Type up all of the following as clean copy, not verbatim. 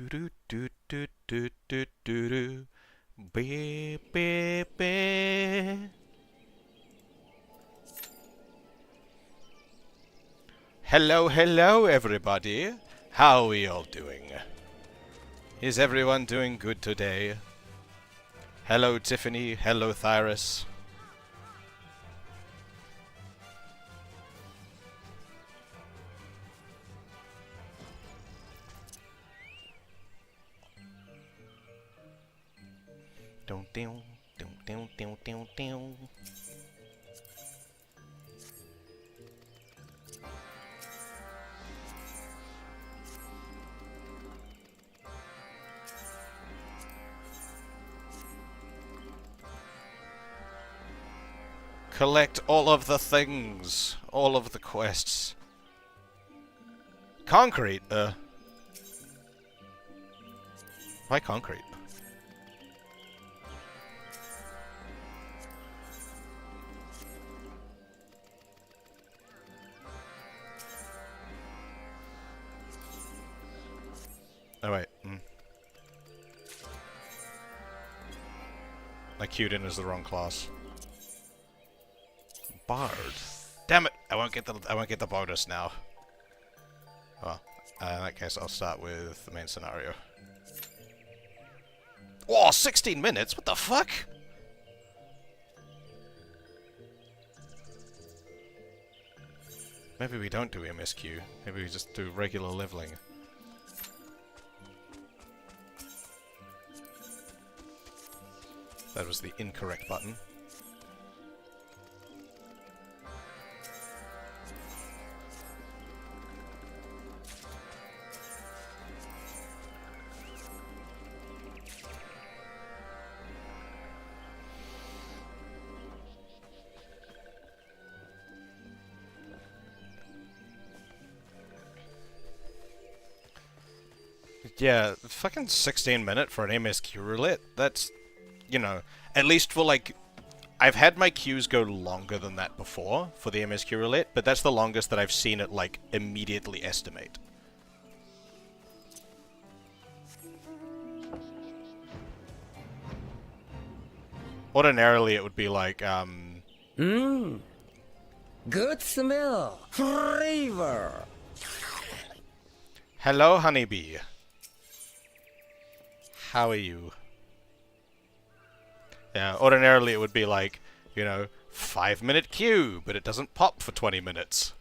do do do do do do do. Be, be, be. Hello, hello, everybody. How are we all doing? Is everyone doing good today? Hello, Tiffany. Hello, Thyrus. Don't down, down. Collect all of the things, all of the quests. Concrete, why concrete? Oh wait, I queued in as the wrong class. Bard. Damn it! I won't get the bonus now. Well, in that case, I'll start with the main scenario. Whoa, 16 minutes? What the fuck? Maybe we don't do MSQ. Maybe we just do regular leveling. That was the incorrect button. Yeah, fucking 16-minute for an MSQ roulette. That's, you know, at least for like... I've had my queues go longer than that before for the MSQ roulette, but that's the longest that I've seen it, like, immediately estimate. Ordinarily, it would be like, Good smell. Flavor. Hello, honeybee. How are you? Yeah, ordinarily it would be like, you know, 5-minute queue, but it doesn't pop for 20 minutes.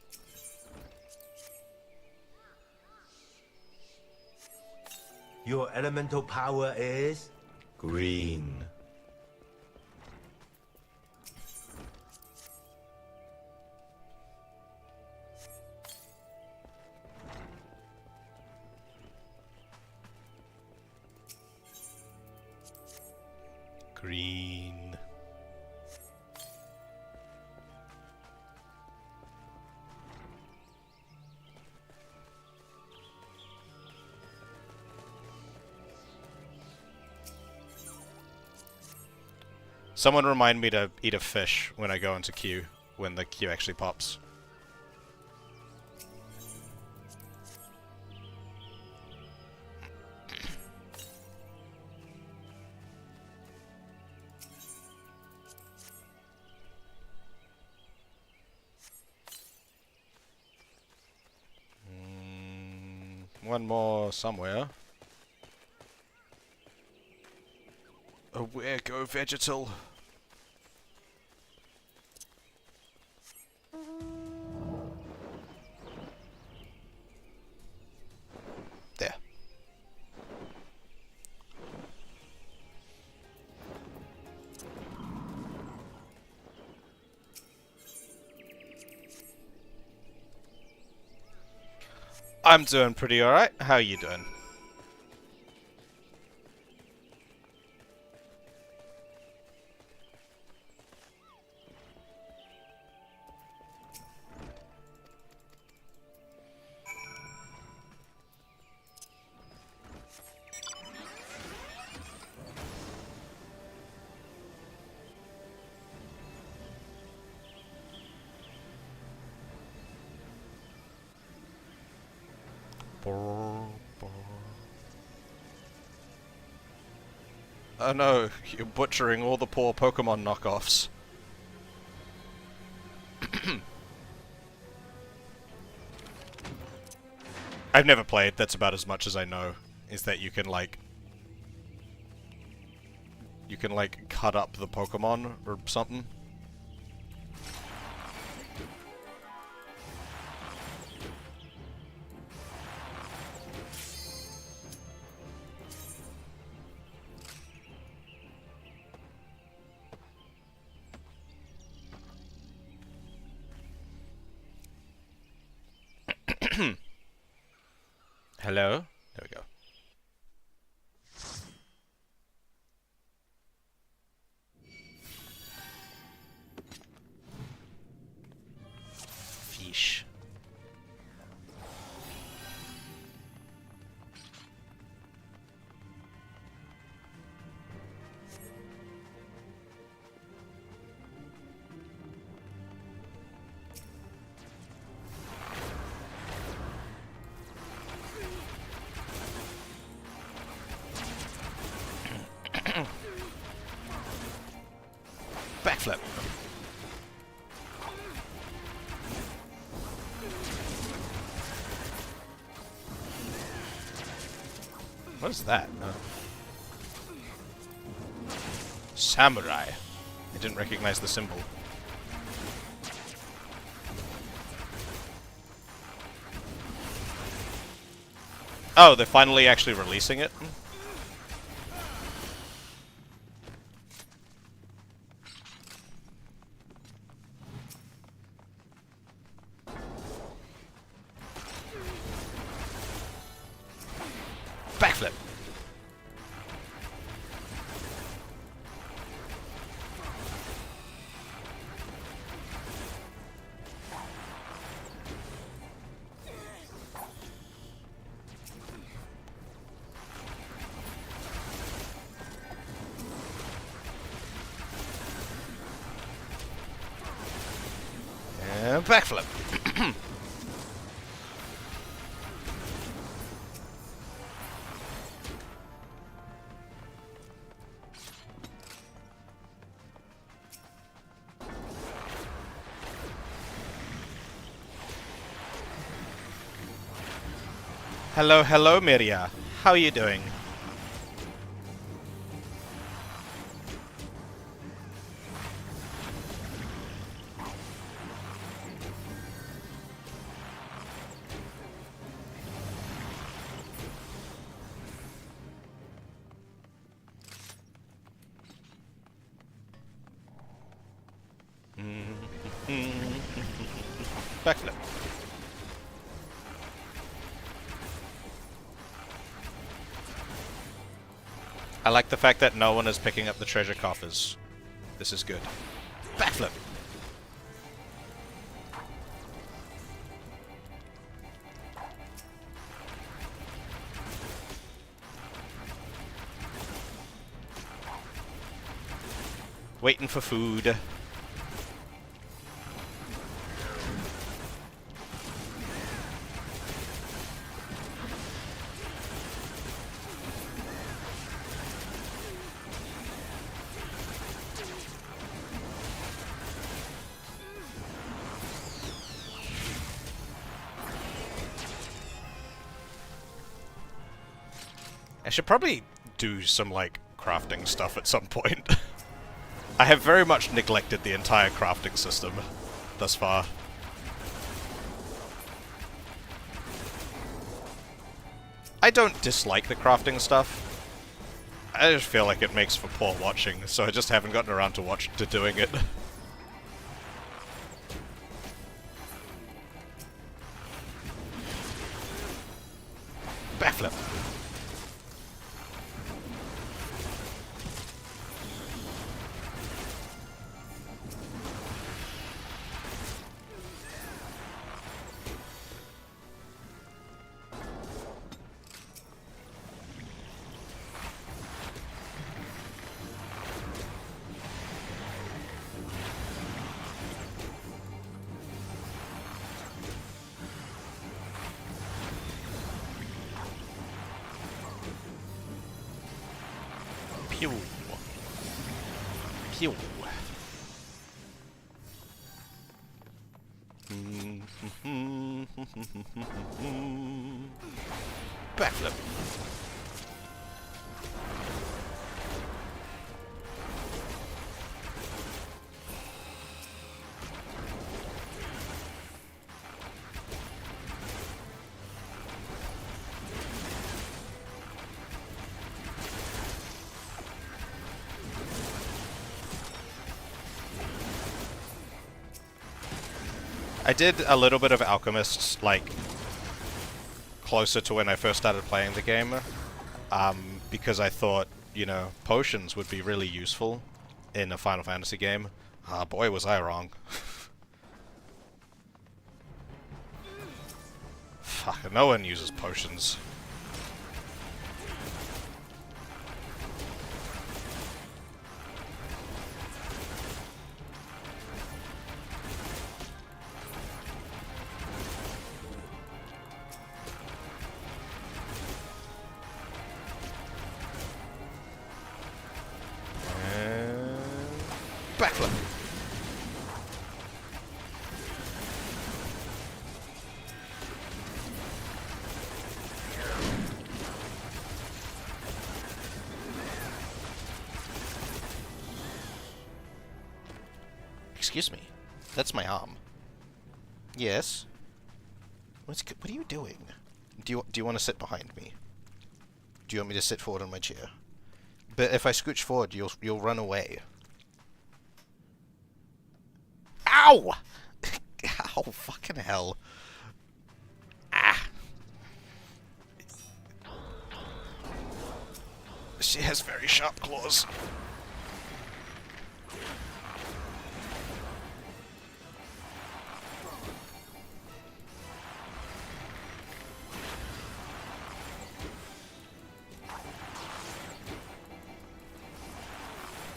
Your elemental power is green. Green. Someone remind me to eat a fish when I go into queue, when the queue actually pops. One more somewhere. Oh, where go vegetal? There. I'm doing pretty alright. How are you doing? Oh no, you're butchering all the poor Pokemon knockoffs. I've never played, that's about as much as I know. Is that you can like cut up the Pokemon or something. Hello? There we go. Fish. Backflip. What is that? Samurai. I didn't recognize the symbol. Oh, they're finally actually releasing it? Backflip. And backflip. Hello, hello, Materia. How are you doing? Backflip. I like the fact that no one is picking up the treasure coffers. This is good. Backflip! Waiting for food. I should probably do some, like, crafting stuff at some point. I have very much neglected the entire crafting system thus far. I don't dislike the crafting stuff. I just feel like it makes for poor watching, so I just haven't gotten around to doing it. Backflip. Pew. Pew. Backflip. I did a little bit of Alchemists, like, closer to when I first started playing the game, because I thought, you know, potions would be really useful in a Final Fantasy game. Ah, boy, was I wrong. Fuck, no one uses potions. Backflip. Excuse me. That's my arm. Yes. What are you doing? Do you want to sit behind me? Do you want me to sit forward on my chair? But if I scooch forward, you'll run away. Ow! Ow, fucking hell. Ah. She has very sharp claws.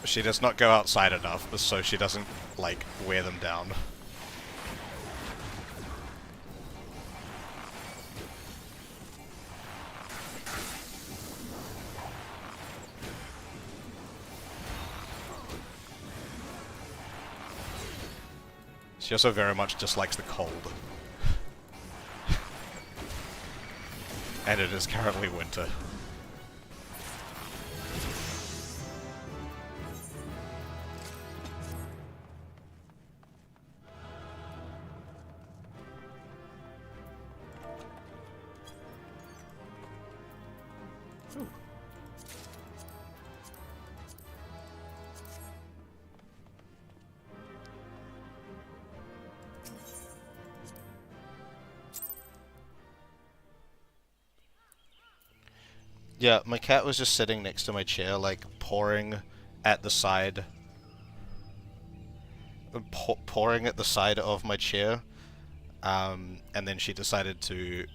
She does not go outside enough, so she doesn't, like, wear them down. She also very much dislikes the cold. And it is currently winter. Ooh. Yeah, my cat was just sitting next to my chair, like, pawing at the side. Pawing at the side of my chair. And then she decided to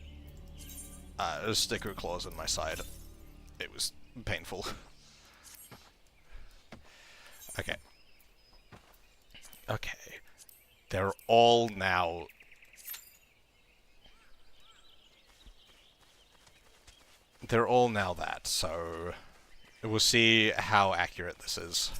stick her claws in my side. It was painful. Okay. Okay. They're all now... They're all now that, so... We'll see how accurate this is.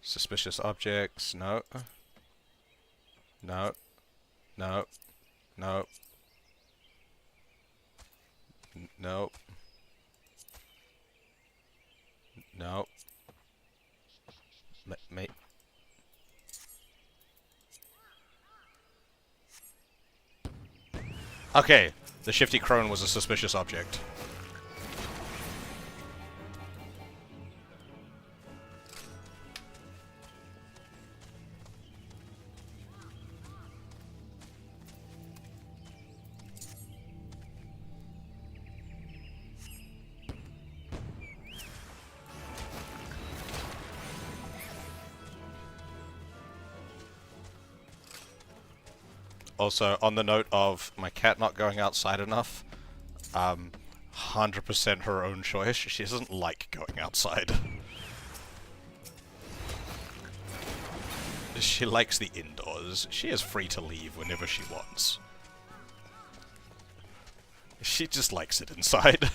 Suspicious objects, no. No. No. No. No. No. Mate. Okay, the shifty crone was a suspicious object. Also, on the note of my cat not going outside enough, 100% her own choice. She doesn't like going outside. She likes the indoors. She is free to leave whenever she wants. She just likes it inside.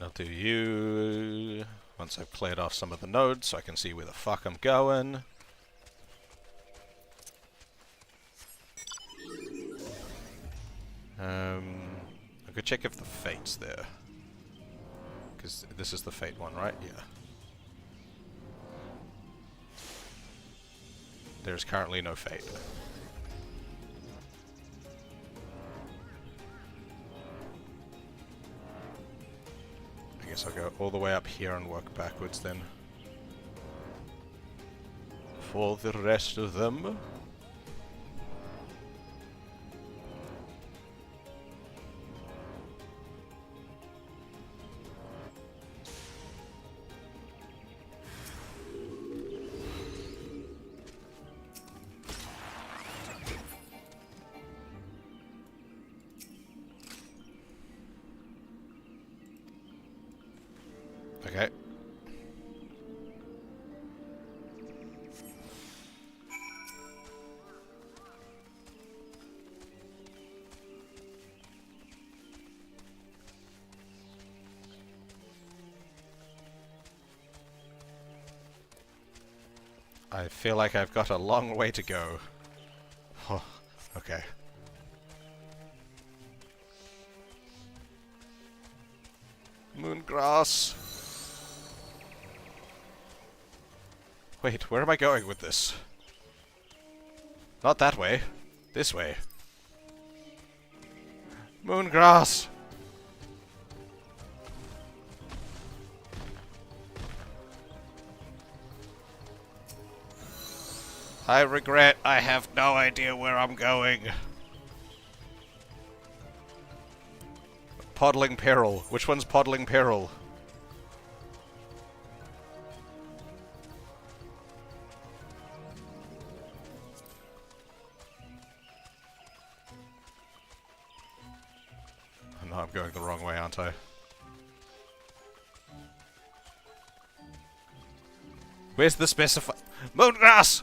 I'll do you once I've cleared off some of the nodes so I can see where the fuck I'm going. I could check if the fate's there. Because this is the fate one, right? Yeah. There's currently no fate. I guess I'll go all the way up here and work backwards then. For the rest of them. Okay. I feel like I've got a long way to go. Oh, okay. Moongrass. Wait, where am I going with this? Not that way. This way. Moongrass! I regret I have no idea where I'm going. Poddling Peril. Which one's Poddling Peril? Oh no, I'm going the wrong way, aren't I? Where's the specify- Moongrass!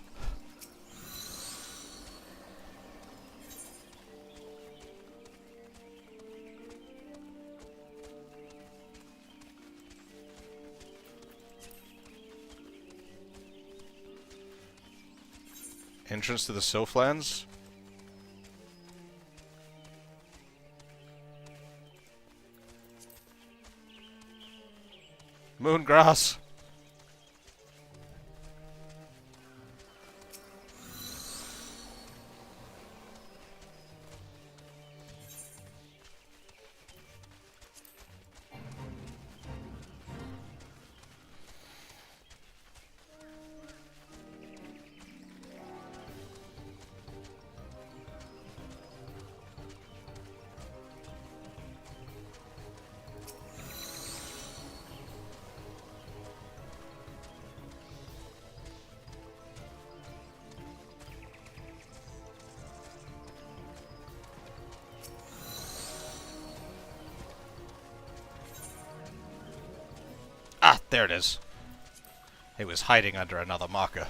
Entrance to the Sylphlands? Moongrass! Ah, there it is. It was hiding under another marker.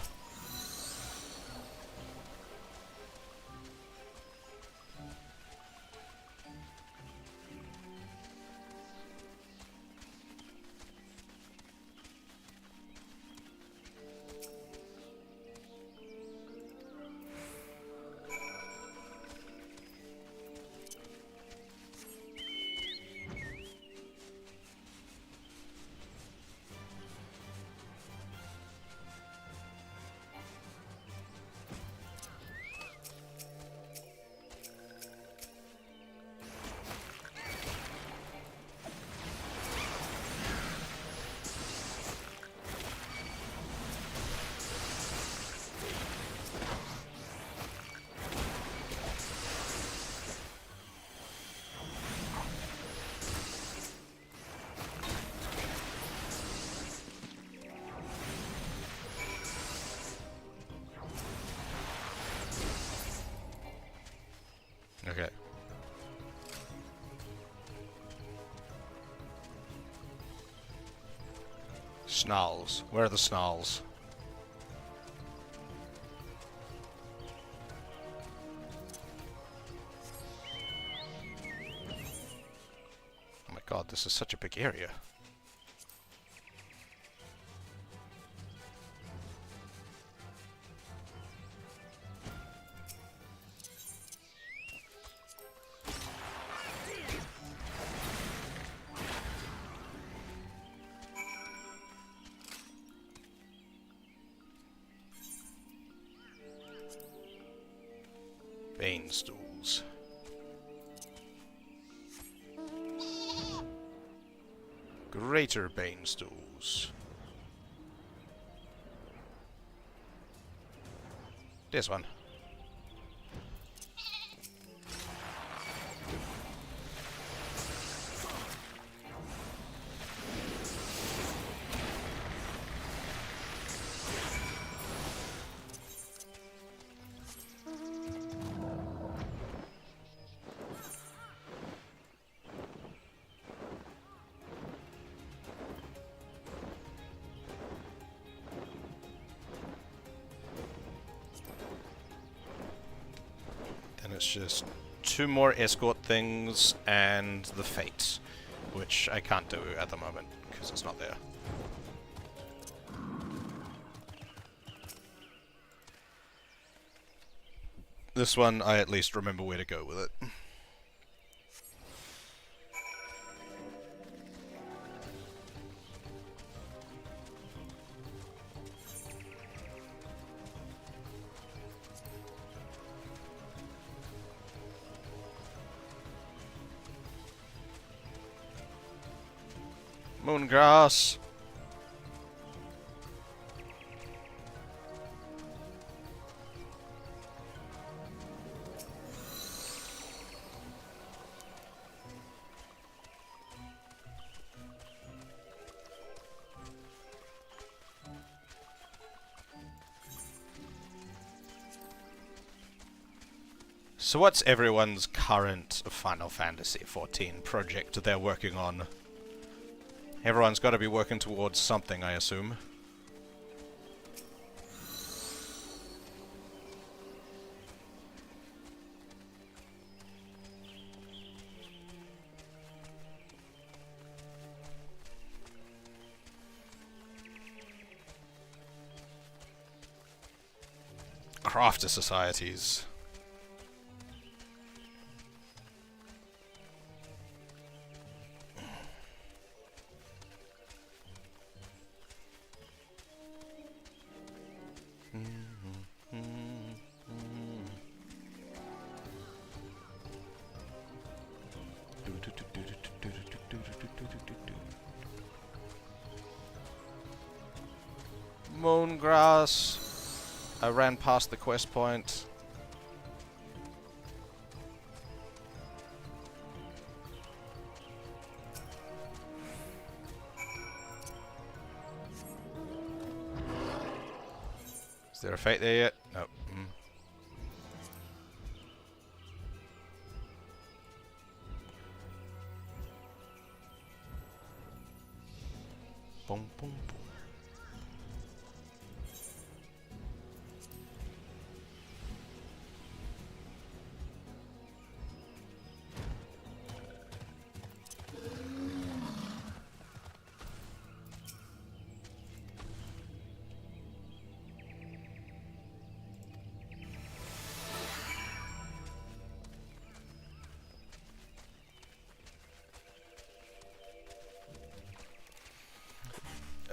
Snarls. Where are the snarls? Oh my god, this is such a big area. Bane stools. Greater Bane stools. This one. Then it's just 2 more escort things and the Fate, which I can't do at the moment because it's not there. This one, I at least remember where to go with it. Moongrass. So what's everyone's current Final Fantasy XIV project they're working on? Everyone's got to be working towards something, I assume. Crafter societies. Moongrass. I ran past the quest point. Is there a Fate there yet? No. Boom, boom, boom.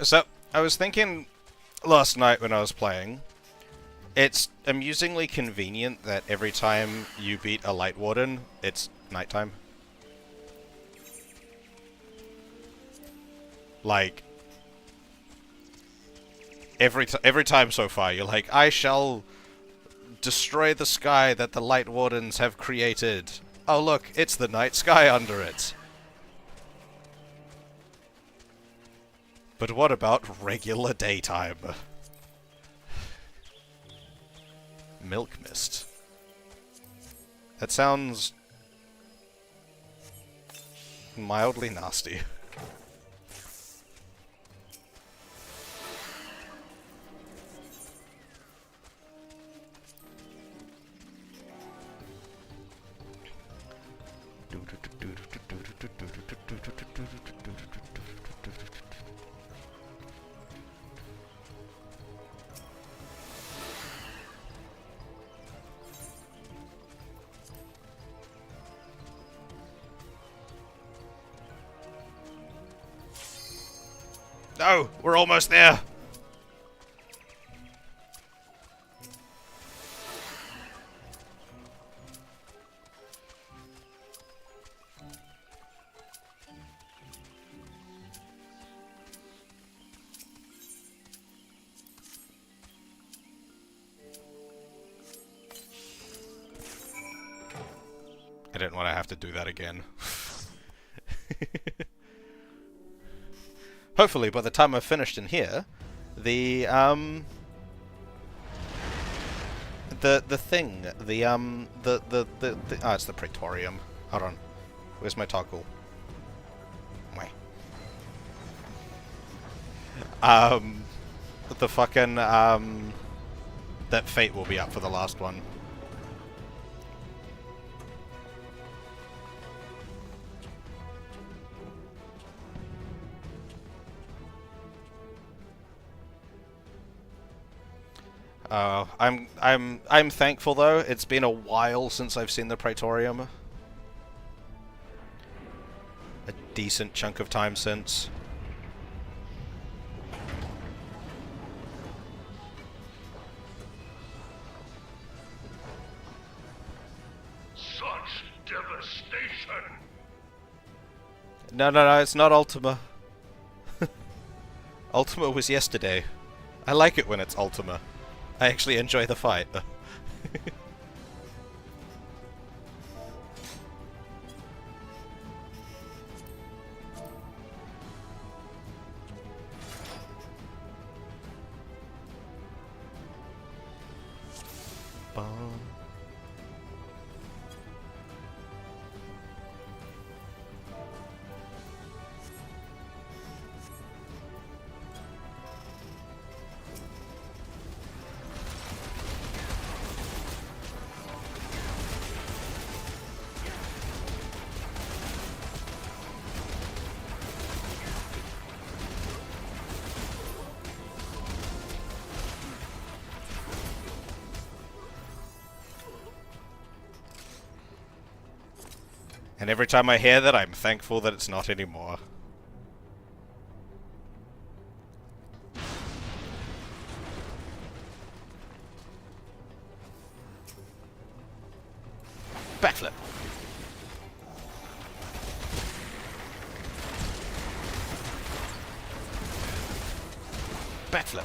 So, I was thinking last night when I was playing, it's amusingly convenient that every time you beat a Light Warden, it's nighttime. Like, every time so far, you're like, I shall destroy the sky that the Light Wardens have created. Oh look, it's the night sky under it. But what about regular daytime? Milk Mist. That sounds mildly nasty. No, we're almost there. I didn't want to have to do that again. Hopefully, by the time I've finished in here, the thing, it's the Praetorium. Hold on, where's my toggle? Wait. The fucking that fate will be up for the last one. I'm thankful though. It's been a while since I've seen the Praetorium. A decent chunk of time since. Such devastation! No, no, no, it's not Ultima. Ultima was yesterday. I like it when it's Ultima. I actually enjoy the fight. Bum. And every time I hear that, I'm thankful that it's not anymore. Backflip. Backflip.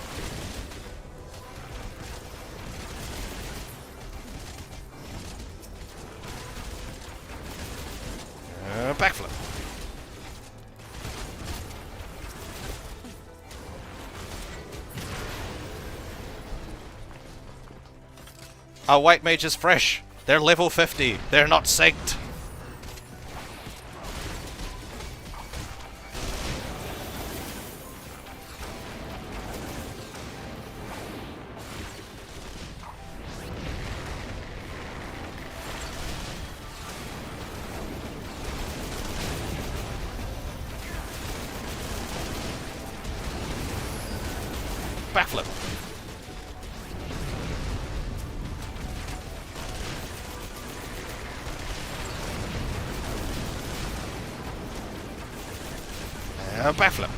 Backflip. Our white mage is fresh. They're level 50. They're not synced. Backflip. Backflip.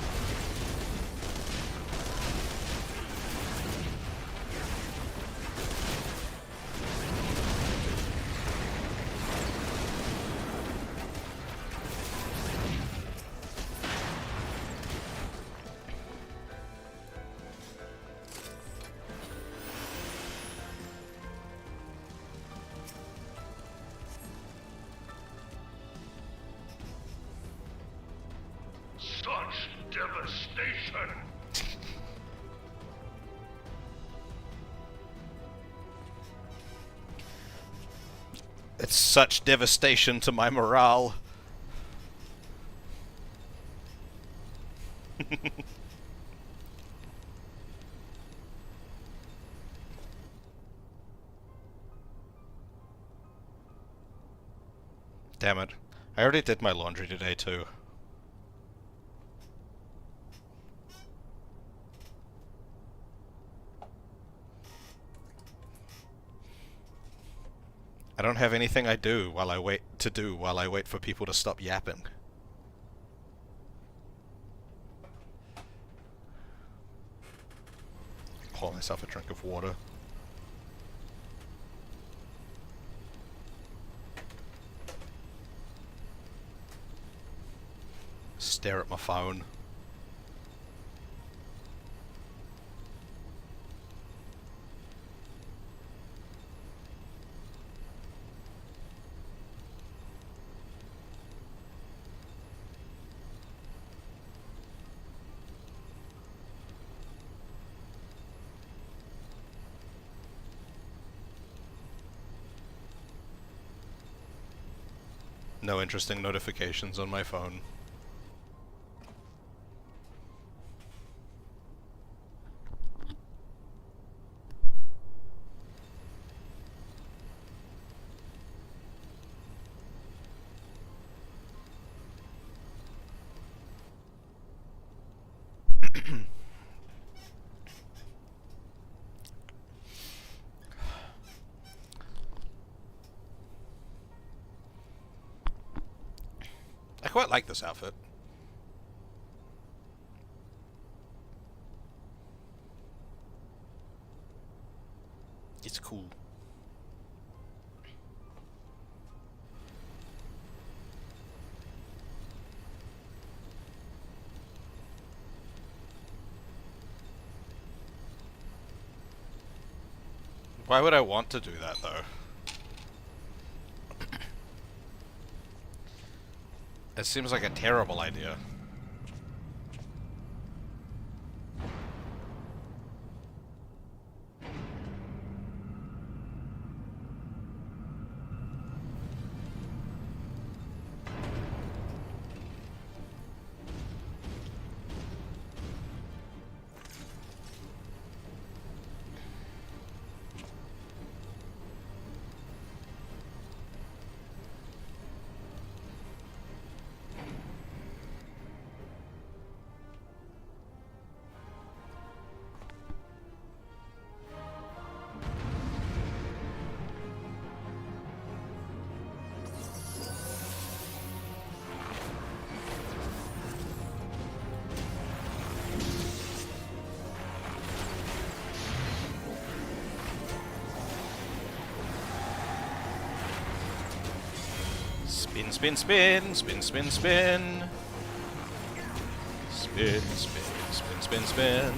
Such devastation! It's such devastation to my morale. Damn it. I already did my laundry today too. I don't have anything I do while I wait for people to stop yapping. Pour myself a drink of water. Stare at my phone. No interesting notifications on my phone. I quite like this outfit. It's cool. Why would I want to do that, though? It seems like a terrible idea. Spin, spin, spin, spin, spin, spin. Spin, spin, spin, spin, spin.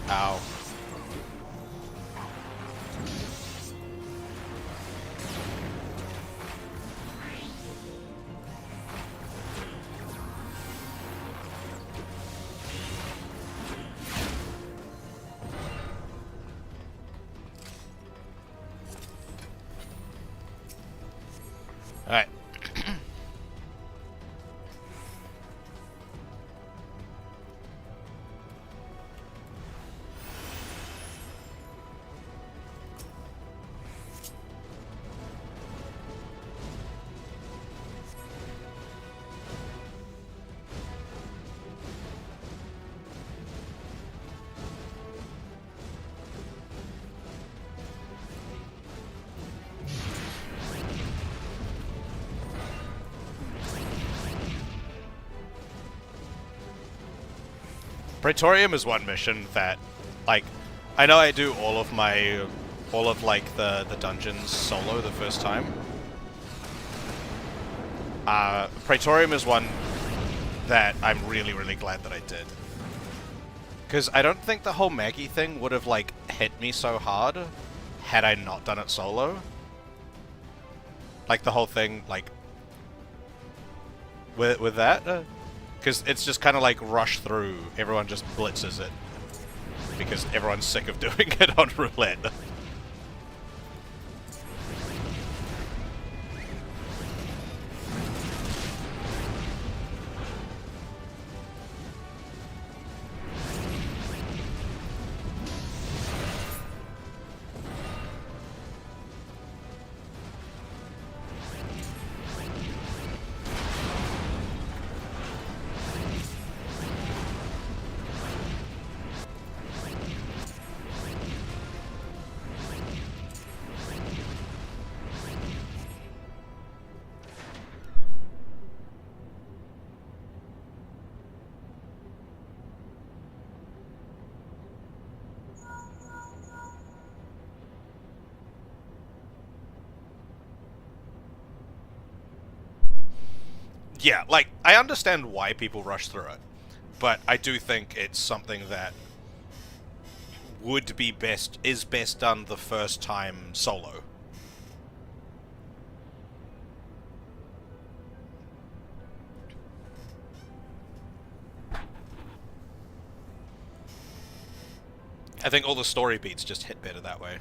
Ow. All right. Praetorium is one mission that, like, I know I do all of like the dungeons solo the first time. Praetorium is one that I'm really, really glad that I did. Because I don't think the whole Maggie thing would have, like, hit me so hard had I not done it solo. Like, the whole thing, like, with that. Because it's just kind of like rush through. Everyone just blitzes it. because everyone's sick of doing it on roulette. Yeah, like, I understand why people rush through it, but I do think it's something that is best done the first time solo. I think all the story beats just hit better that way.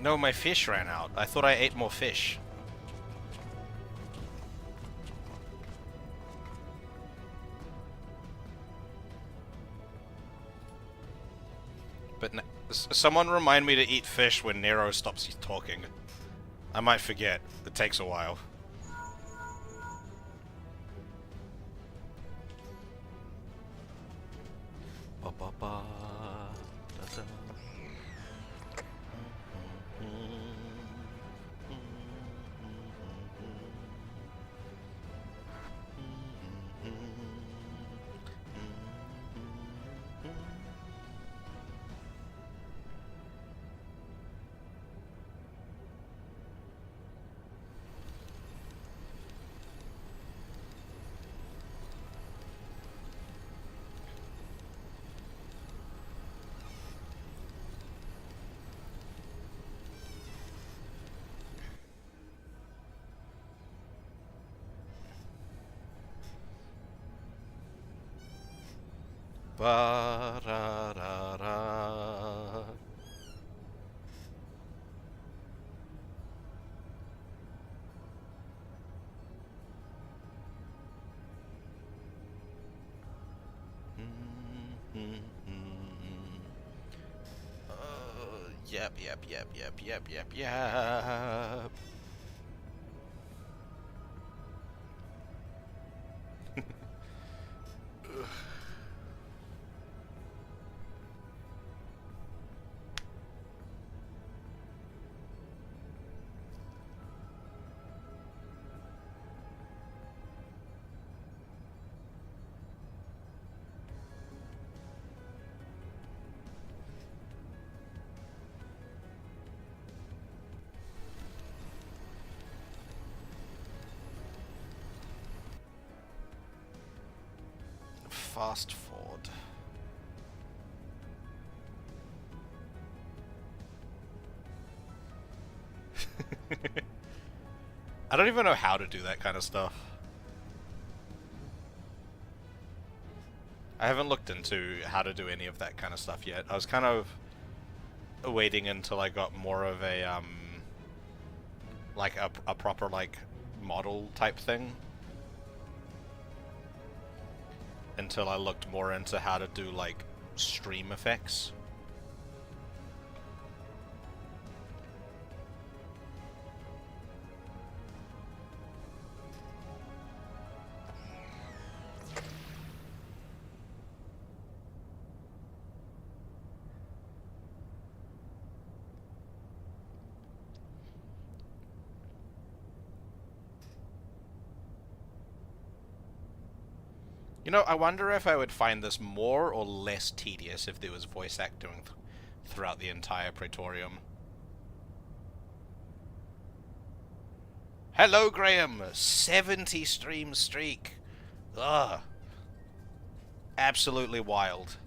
No, my fish ran out. I thought I ate more fish. But someone remind me to eat fish when Nero stops talking. I might forget. It takes a while. Ba ba ba. Da da. Ba-da-da-da. Yep, yep, yep, yep, yep, yep, yep. Fast forward. I don't even know how to do that kind of stuff. I haven't looked into how to do any of that kind of stuff yet. I was kind of waiting until I got more of a, like a proper, like, model type thing. Until I looked more into how to do, like, stream effects. You know, I wonder if I would find this more or less tedious if there was voice acting throughout the entire Praetorium. Hello, Graham! 70 stream streak! Ugh. Absolutely wild.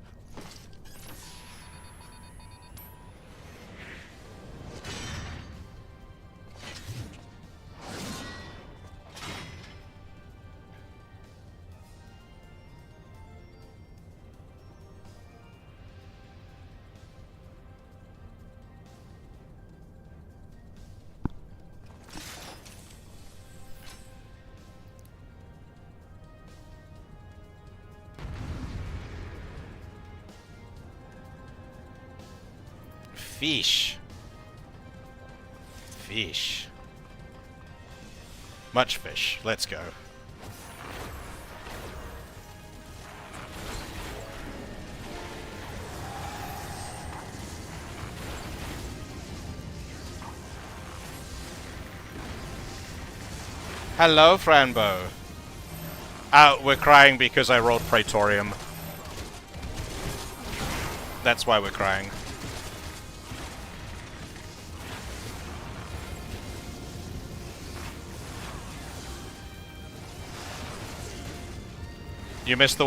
Fish. Fish. Much fish. Let's go. Hello, Franbo. We're crying because I rolled Praetorium. That's why we're crying. You missed the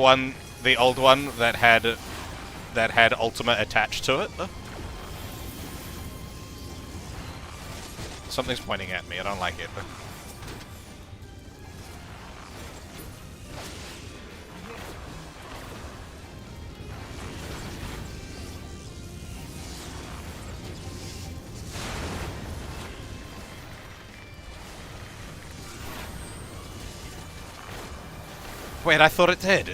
old one that had ultimate attached to it. Something's pointing at me. I don't like it. Wait, I thought it did.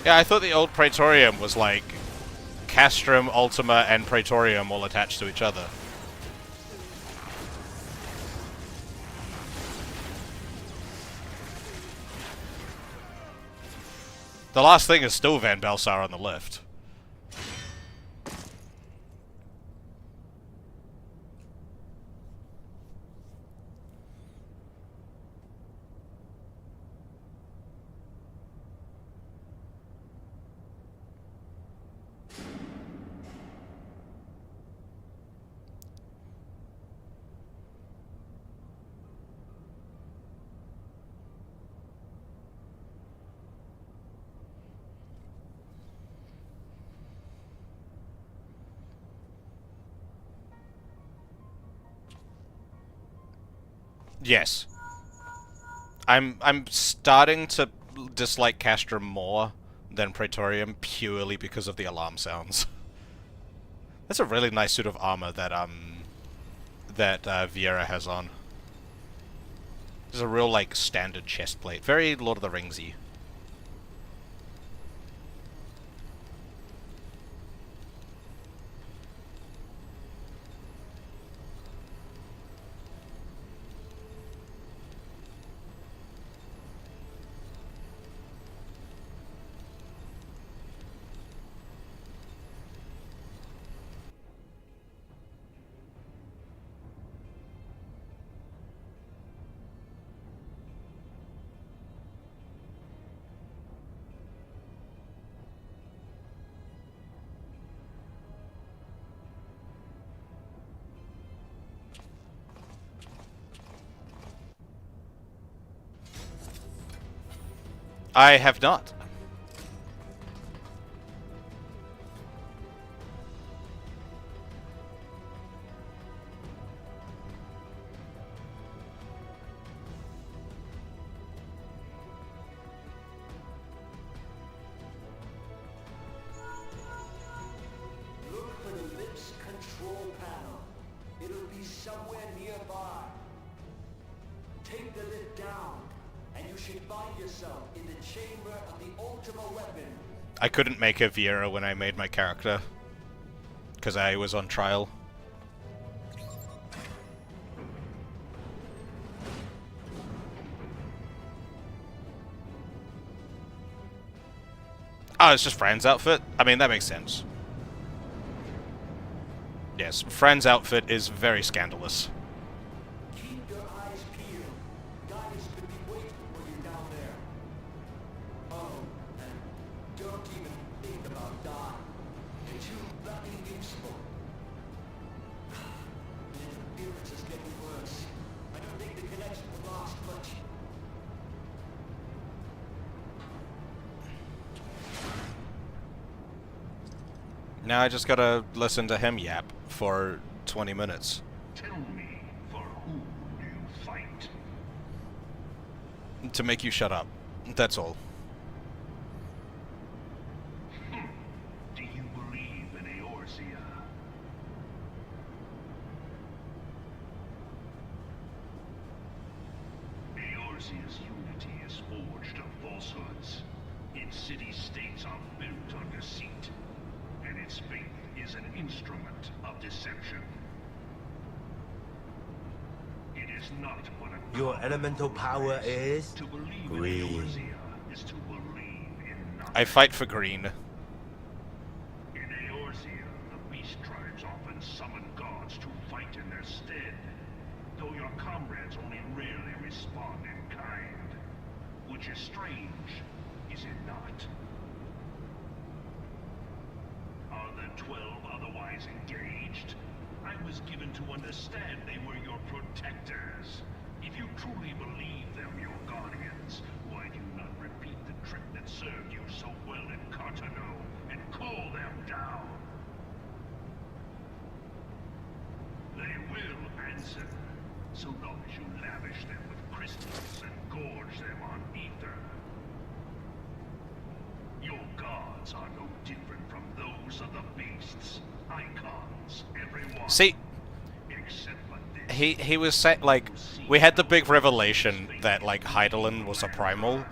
Yeah, I thought the old Praetorium was like Castrum, Ultima, and Praetorium all attached to each other. The last thing is still Van Belsar on the left. Yes. I'm starting to dislike Castrum more than Praetorium purely because of the alarm sounds. That's a really nice suit of armor that Vieira has on. It's a real like standard chest plate, very Lord of the Ringsy. I have not. Look for the lips control panel. It'll be somewhere nearby. Take the lid down, and you should find yourself in the chamber of the Ultima weapon. I couldn't make a Viera when I made my character. Because I was on trial. Oh, it's just Fran's outfit? I mean, that makes sense. Yes, Fran's outfit is very scandalous. Keep your eyes peeled. Guidance could be waiting for you down there. Oh, and don't even think about dying. You're too bloody invincible. The interference is getting worse. I don't think the connection will last much. Now I just gotta listen to him yap for 20 minutes. Tell me, for whom do you fight? To make you shut up. That's all. Do you believe in Eorzea? Eorzea's unity is forged of falsehoods. Its city-states are built on deceit. And its faith is an instrument of deception. It is not what a Your elemental power is to believe green. in Eorzea is to believe in nothing. I fight for green. In Eorzea, the beast tribes often summon gods to fight in their stead, though your comrades only rarely respond in kind. Which is strange, is it not? Are the 12 otherwise engaged? I was given to understand they were your protectors. If you truly believe them your guardians, why do you not repeat the trick that served you so well in Cartano and call them down? They will answer, so long as you lavish them with crystals and gorge them on ether. Your gods are no different from those of the beasts. Icons, everyone. See, Except for this. he was saying, like, we had the big revelation that, like, Hydaelyn was a primal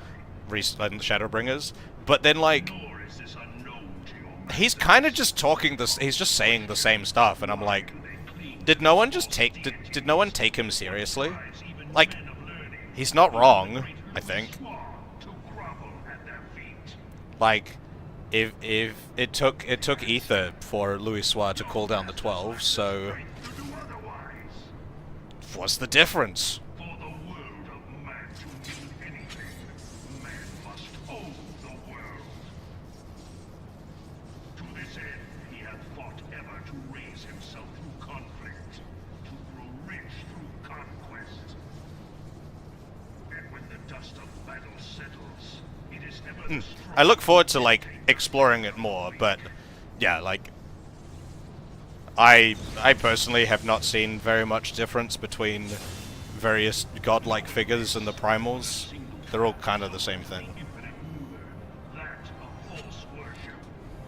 in Shadowbringers, but then, like, Nor is this unknown to your he's kind of just talking this, he's just saying the same stuff, and I'm like, did no one just take, did no one take him seriously? Like, he's not wrong, I think. to grovel at their feet. Like, if it took ether for Louis Soir to call down the 12, so To do otherwise. what's the difference? For the world of man to mean anything, man must own the world. To this end, he hath fought ever to raise himself through conflict, to grow rich through conquest. And when the dust of battle settles, it is ever the strong I look forward to, like, exploring it more, but yeah, like, I personally have not seen very much difference between various godlike figures and the primals. They're all kind of the same thing. infinite ruler, that of false worship,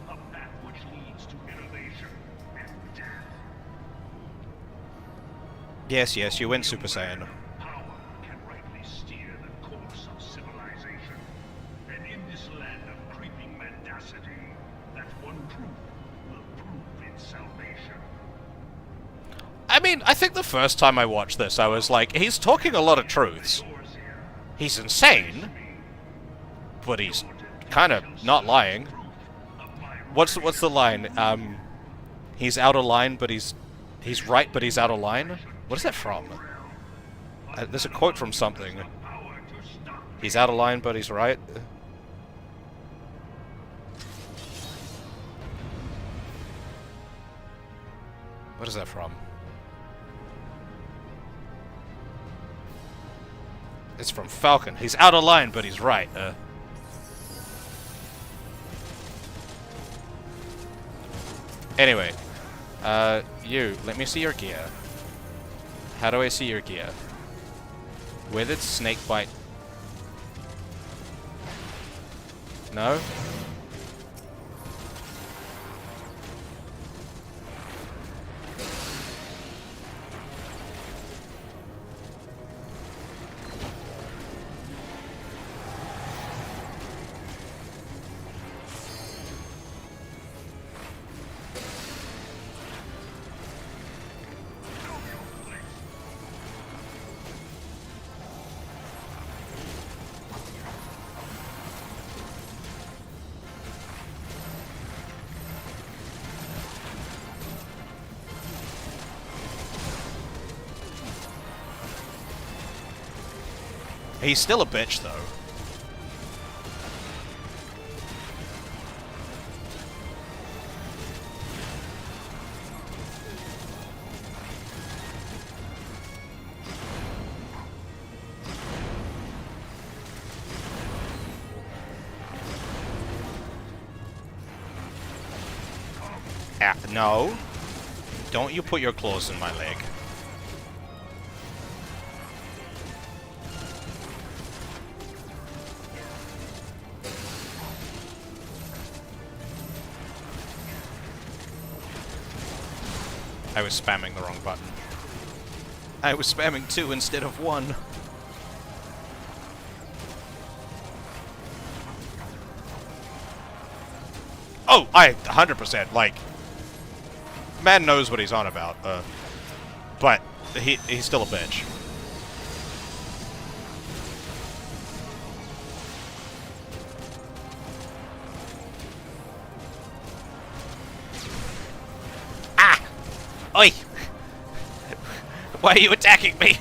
a path which leads to innovation and death. Yes, yes, you went Super Saiyan. Power can rightly steer the course of civilization. And in this land of creeping mendacity, that one truth will prove its salvation. I mean, I think the first time I watched this, I was like, he's talking a lot of truths. Eorzea, He's insane, but he's kind of not lying. What's the line? He's out of line, but he's right, but he's out of line. What is that from? There's a quote from something. power to stop He's out of line, but he's right. What is that from? It's from Falcon. He's out of line, but he's right. Anyway, you, let me see your gear. How do I see your gear? Where did snake bite? No? He's still a bitch, though. No. Don't you put your claws in my leg. I was spamming the wrong button. I was spamming 2 instead of 1. Oh, I 100%, like, man knows what he's on about, but he's still a bitch. Oi! Why are you attacking me?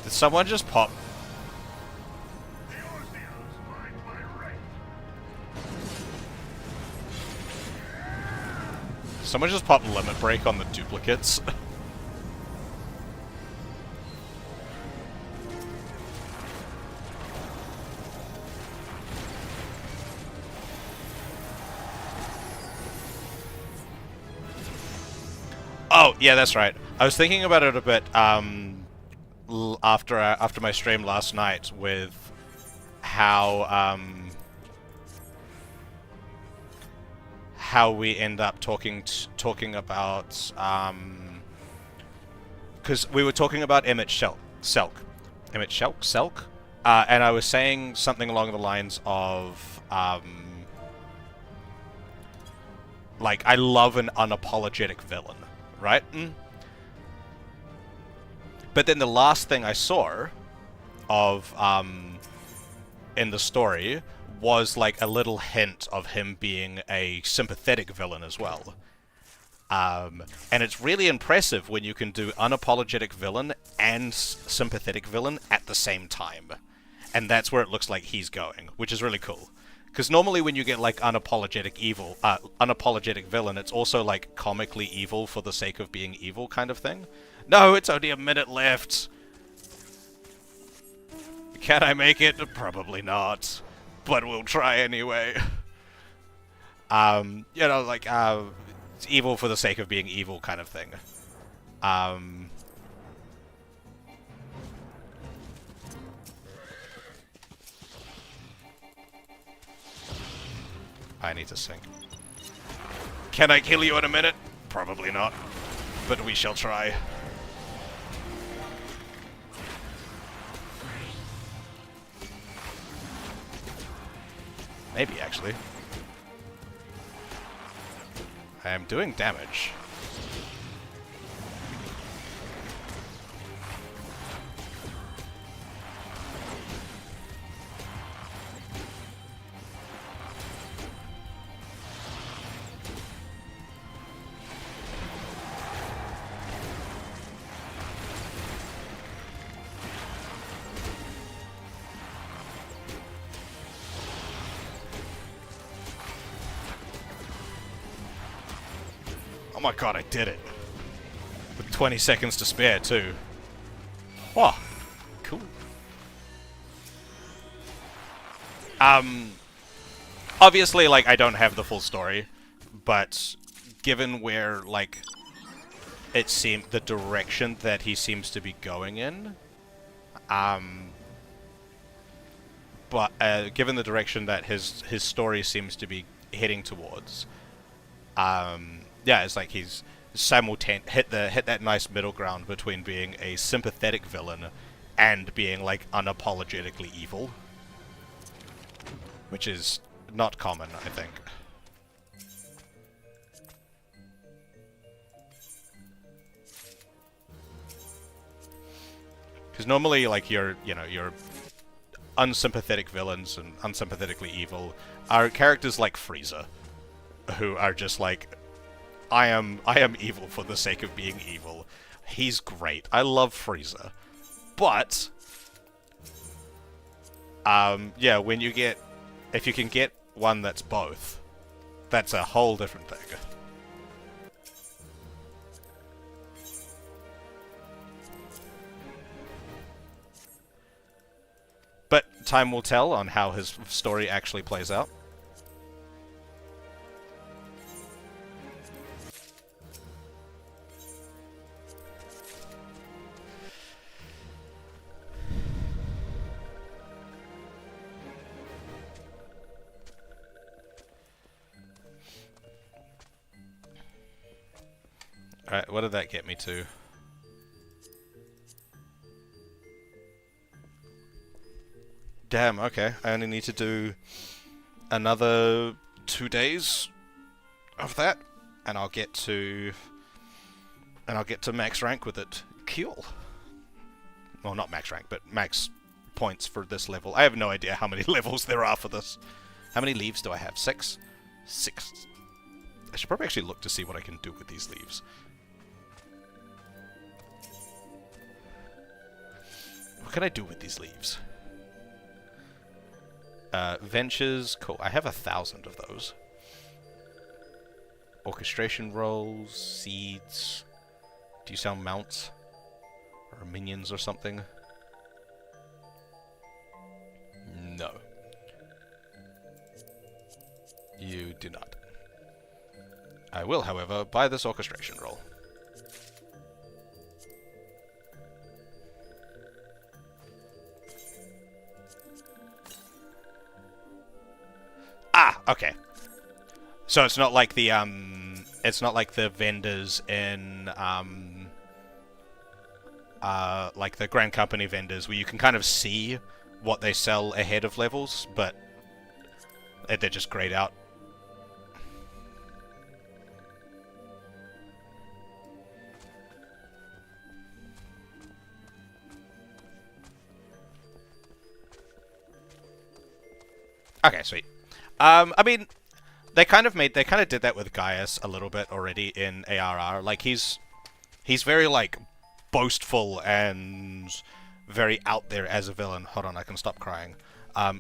Did someone just pop? Someone just popped limit break on the duplicates. Oh, yeah, that's right. I was thinking about it a bit after my stream last night with how we end up talking about because we were talking about Selk, and I was saying something along the lines of like, I love an unapologetic villain, right? But then the last thing I saw of in the story was like a little hint of him being a sympathetic villain as well. And it's really impressive when you can do unapologetic villain and sympathetic villain at the same time. And that's where it looks like he's going, which is really cool. Because normally when you get like unapologetic villain, it's also like comically evil for the sake of being evil kind of thing. No, it's only a minute left. Can I make it? Probably not. But we'll try anyway. You know, like, it's evil for the sake of being evil kind of thing. I need to sync. Can I kill you in a minute? Probably not. But we shall try. Maybe, actually. I am doing damage. Oh my god, I did it. With 20 seconds to spare, too. Oh, cool. Obviously, like, I don't have the full story, but given where, like, it seemed the direction that he seems to be going in, given the direction that his story seems to be heading towards, yeah, it's like he's hit that nice middle ground between being a sympathetic villain and being like unapologetically evil, which is not common, I think. Because normally, like, your unsympathetic villains and unsympathetically evil are characters like Frieza, who are just like, I am evil for the sake of being evil. He's great. I love Frieza. But, yeah, if you can get one that's both, that's a whole different thing. But time will tell on how his story actually plays out. Alright, what did that get me to? Damn, okay. I only need to do another 2 days of that, and I'll get to max rank with it. Cool. Well, not max rank, but max points for this level. I have no idea how many levels there are for this. How many leaves do I have? 6? 6. I should probably actually look to see what I can do with these leaves. What can I do with these leaves? Ventures, cool. I have 1,000 of those. Orchestration rolls, seeds. Do you sell mounts? Or minions or something? No. You do not. I will, however, buy this orchestration roll. Ah, okay. So it's not like the vendors in like the Grand Company vendors where you can kind of see what they sell ahead of levels, but they're just grayed out. Okay, sweet. I mean, they kind of did that with Gaius a little bit already in ARR. Like, he's very, like, boastful and very out there as a villain. Hold on, I can stop crying.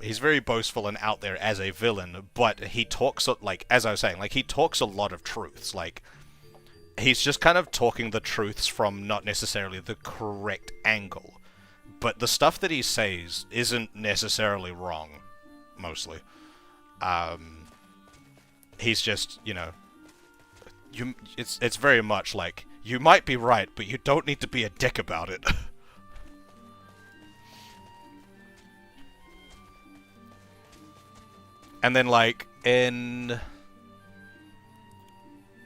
He's very boastful and out there as a villain, but he talks, like, as I was saying, like, he talks a lot of truths. Like, he's just kind of talking the truths from not necessarily the correct angle. But the stuff that he says isn't necessarily wrong, mostly. He's just, you know, it's very much like, you might be right, but you don't need to be a dick about it. And then, like, in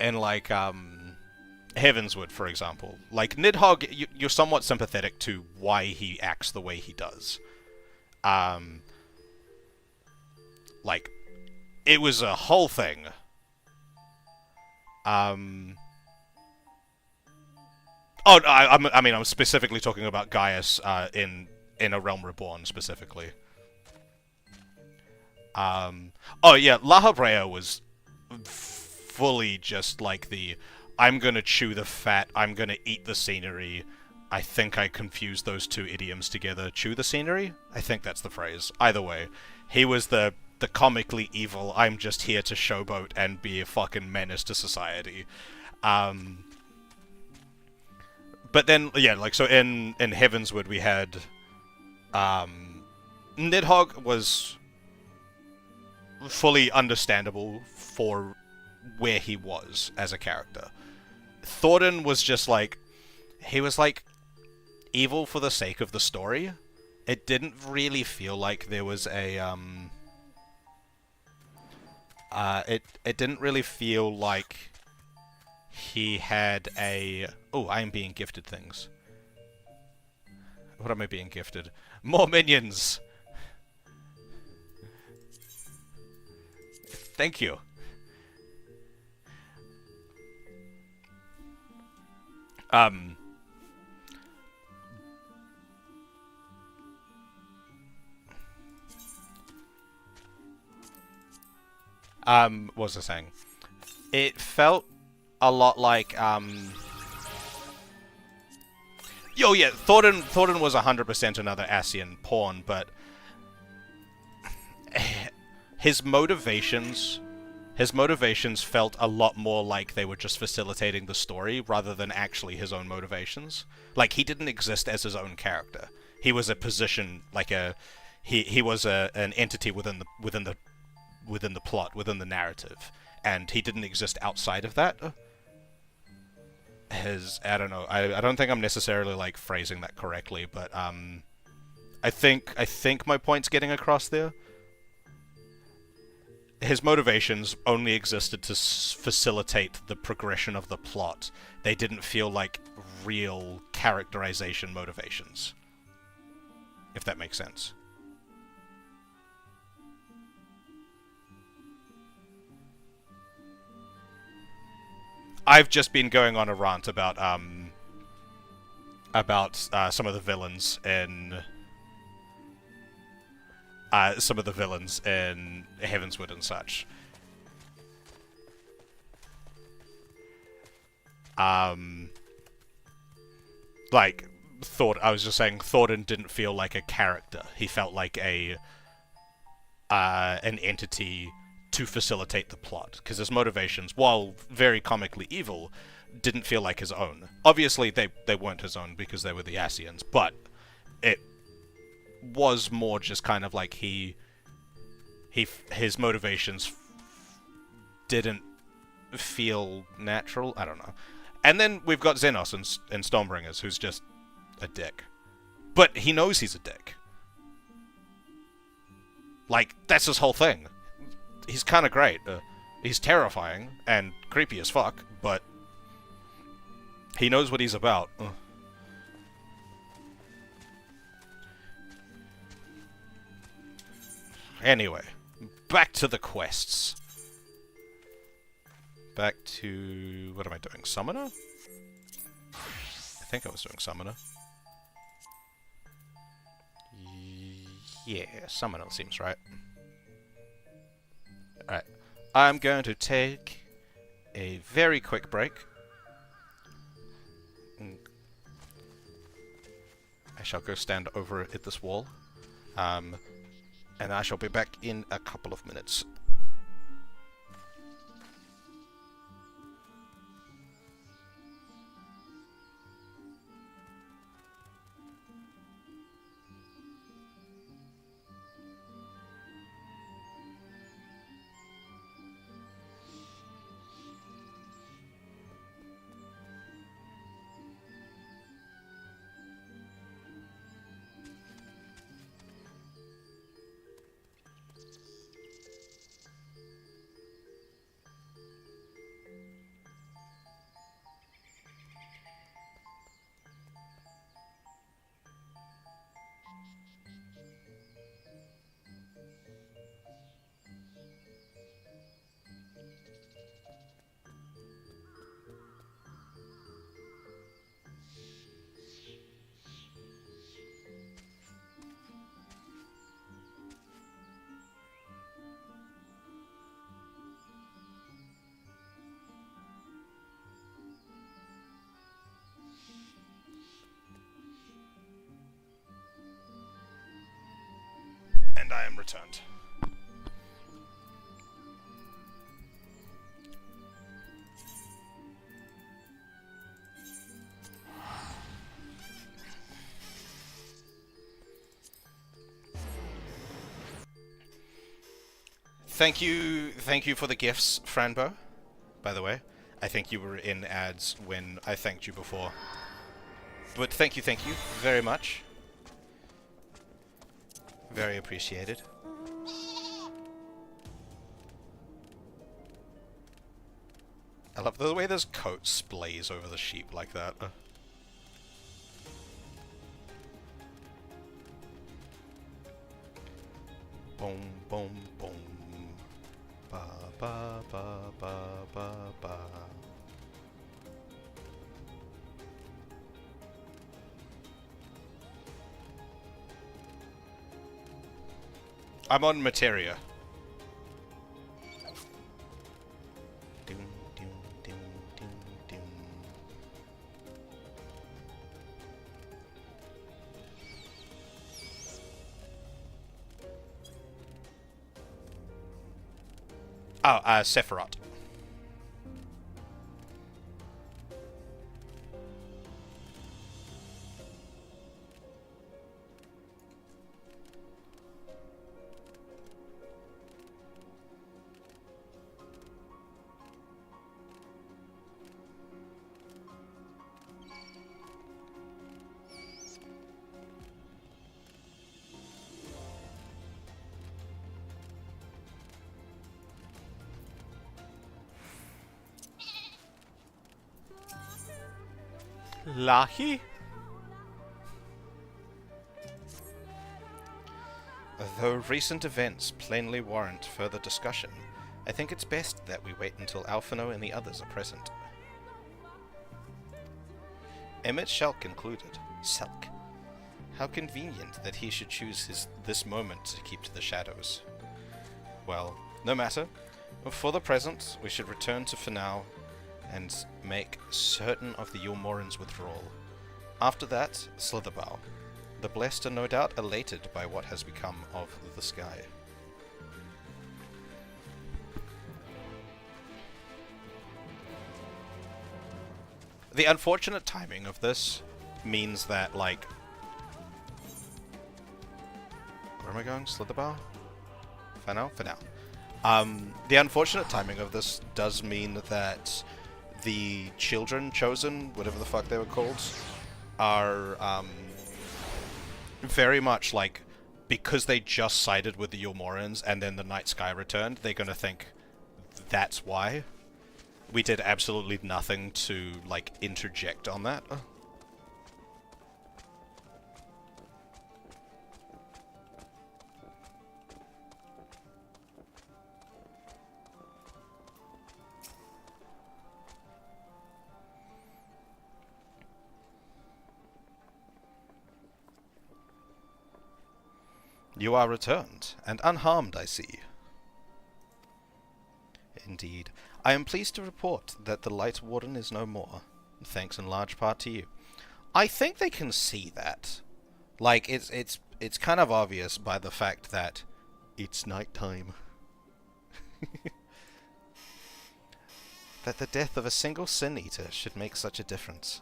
like, Heavenswood, for example, like, Nidhogg, you're somewhat sympathetic to why he acts the way he does. Like, it was a whole thing. Oh, I mean, I'm specifically talking about Gaius in A Realm Reborn, specifically. Oh yeah, La Habrea was fully just like the, I'm gonna chew the fat, I'm gonna eat the scenery. I think I confused those two idioms together. Chew the scenery? I think that's the phrase. Either way, he was the comically evil, I'm just here to showboat and be a fucking menace to society. But then, yeah, like, so in Heavensward we had, Nidhogg was fully understandable for where he was as a character. Thordan was just like, he was like evil for the sake of the story. It didn't really feel like there was a, it didn't really feel like he had a... Oh, I am being gifted things. What am I being gifted? More minions! Thank you. What was I saying? It felt a lot like, Yo, yeah, Thordan was 100% another Ascian pawn, but his motivations felt a lot more like they were just facilitating the story rather than actually his own motivations. Like, he didn't exist as his own character. He was a position, like he was an entity within the plot, within the narrative, and he didn't exist outside of that. I don't know. I don't think I'm necessarily like phrasing that correctly, but I think my point's getting across there. His motivations only existed to facilitate the progression of the plot. They didn't feel like real characterization motivations. If that makes sense. I've just been going on a rant about some of the villains in Heavensward and such. Like I was just saying, Thordan didn't feel like a character. He felt like an entity to facilitate the plot, because his motivations, while very comically evil, didn't feel like his own. Obviously, they weren't his own because they were the Ascians, but it was more just kind of like his motivations didn't feel natural. I don't know. And then we've got Xenos in Stormbringers, who's just a dick. But he knows he's a dick. Like, that's his whole thing. He's kind of great. He's terrifying and creepy as fuck, but he knows what he's about. Anyway, back to the quests. Back to... what am I doing? Summoner? I think I was doing Summoner. Yeah, Summoner seems right. Alright, I'm going to take a very quick break. I shall go stand over at this wall. And I shall be back in a couple of minutes. And I am returned. Thank you for the gifts, Franbo. By the way, I think you were in ads when I thanked you before. But thank you very much. Very appreciated. I love the way this coat splays over the sheep like that. Boom, boom, boom. Ba, ba, ba, ba, ba, ba. I'm on Materia. Doom, doom, doom, doom, doom. Oh, Sephiroth. Lahi? Though recent events plainly warrant further discussion, I think it's best that we wait until Alphino and the others are present. Emmett Shelk included. Selk. How convenient that he should choose this moment to keep to the shadows. Well, no matter. For the present, we should return to Finau and make certain of the Eorzea withdrawal. After that, Slitherbow. The blessed are no doubt elated by what has become of the sky. The unfortunate timing of this means that, like... Where am I going? Slitherbow? Finau? Finau. The unfortunate timing of this does mean that the children chosen, whatever the fuck they were called, are very much like, because they just sided with the Eorzea and then the Night Sky returned, they're gonna think that's why. We did absolutely nothing to, like, interject on that. You are returned, and unharmed, I see. Indeed. I am pleased to report that the Light Warden is no more, thanks in large part to you. I think they can see that. Like, it's kind of obvious by the fact that it's nighttime. That the death of a single Sin Eater should make such a difference.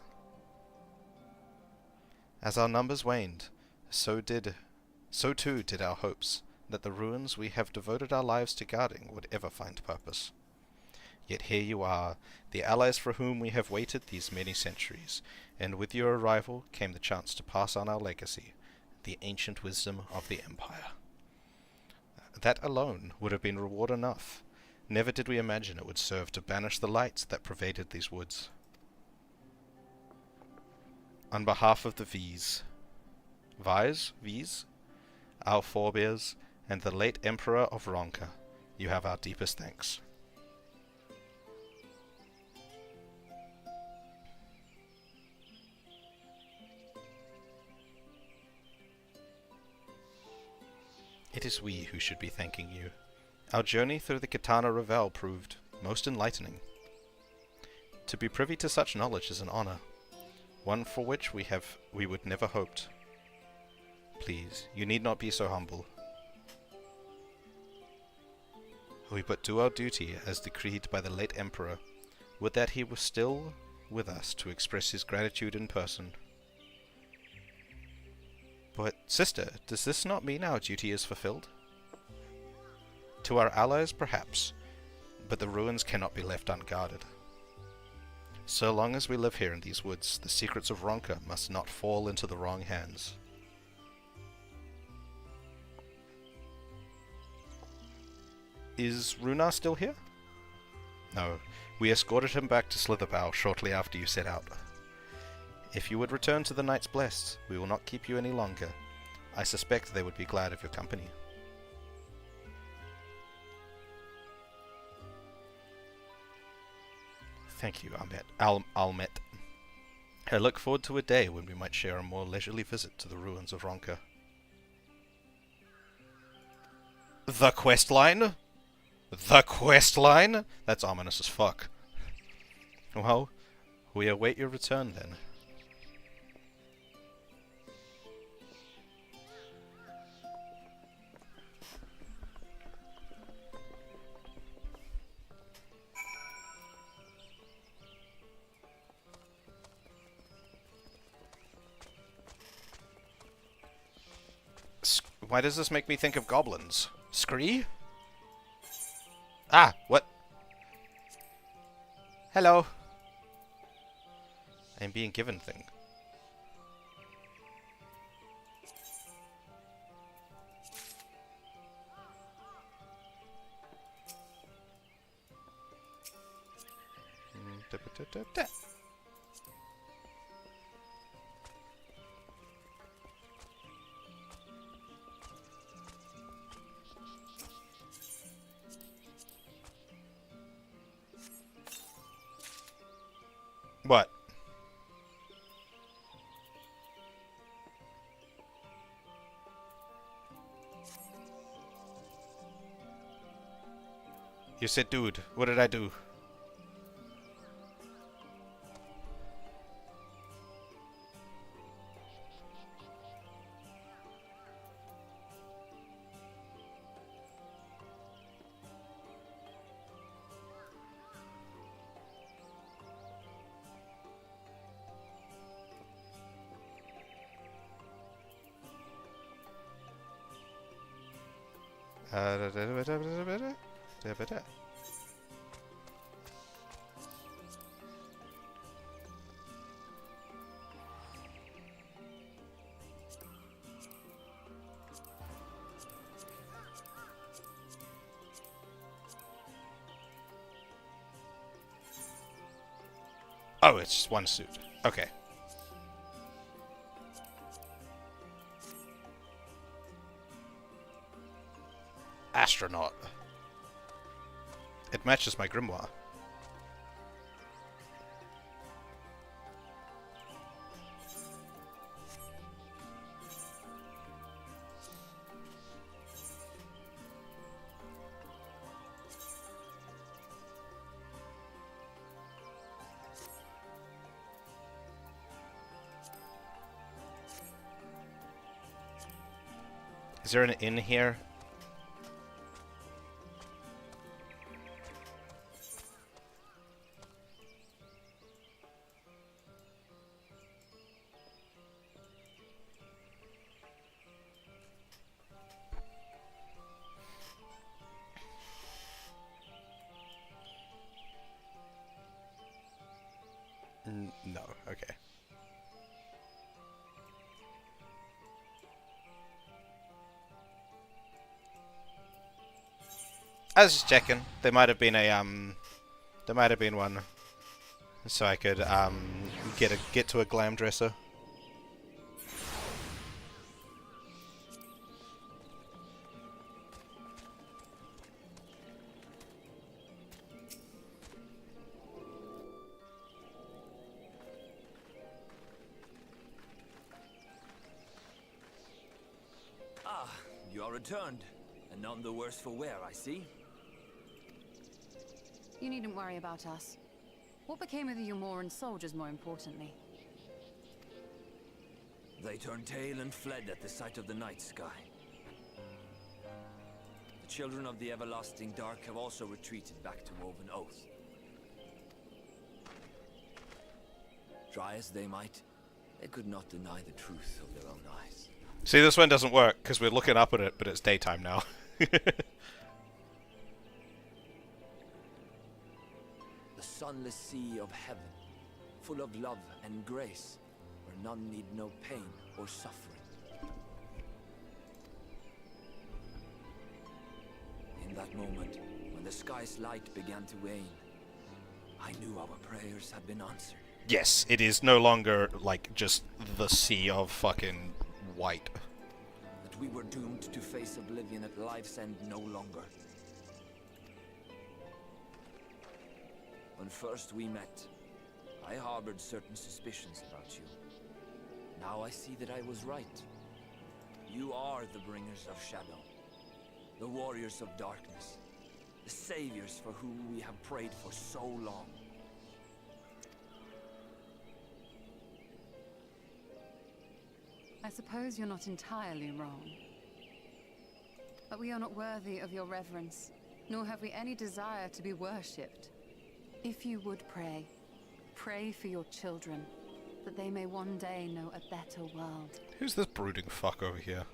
As our numbers waned, so too did our hopes that the ruins we have devoted our lives to guarding would ever find purpose. Yet here you are, the allies for whom we have waited these many centuries, and with your arrival came the chance to pass on our legacy, the ancient wisdom of the Empire. That alone would have been reward enough. Never did we imagine it would serve to banish the lights that pervaded these woods. On behalf of the V's, our forebears, and the late Emperor of Ronka, you have our deepest thanks. It is we who should be thanking you. Our journey through the Katana Revel proved most enlightening. To be privy to such knowledge is an honor, one for which we would never hoped. Please, you need not be so humble. We but do our duty as decreed by the late Emperor. Would that he were still with us to express his gratitude in person. But, sister, does this not mean our duty is fulfilled? To our allies, perhaps, but the ruins cannot be left unguarded. So long as we live here in these woods, the secrets of Ronka must not fall into the wrong hands. Is Runar still here? No, we escorted him back to Slitherbow shortly after you set out. If you would return to the Knights Blessed, we will not keep you any longer. I suspect they would be glad of your company. Thank you, Almet. I look forward to a day when we might share a more leisurely visit to the ruins of Ronka. The quest line? The quest line? That's ominous as fuck. Well, we await your return then. Why does this make me think of goblins? Scree? Ah, what? Hello. I am being given thing. What? You said, dude, what did I do? Oh, it's just one suit. Okay. Astronaut. It matches my grimoire. Is there an inn here? No, okay. I was just checking. There might have been a there might have been one, so I could get to a glam dresser. Ah, you are returned, and none the worse for wear, I see. You needn't worry about us. What became of the Umoran soldiers, more importantly? They turned tail and fled at the sight of the night sky. The children of the everlasting dark have also retreated back to Woven Oath. Try as they might, they could not deny the truth of their own eyes. See, this one doesn't work because we're looking up at it, but it's daytime now. The sunless sea of heaven, full of love and grace, where none need know pain or suffering. In that moment, when the sky's light began to wane, I knew our prayers had been answered. Yes, it is no longer, like, just the sea of fucking white. That we were doomed to face oblivion at life's end no longer. When first we met, I harbored certain suspicions about you. Now I see that I was right. You are the bringers of shadow, the warriors of darkness, the saviors for whom we have prayed for so long. I suppose you're not entirely wrong. But we are not worthy of your reverence, nor have we any desire to be worshipped. If you would pray, pray for your children, that they may one day know a better world. Who's this brooding fuck over here?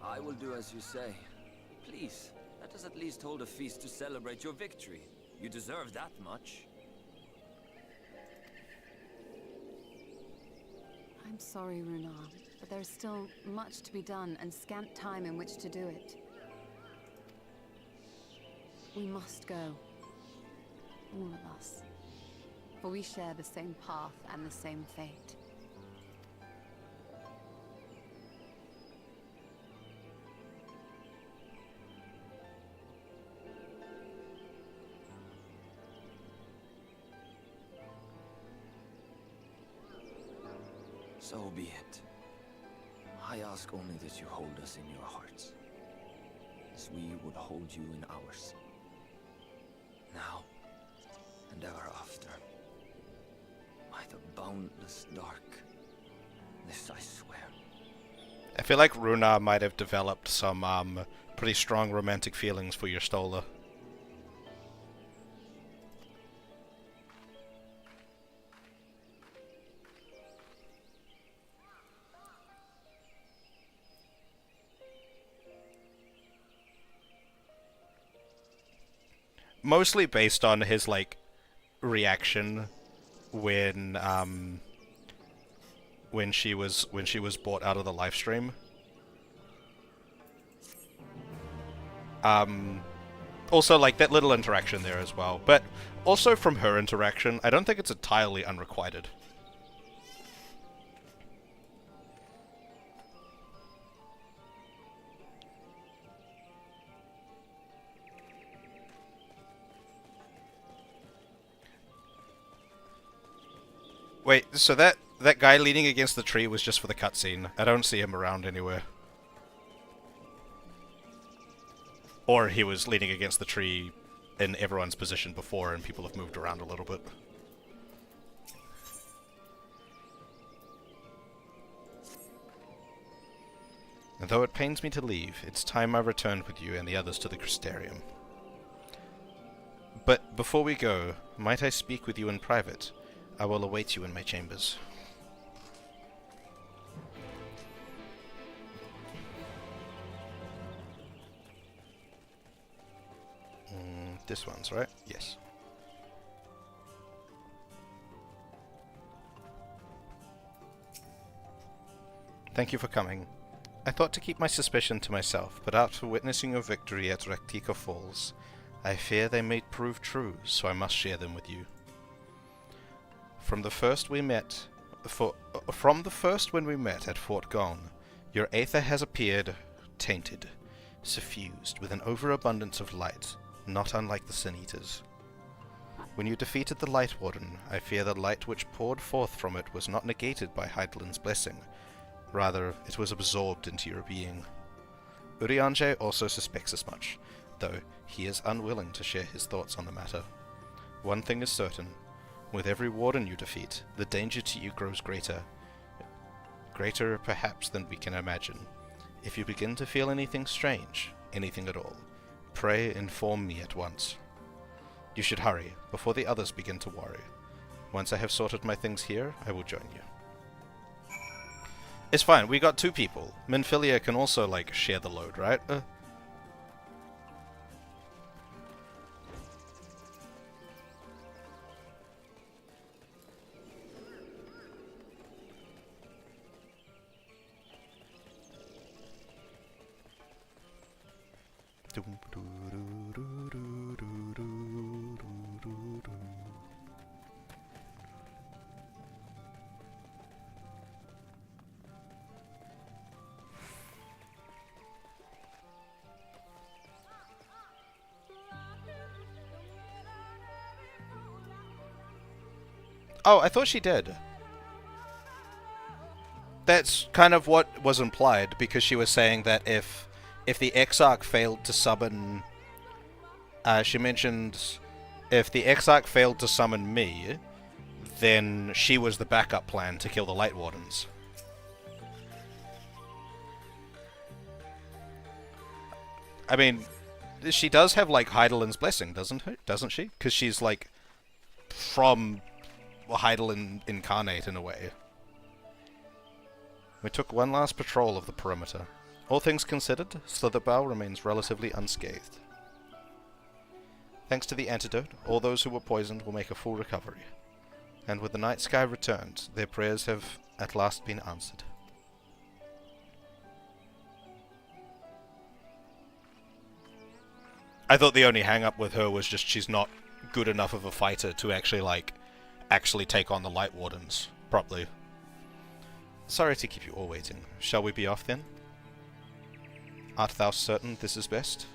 I will do as you say. Please, let us at least hold a feast to celebrate your victory. You deserve that much. I'm sorry, Runar, but there is still much to be done and scant time in which to do it. We must go. All of us. For we share the same path and the same fate. So be it. I ask only that you hold us in your hearts, as we would hold you in ours. Now, and ever after. By the boundless dark. This I swear. I feel like Runar might have developed some pretty strong romantic feelings for your Stola. Mostly based on his, like, reaction when she was brought out of the live stream. Also, like, that little interaction there as well. But also from her interaction, I don't think it's entirely unrequited. Wait, so that guy leaning against the tree was just for the cutscene. I don't see him around anywhere. Or he was leaning against the tree in everyone's position before and people have moved around a little bit. And though it pains me to leave, it's time I returned with you and the others to the Crystarium. But before we go, might I speak with you in private? I will await you in my chambers. This one's right? Yes. Thank you for coming. I thought to keep my suspicion to myself, but after witnessing your victory at Raktika Falls, I fear they may prove true, so I must share them with you. From the first when we met at Fort Gone, your aether has appeared tainted, suffused with an overabundance of light, not unlike the Sin Eaters. When you defeated the Light Warden, I fear the light which poured forth from it was not negated by Hydaelyn's blessing. Rather, it was absorbed into your being. Urianger also suspects as much, though he is unwilling to share his thoughts on the matter. One thing is certain. With every warden you defeat, the danger to you grows greater. Greater, perhaps, than we can imagine. If you begin to feel anything strange, anything at all, pray inform me at once. You should hurry, before the others begin to worry. Once I have sorted my things here, I will join you. It's fine, we got two people. Minfilia can also, like, share the load, right? Oh, I thought she did. That's kind of what was implied, because she was saying that if the Exarch failed to summon... she mentioned if the Exarch failed to summon me, then she was the backup plan to kill the Light Wardens. I mean, she does have, like, Hydaelyn's blessing, doesn't she? Because she's, like, from Hydaelyn incarnate, in a way. We took one last patrol of the perimeter. All things considered, Slitherbow remains relatively unscathed. Thanks to the antidote, all those who were poisoned will make a full recovery. And with the night sky returned, their prayers have at last been answered. I thought the only hang-up with her was just she's not good enough of a fighter to actually take on the Light Wardens properly. Sorry to keep you all waiting. Shall we be off then? Art thou certain this is best?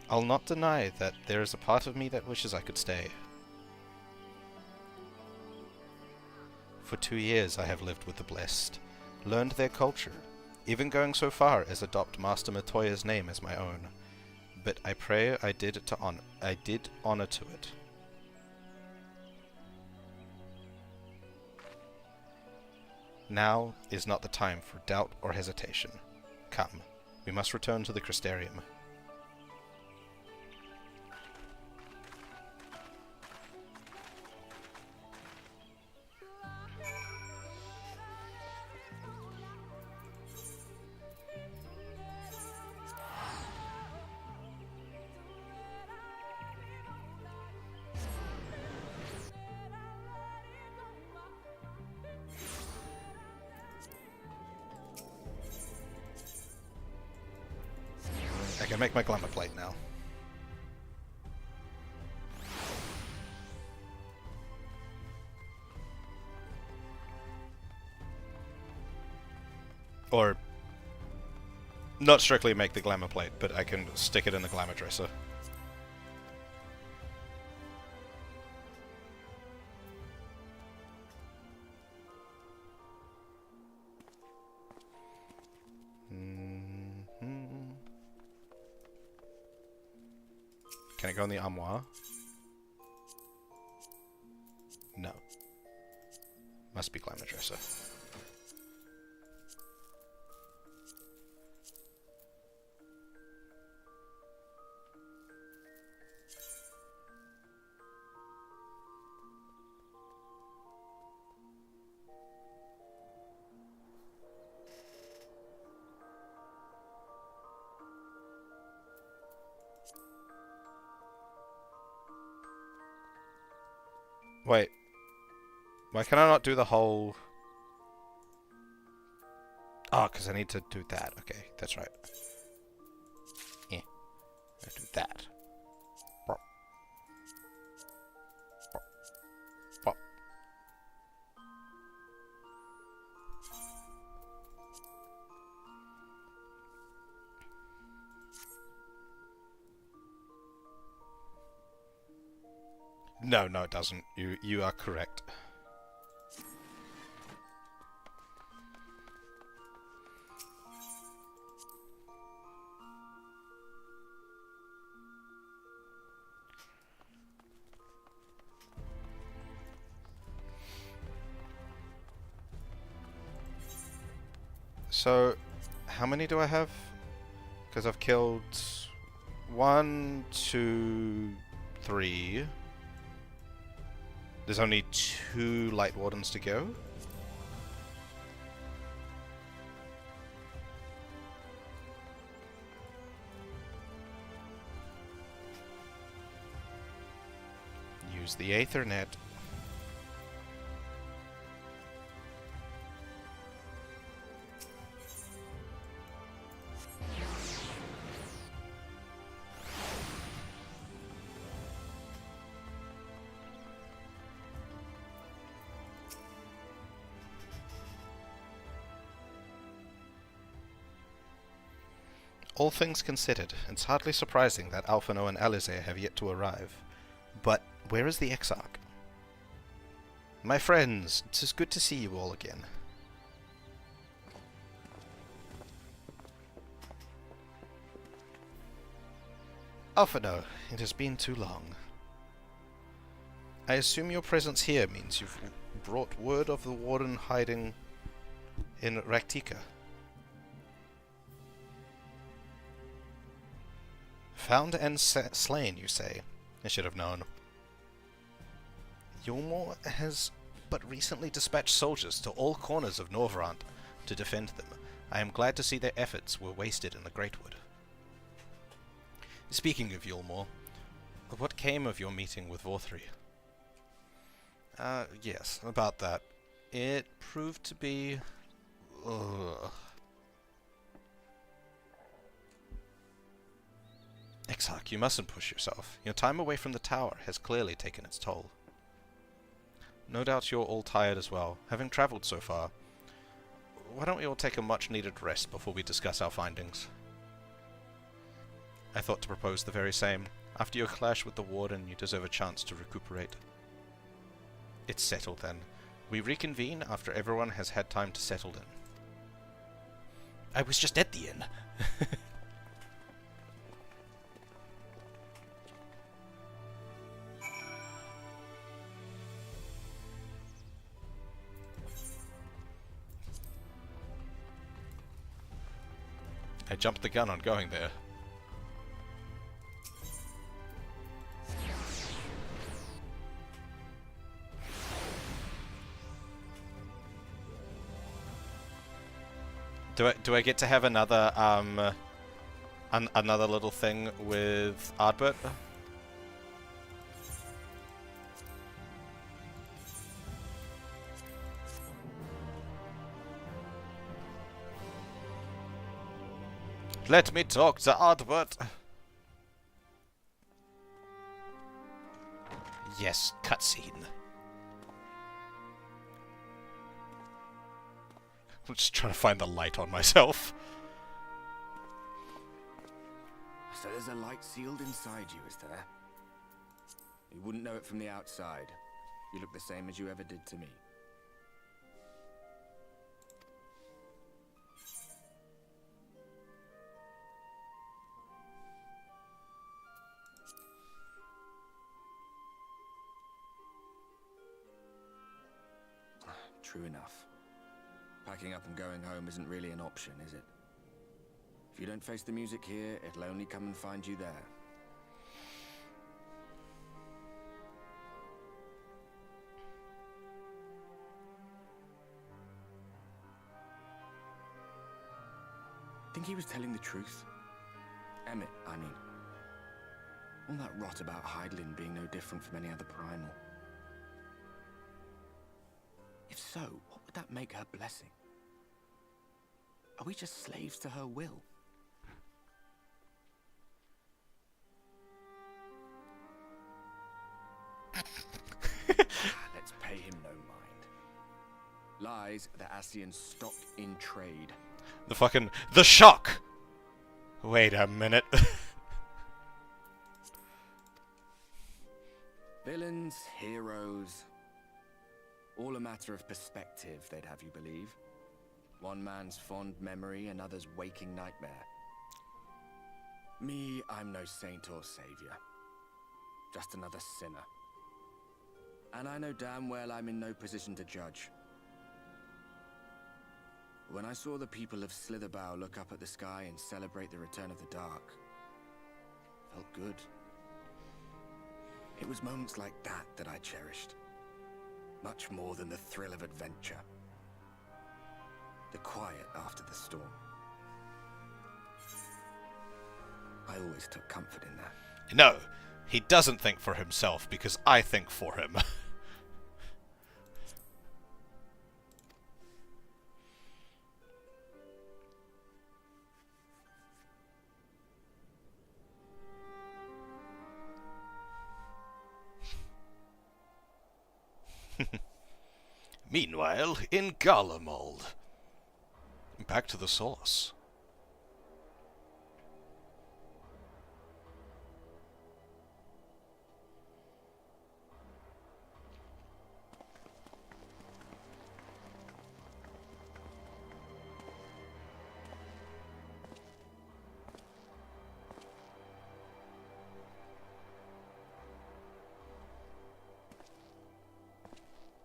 I'll not deny that there is a part of me that wishes I could stay. For 2 years I have lived with the blessed, learned their culture, even going so far as adopt Master Mateya's name as my own. But I pray I did honor to it. Now is not the time for doubt or hesitation. Come, we must return to the Crystarium. I can make my glamour plate now. Or, not strictly make the glamour plate, but I can stick it in the glamour dresser. Can it go in the armoire? No. Must be glamour dresser. Wait. Why can I not do the whole... Oh, because I need to do that. Okay, that's right. Yeah. I do that. Bop. Bop. Bop. No, it doesn't. You are correct. So, how many do I have? Because I've killed 1, 2, 3. There's only 2 Light Wardens to go. Use the Aethernet. All things considered, it's hardly surprising that Alphino and Eorzea have yet to arrive. But where is the Exarch? My friends, it is good to see you all again. Alphino, it has been too long. I assume your presence here means you've brought word of the Warden hiding in Raktika. Found and slain, you say? I should have known. Eorzea has but recently dispatched soldiers to all corners of Norvrant to defend them. I am glad to see their efforts were wasted in the Greatwood. Speaking of Eorzea, what came of your meeting with Vorthri? Yes, about that. It proved to be... Exarch, you mustn't push yourself. Your time away from the tower has clearly taken its toll. No doubt you're all tired as well, having travelled so far. Why don't we all take a much-needed rest before we discuss our findings? I thought to propose the very same. After your clash with the Warden, you deserve a chance to recuperate. It's settled then. We reconvene after everyone has had time to settle in. I was just at the inn. I jumped the gun on going there. Do I get to have another another little thing with Ardbert? Let me talk to Ardbert. Yes, cutscene. I'm just trying to find the light on myself. So there's a light sealed inside you, is there? You wouldn't know it from the outside. You look the same as you ever did to me. True enough. Packing up and going home isn't really an option, is it? If you don't face the music here, it'll only come and find you there. Think he was telling the truth? Emmett, I mean. All that rot about Hydaelyn being no different from any other primal. If so, what would that make her blessing? Are we just slaves to her will? Let's pay him no mind. Lies the Ascians stocked in trade. The shock! Wait a minute. Villains, heroes... all a matter of perspective, they'd have you believe. One man's fond memory, another's waking nightmare. Me, I'm no saint or savior. Just another sinner. And I know damn well I'm in no position to judge. When I saw the people of Slitherbough look up at the sky and celebrate the return of the dark, felt good. It was moments like that that I cherished. Much more than the thrill of adventure. The quiet after the storm. I always took comfort in that. No, he doesn't think for himself because I think for him. Meanwhile, in Garlemald. Back to the source.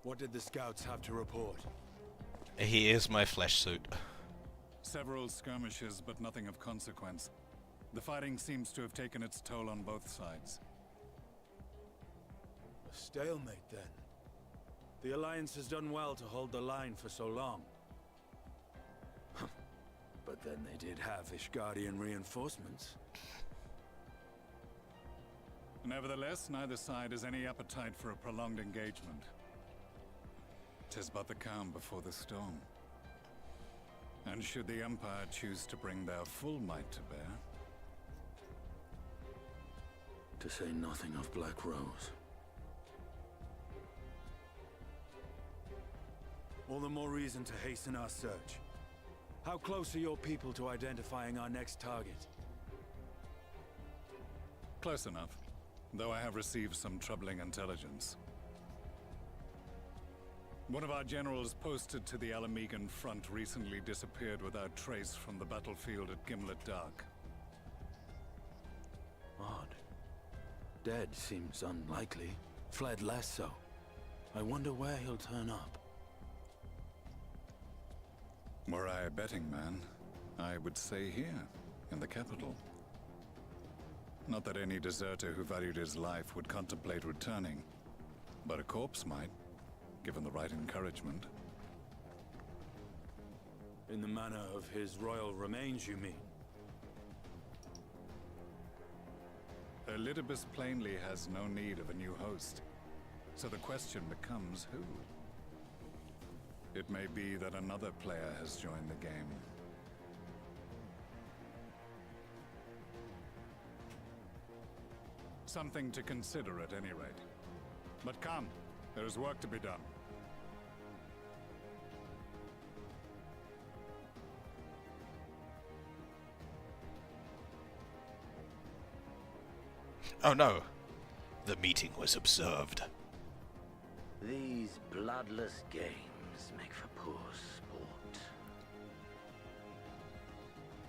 What did the scouts have to report? He is my flesh suit. Several skirmishes, but nothing of consequence. The fighting seems to have taken its toll on both sides. A stalemate, then. The Alliance has done well to hold the line for so long. But then they did have Ishgardian reinforcements. Nevertheless, neither side has any appetite for a prolonged engagement. 'Tis but the calm before the storm. And should the Empire choose to bring their full might to bear... To say nothing of Black Rose. All the more reason to hasten our search. How close are your people to identifying our next target? Close enough, though I have received some troubling intelligence. One of our generals posted to the Alamegan front recently disappeared without trace from the battlefield at Gimlet Dark. Odd. Dead seems unlikely. Fled less so. I wonder where he'll turn up. Were I a betting man, I would say here, in the capital. Not that any deserter who valued his life would contemplate returning, but a corpse might, given the right encouragement. In the manner of his royal remains, you mean? Elidibus plainly has no need of a new host, so the question becomes who? It may be that another player has joined the game. Something to consider at any rate. But come, there is work to be done. Oh no. The meeting was observed. These bloodless games make for poor sport.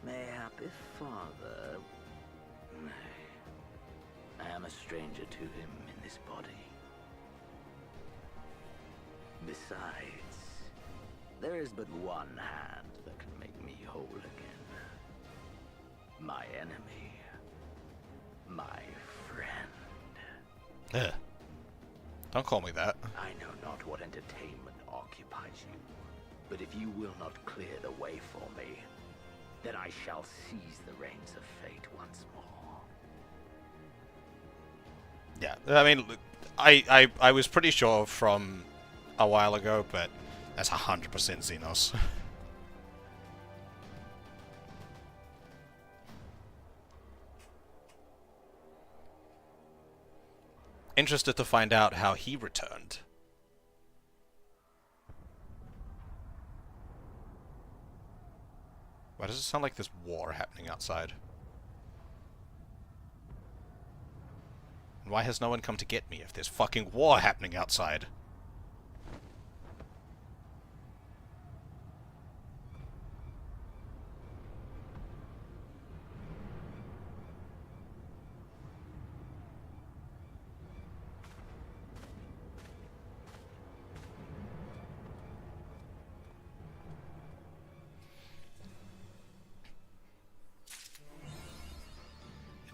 Mayhap if father... Nay. I am a stranger to him in this body. Besides, there is but one hand that can make me whole again. My enemy. My friend. Don't call me that. I know not what entertainment occupies you, but if you will not clear the way for me, then I shall seize the reins of fate once more. Yeah, I mean, I was pretty sure from a while ago, but that's 100% Xenos. Interested to find out how he returned. Why does it sound like there's war happening outside? And why has no one come to get me if there's fucking war happening outside?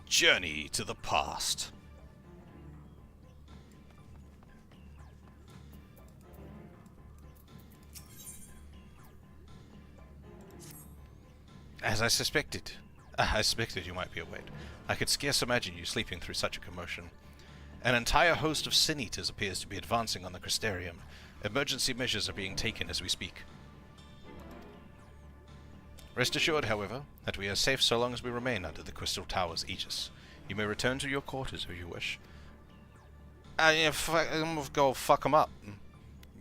Journey to the past. As I suspected. I suspected you might be awake. I could scarce imagine you sleeping through such a commotion. An entire host of sin eaters appears to be advancing on the Crystarium. Emergency measures are being taken as we speak. Rest assured, however, that we are safe so long as we remain under the Crystal Tower's aegis. You may return to your quarters if you wish. Go fuck 'em up.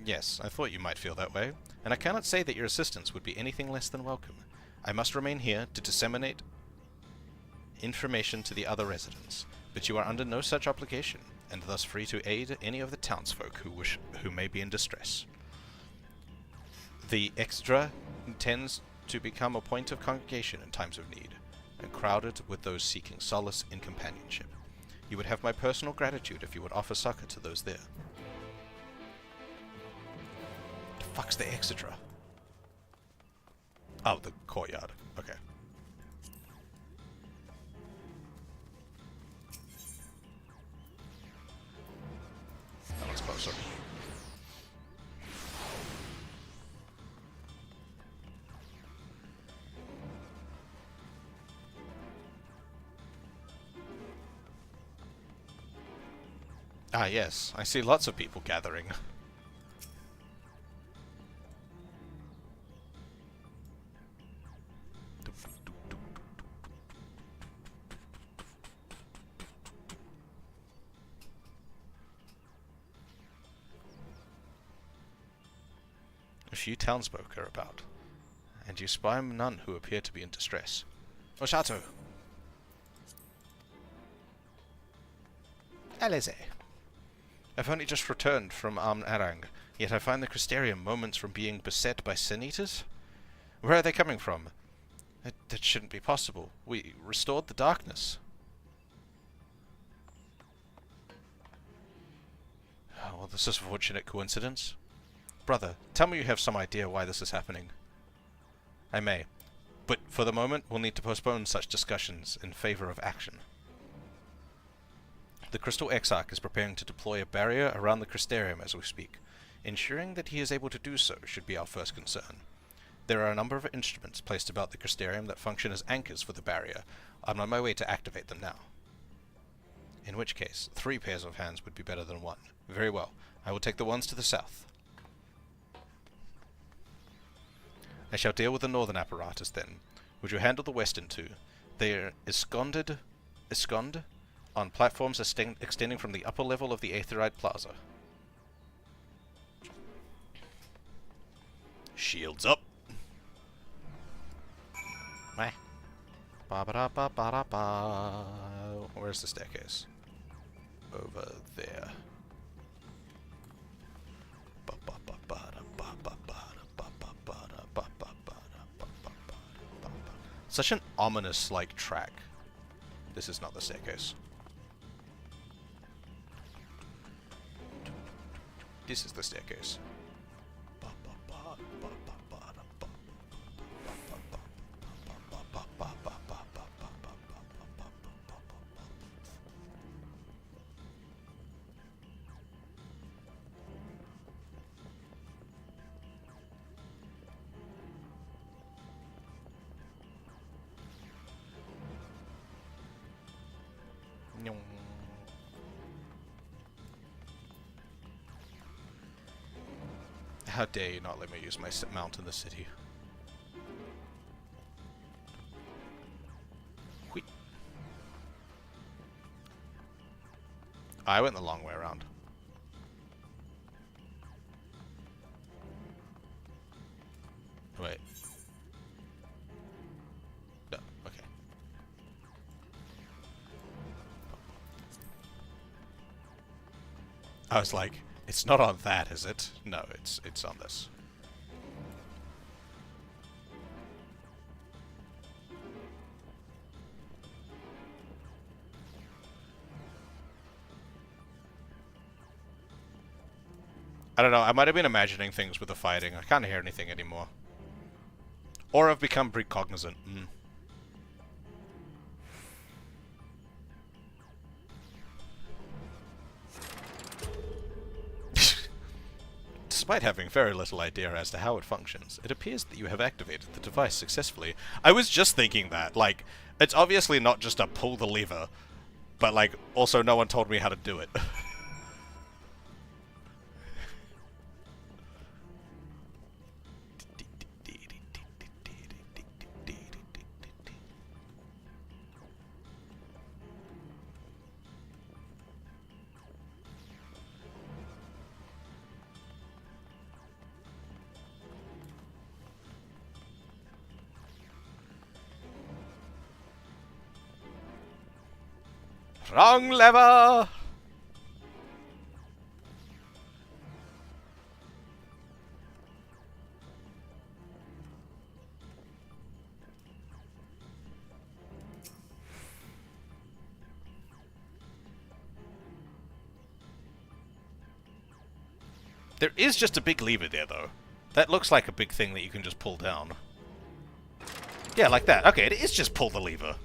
Yes, I thought you might feel that way, and I cannot say that your assistance would be anything less than welcome. I must remain here to disseminate information to the other residents, but you are under no such obligation, and thus free to aid any of the townsfolk who may be in distress. The extra tends to become a point of congregation in times of need, and crowded with those seeking solace in companionship. You would have my personal gratitude if you would offer succor to those there. fuck's the Exeter? Oh, the courtyard. Okay. That one's closer. Ah, yes. I see lots of people gathering. A few townsfolk are about, and you spy none who appear to be in distress. Oshato! Eorzea. I've only just returned from Arang, yet I find the Crystarium moments from being beset by sin-eaters. Where are they coming from? That shouldn't be possible. We restored the darkness. Oh, well, this is a fortunate coincidence. Brother, tell me you have some idea why this is happening. I may, but for the moment we'll need to postpone such discussions in favor of action. The Crystal Exarch is preparing to deploy a barrier around the Crystarium as we speak. Ensuring that he is able to do so should be our first concern. There are a number of instruments placed about the Crystarium that function as anchors for the barrier. I'm on my way to activate them now. In which case, 3 pairs of hands would be better than 1. Very well. I will take the ones to the south. I shall deal with the northern apparatus then. Would you handle the western two? They are ensconced on platforms extending from the upper level of the Aetherite Plaza. Shields up. Wah. Ba-ba-da-ba-ba-da-ba. Where's the staircase? Over there. Such an ominous, like, track. This is not the staircase. This is the staircase. How dare you not let me use my mount in the city? Wheat. I went the long way around. Wait. No, okay. I was like, it's not on that, is it? No, it's on this. I don't know, I might have been imagining things with the fighting. I can't hear anything anymore. Or I've become precognizant. Despite having very little idea as to how it functions, it appears that you have activated the device successfully. I was just thinking that, like, it's obviously not just a pull the lever, but, like, also no one told me how to do it. Wrong lever! There is just a big lever there, though. That looks like a big thing that you can just pull down. Yeah, like that. Okay, it is just pull the lever.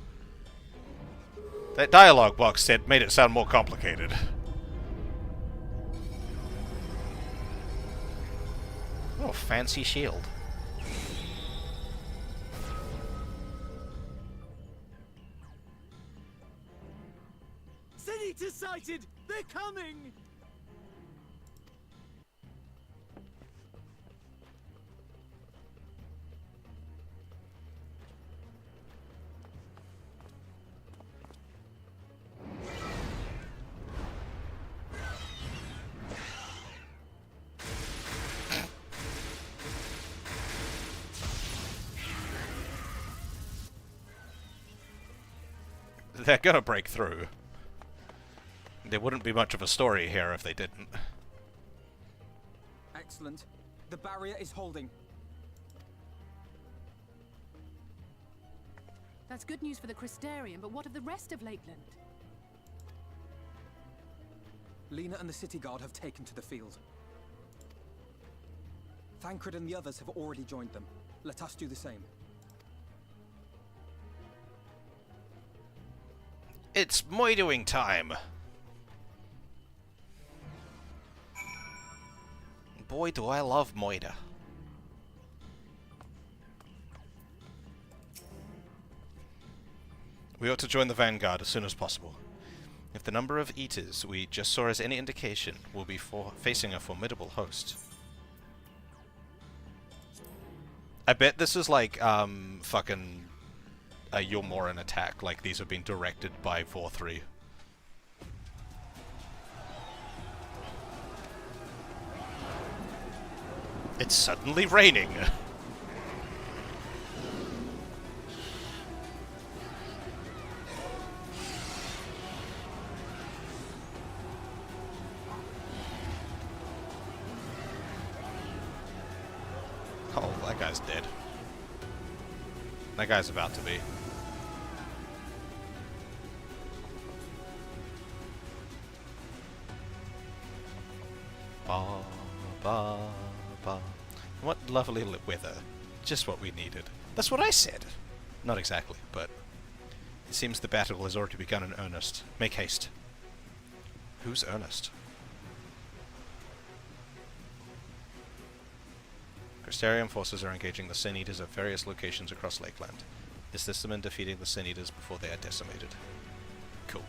That dialogue box said made it sound more complicated. Oh, fancy shield. Senator sighted! They're coming! They're gonna break through. There wouldn't be much of a story here if they didn't. Excellent. The barrier is holding. That's good news for the Crystarian, but what of the rest of Lakeland? Lena and the city guard have taken to the field. Thancred and the others have already joined them. Let us do the same. It's moidering time! Boy, do I love moida. We ought to join the vanguard as soon as possible. If the number of eaters we just saw is any indication, we'll be facing a formidable host. I bet this is like, fucking a Eorzea attack, like these have been directed by 4-3. It's suddenly raining! Oh, that guy's dead. That guy's about to be. Ba, ba, ba. What lovely weather. Just what we needed. That's what I said. Not exactly, but it seems the battle has already begun in earnest. Make haste. Who's Ernest? Crystarian forces are engaging the Sin Eaters at various locations across Lakeland. Assist them in defeating the Sin Eaters before they are decimated. Cool.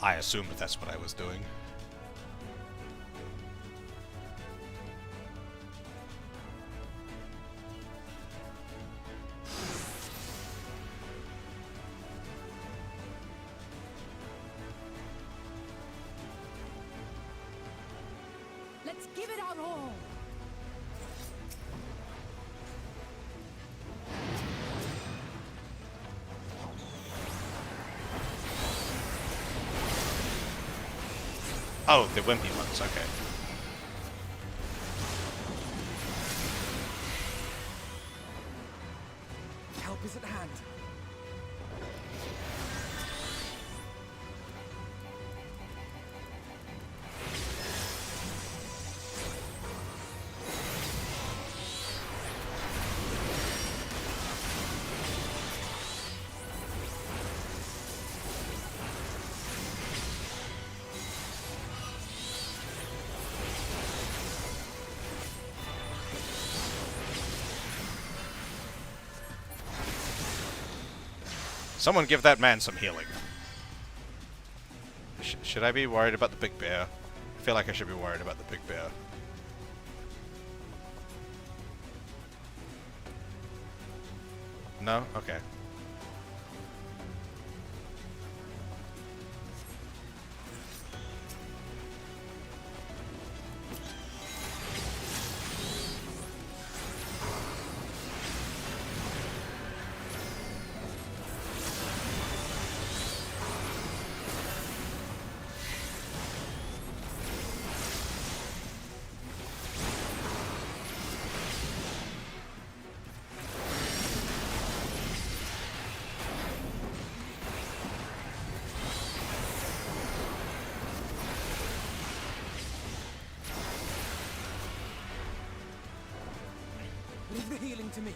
I assumed that's what I was doing. Let's give it our all! Oh, the wimpy ones, okay. Help is at hand. Someone give that man some healing. Should I be worried about the big bear? I feel like I should be worried about the big bear. No? Okay. Leave the healing to me.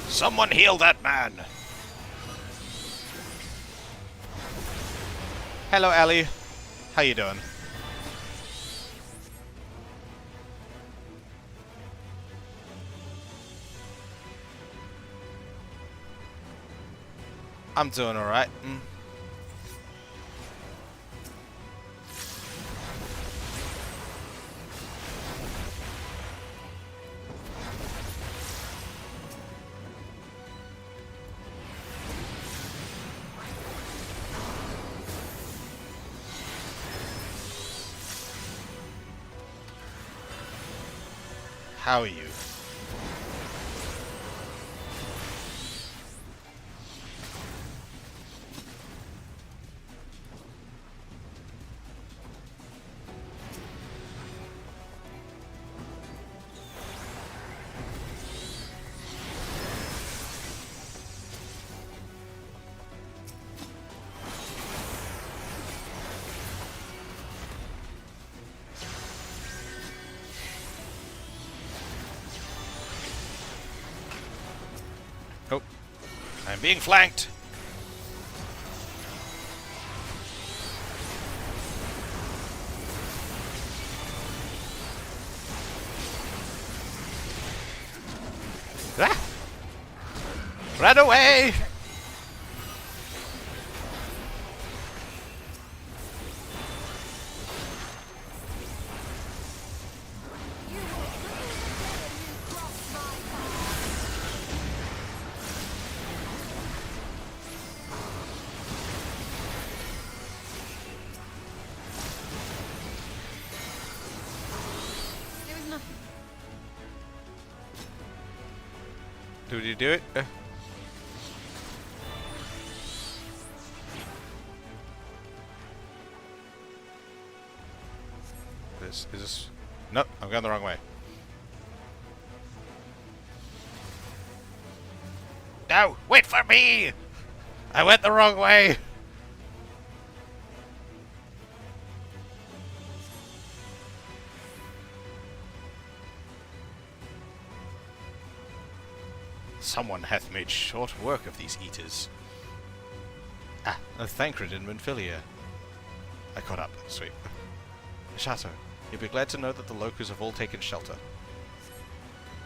Someone heal that man! Hello, Ellie. How you doing? I'm doing alright. How are you? Oh, I'm being flanked. Ah! Run away! Did you do it? Is this? Nope, I'm going the wrong way. No, wait for me! I went the wrong way! Someone hath made short work of these eaters. Ah, a Thancred in Monfilia. I caught up. Sweet. Shato, you'll be glad to know that the Locus have all taken shelter.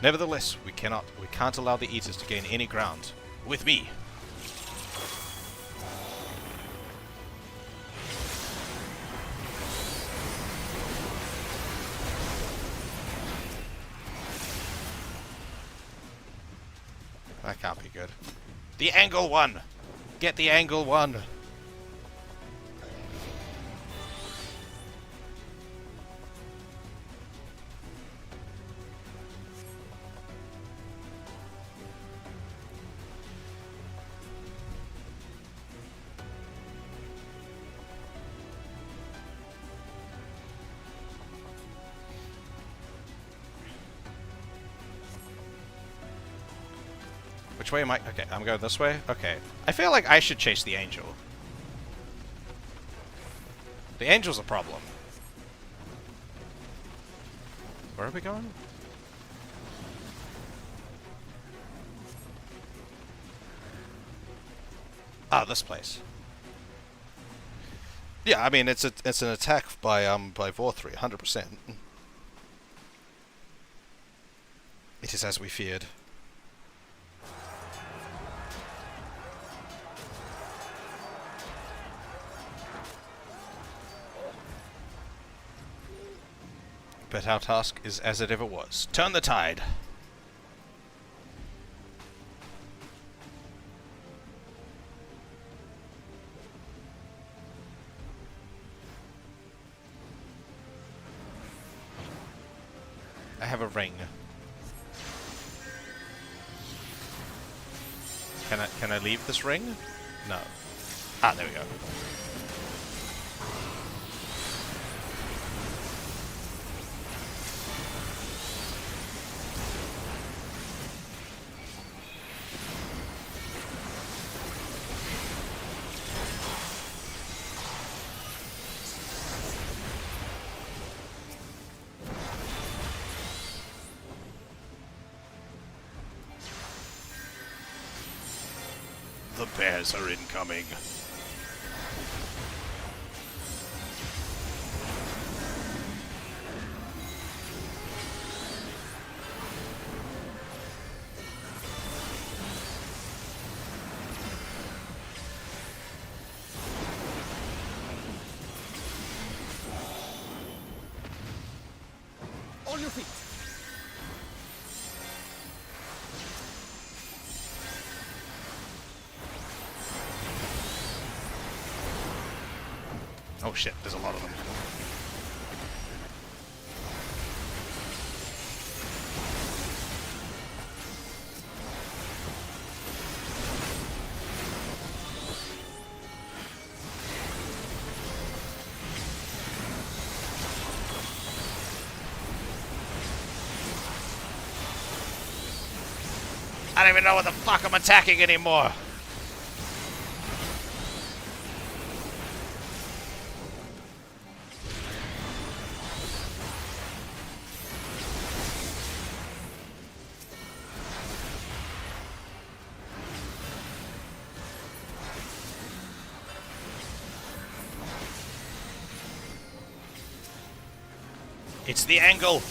Nevertheless, we can't allow the eaters to gain any ground. With me! That can't be good. The angle one! Get the angle one! Which way am I? Okay, I'm going this way? Okay. I feel like I should chase the angel. The angel's a problem. Where are we going? Ah, this place. Yeah, I mean it's an attack by Vorthri, 100%. It is as we feared. But our task is as it ever was. Turn the tide! I have a ring. Can I leave this ring? No. Ah, there we go. Bears are incoming. On your feet. Oh shit, there's a lot of them. I don't even know what the fuck I'm attacking anymore. It's the angle.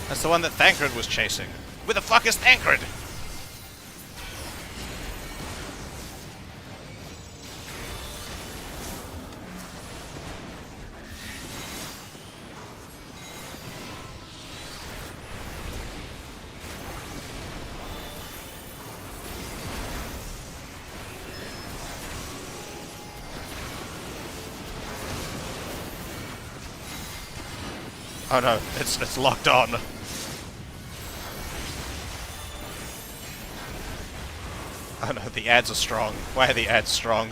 That's the one that Thancred was chasing. Where the fuck is Thancred? Oh no, it's locked on. Oh no, the ads are strong. Why are the ads strong?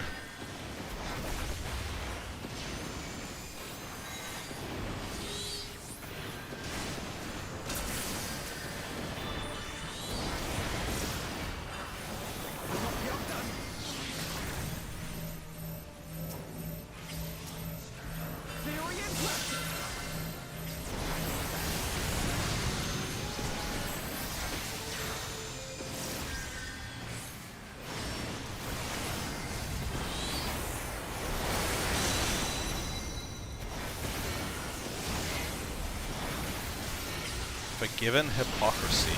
Forgiven Hypocrisy.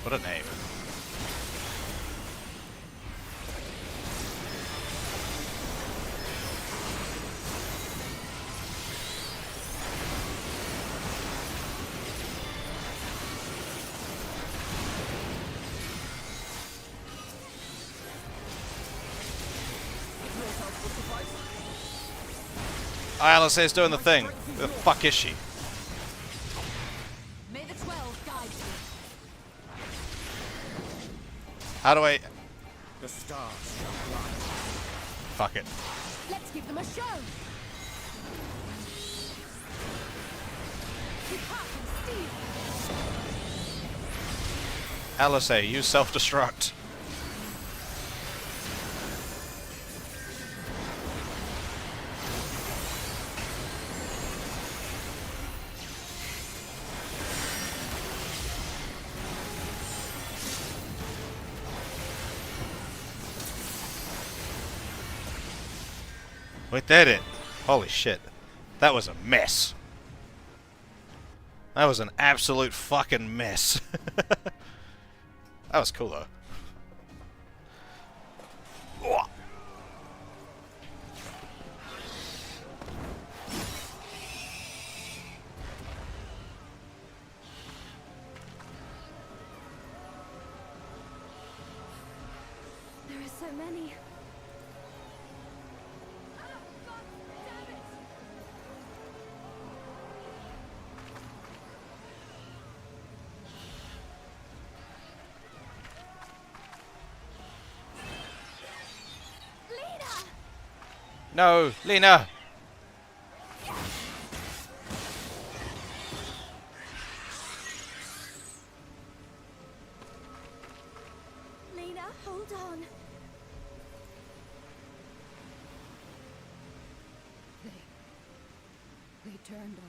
What a name. Alice doing the thing. Where the fuck is she? How do I... The stars shall rise. Fuck it. Let's give them a show. Depart and steal. Alice, use self-destruct. We did it! Holy shit. That was a mess. That was an absolute fucking mess. That was cool though. There are so many. No, Lena! Lena, hold on. turned on me.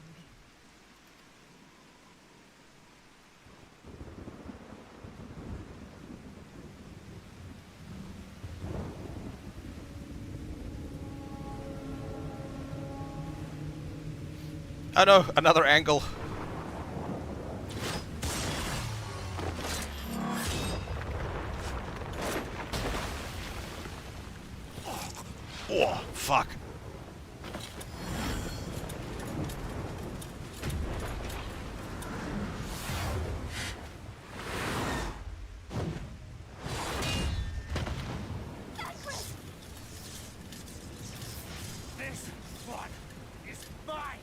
Oh no, another angle. Oh, fuck. This one is mine!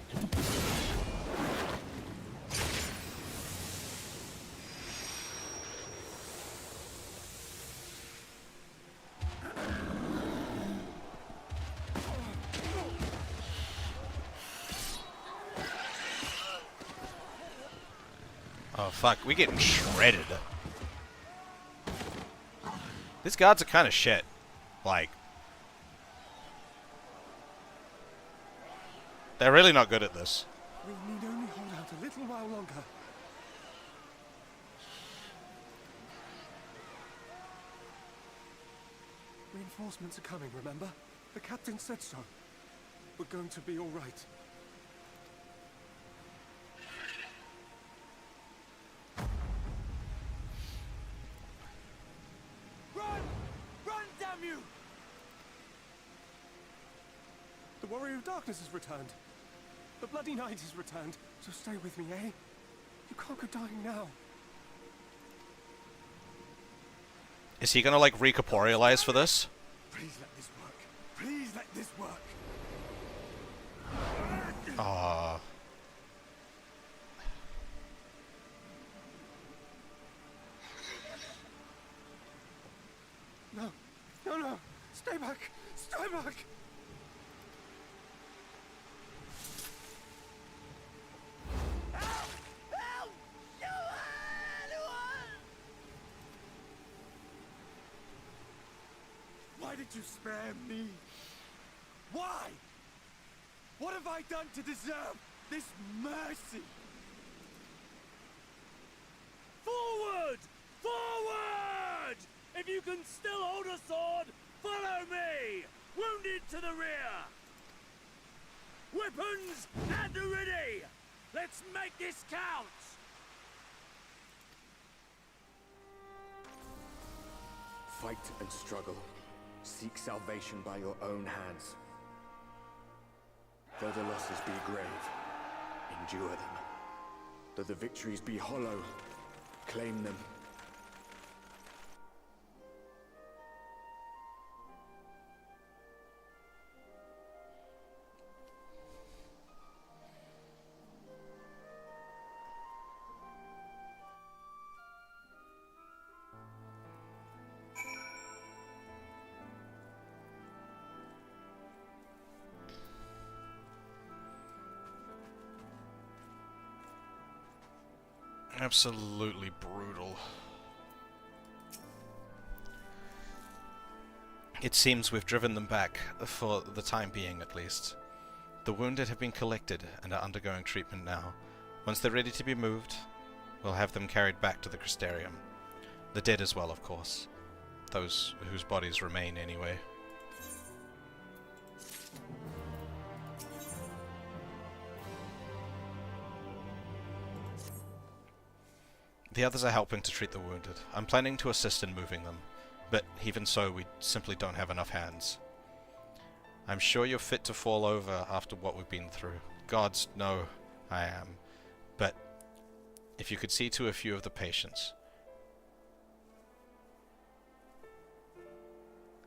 Oh fuck, we're getting shredded. These guards are kind of shit. Like, they're really not good at this. We need only hold out a little while longer. Reinforcements are coming, remember? The captain said so. We're going to be all right. Run! Run, damn you! The Warrior of Darkness has returned. The Bloody Knight has returned. So stay with me, eh? You can't go dying now. Is he gonna like recorporealize for this? Please let this work. Please let this work. Aww. No, no, no. Stay back. Stay back. Help! Help! Why did you spare me? Why? What have I done to deserve this mercy? Forward! Forward! If you can still hold a sword, follow me! Wounded to the rear! Weapons at the ready! Let's make this count! Fight and struggle. Seek salvation by your own hands. Though the losses be grave, endure them. Though the victories be hollow, claim them. Absolutely brutal. It seems we've driven them back, for the time being at least. The wounded have been collected and are undergoing treatment now. Once they're ready to be moved, we'll have them carried back to the Crystarium. The dead as well, of course. Those whose bodies remain anyway. The others are helping to treat the wounded. I'm planning to assist in moving them, but even so, we simply don't have enough hands. I'm sure you're fit to fall over after what we've been through. Gods know I am. But if you could see to a few of the patients.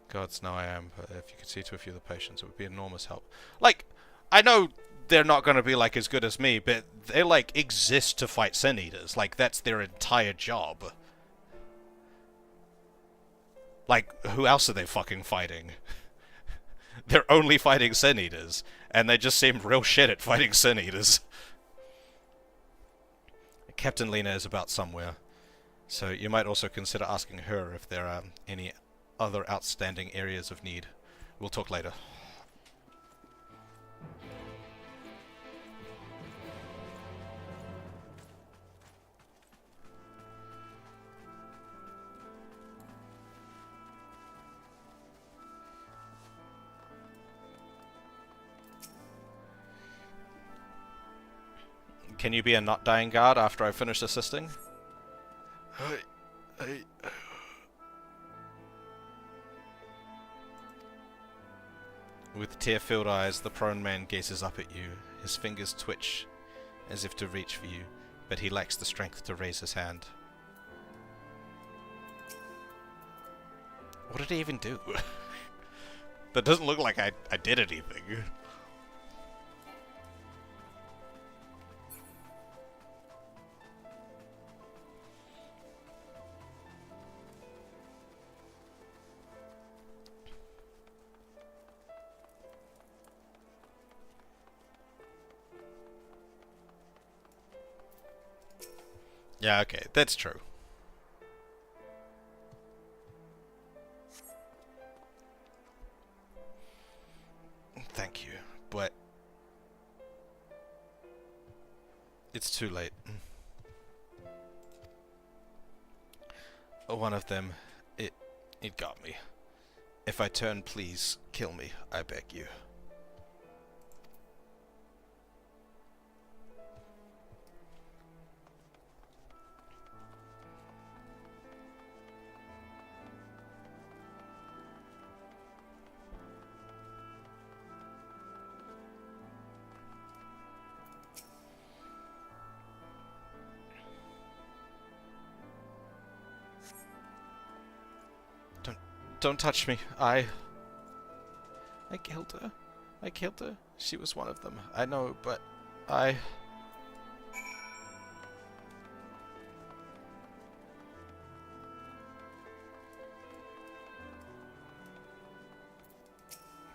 Gods know I am, but if you could see to a few of the patients, it would be enormous help. Like, I know they're not going to be like as good as me, but they like exist to fight Sin Eaters. Like, that's their entire job. Like, who else are they fucking fighting? They're only fighting Sin Eaters, and they just seem real shit at fighting Sin Eaters. Captain Lena is about somewhere, so you might also consider asking her if there are any other outstanding areas of need. We'll talk later. Can you be a not dying guard after I finish assisting? With tear-filled eyes, the prone man gazes up at you. His fingers twitch, as if to reach for you, but he lacks the strength to raise his hand. What did he even do? That doesn't look like I did anything. Yeah, okay, that's true. Thank you, but it's too late. One of them, it got me. If I turn, please kill me, I beg you. Don't touch me. I killed her. I killed her. She was one of them. I know, but I...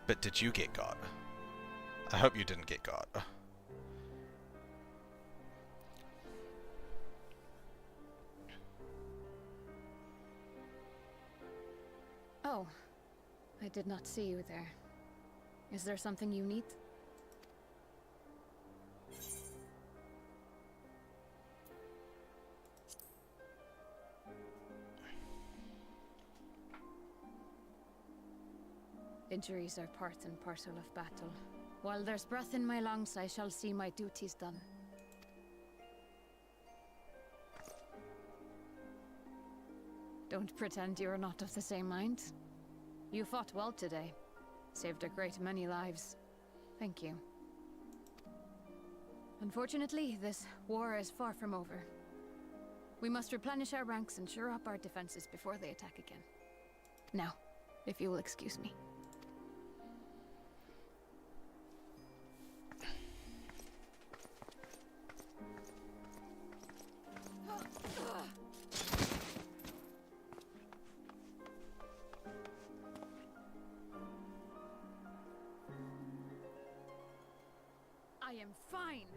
But did you get got? I hope you didn't get got. Oh, I did not see you there. Is there something you need? Injuries are part and parcel of battle. While there's breath in my lungs, I shall see my duties done. Don't pretend you're not of the same mind. You fought well today. Saved a great many lives. Thank you. Unfortunately, this war is far from over. We must replenish our ranks and shore up our defenses before they attack again. Now, if you will excuse me. I am fine.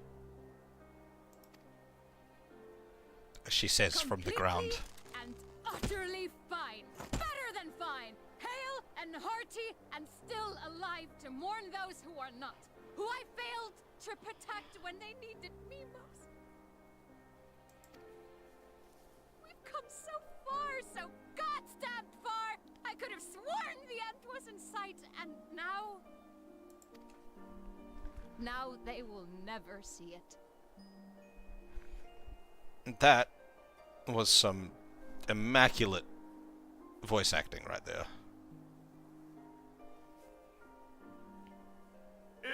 She says from the ground. And utterly fine. Better than fine. Hale and hearty and still alive to mourn those who are not. Who I failed to protect when they needed me most. We've come so far, so goddamn far. I could have sworn the end was in sight, and now... Now they will never see it. That was some immaculate voice acting right there.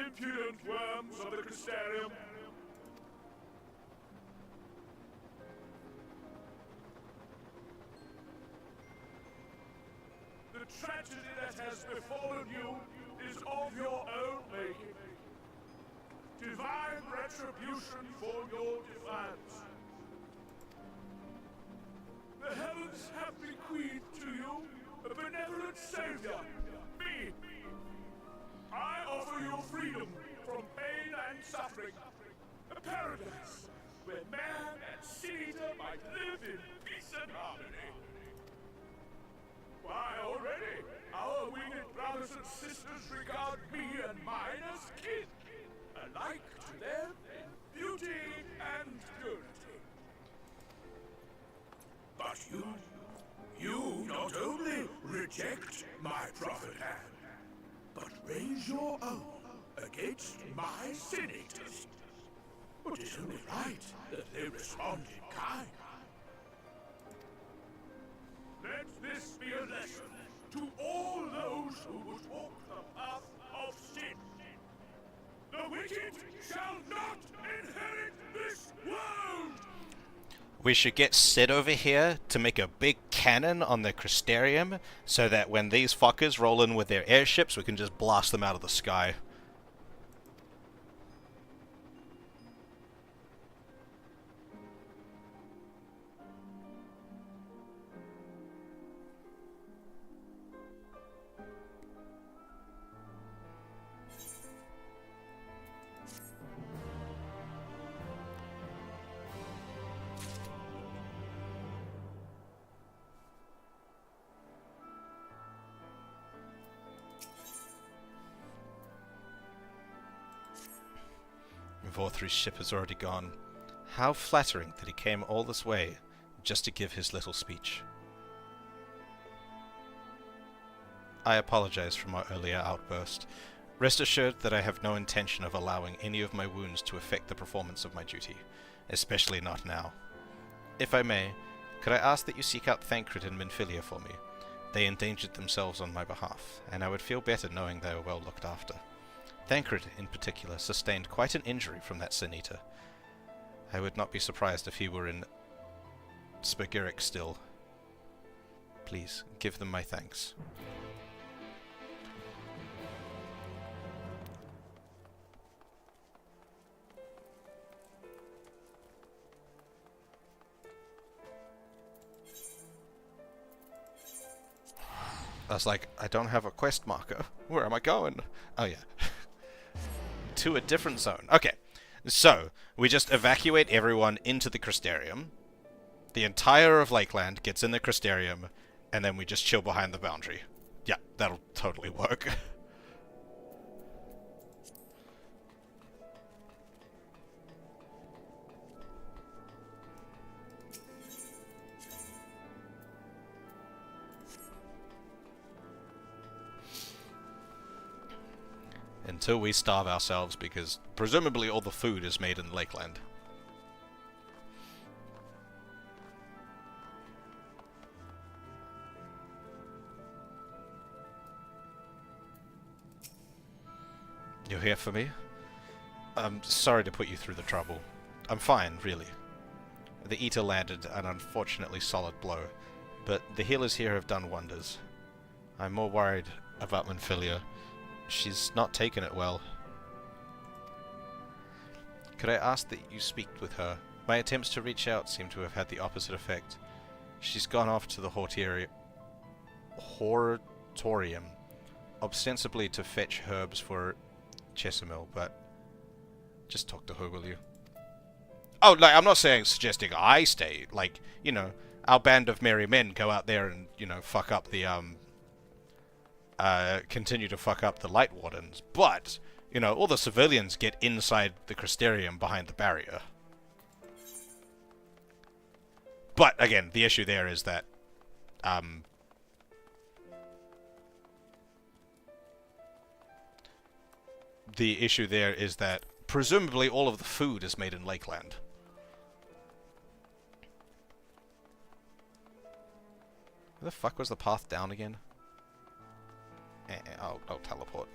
Impudent worms of the Crystarium. The tragedy that has befallen you is of your own making. Divine retribution for your defiance. The heavens have bequeathed to you a benevolent savior, me. I offer you freedom from pain and suffering, a paradise where man and seed-eater might live in peace and harmony. Why, already, our winged brothers and sisters regard me and mine as kin, alike to them in beauty and purity. But you not only reject my prophet hand, but raise your own against my senators. But it's only right that they respond in kind. Let this be a lesson to all those who would walk the path of sin. The wicked shall not inherit this world! We should get Sid over here to make a big cannon on the Crystarium, so that when these fuckers roll in with their airships, we can just blast them out of the sky. Vorthry's ship has already gone. How flattering that he came all this way just to give his little speech. I apologize for my earlier outburst. Rest assured that I have no intention of allowing any of my wounds to affect the performance of my duty, especially not now. If I may, could I ask that you seek out Thancred and Minfilia for me? They endangered themselves on my behalf, and I would feel better knowing they were well looked after. Thancred, in particular, sustained quite an injury from that Sin Eater. I would not be surprised if he were in Spagiric still. Please, give them my thanks. I was like, I don't have a quest marker. Where am I going? Oh yeah. To a different zone. Okay. So, we just evacuate everyone into the Crystarium. The entire of Lakeland gets in the Crystarium, and then we just chill behind the boundary. Yeah, that'll totally work. Until we starve ourselves, because presumably all the food is made in Lakeland. You're here for me? I'm sorry to put you through the trouble. I'm fine, really. The Eater landed an unfortunately solid blow, but the healers here have done wonders. I'm more worried about Minfilia. She's not taken it well. Could I ask that you speak with her? My attempts to reach out seem to have had the opposite effect. She's gone off to the Horatorium, ostensibly to fetch herbs for Chesimil, but just talk to her, will you? Oh, like, I'm not suggesting I stay. Like, you know, our band of merry men go out there and, you know, fuck up the, continue to fuck up the Light Wardens, but, you know, all the civilians get inside the Crystarium behind the barrier. But, again, the issue there is that, presumably all of the food is made in Lakeland. Where the fuck was the path down again? I'll teleport.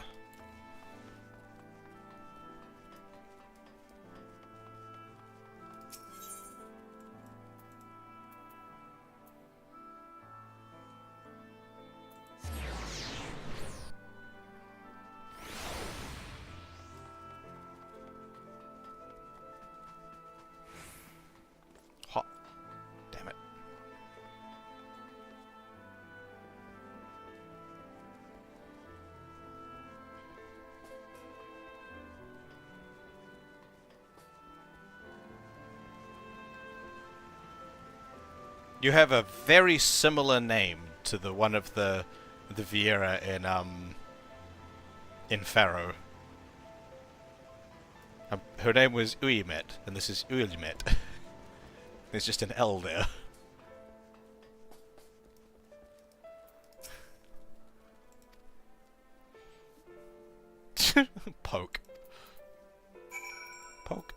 Hot. Damn it. You have a very similar name to the one of the Vieira in Pharaoh. Her name was Uimet, and this is Uilmet. There's just an L there. Poke. Poke.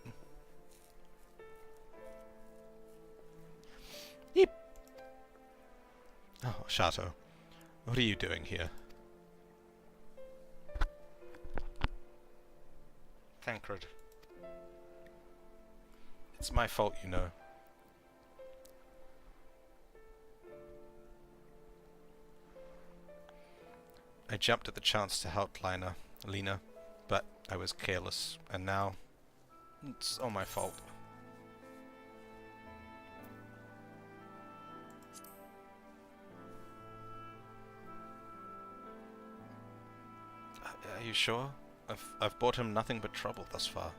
Oh, Shato. What are you doing here? Thancred. It's my fault, you know. I jumped at the chance to help Lena, but I was careless, and now it's all my fault. Are you sure? I've brought him nothing but trouble thus far.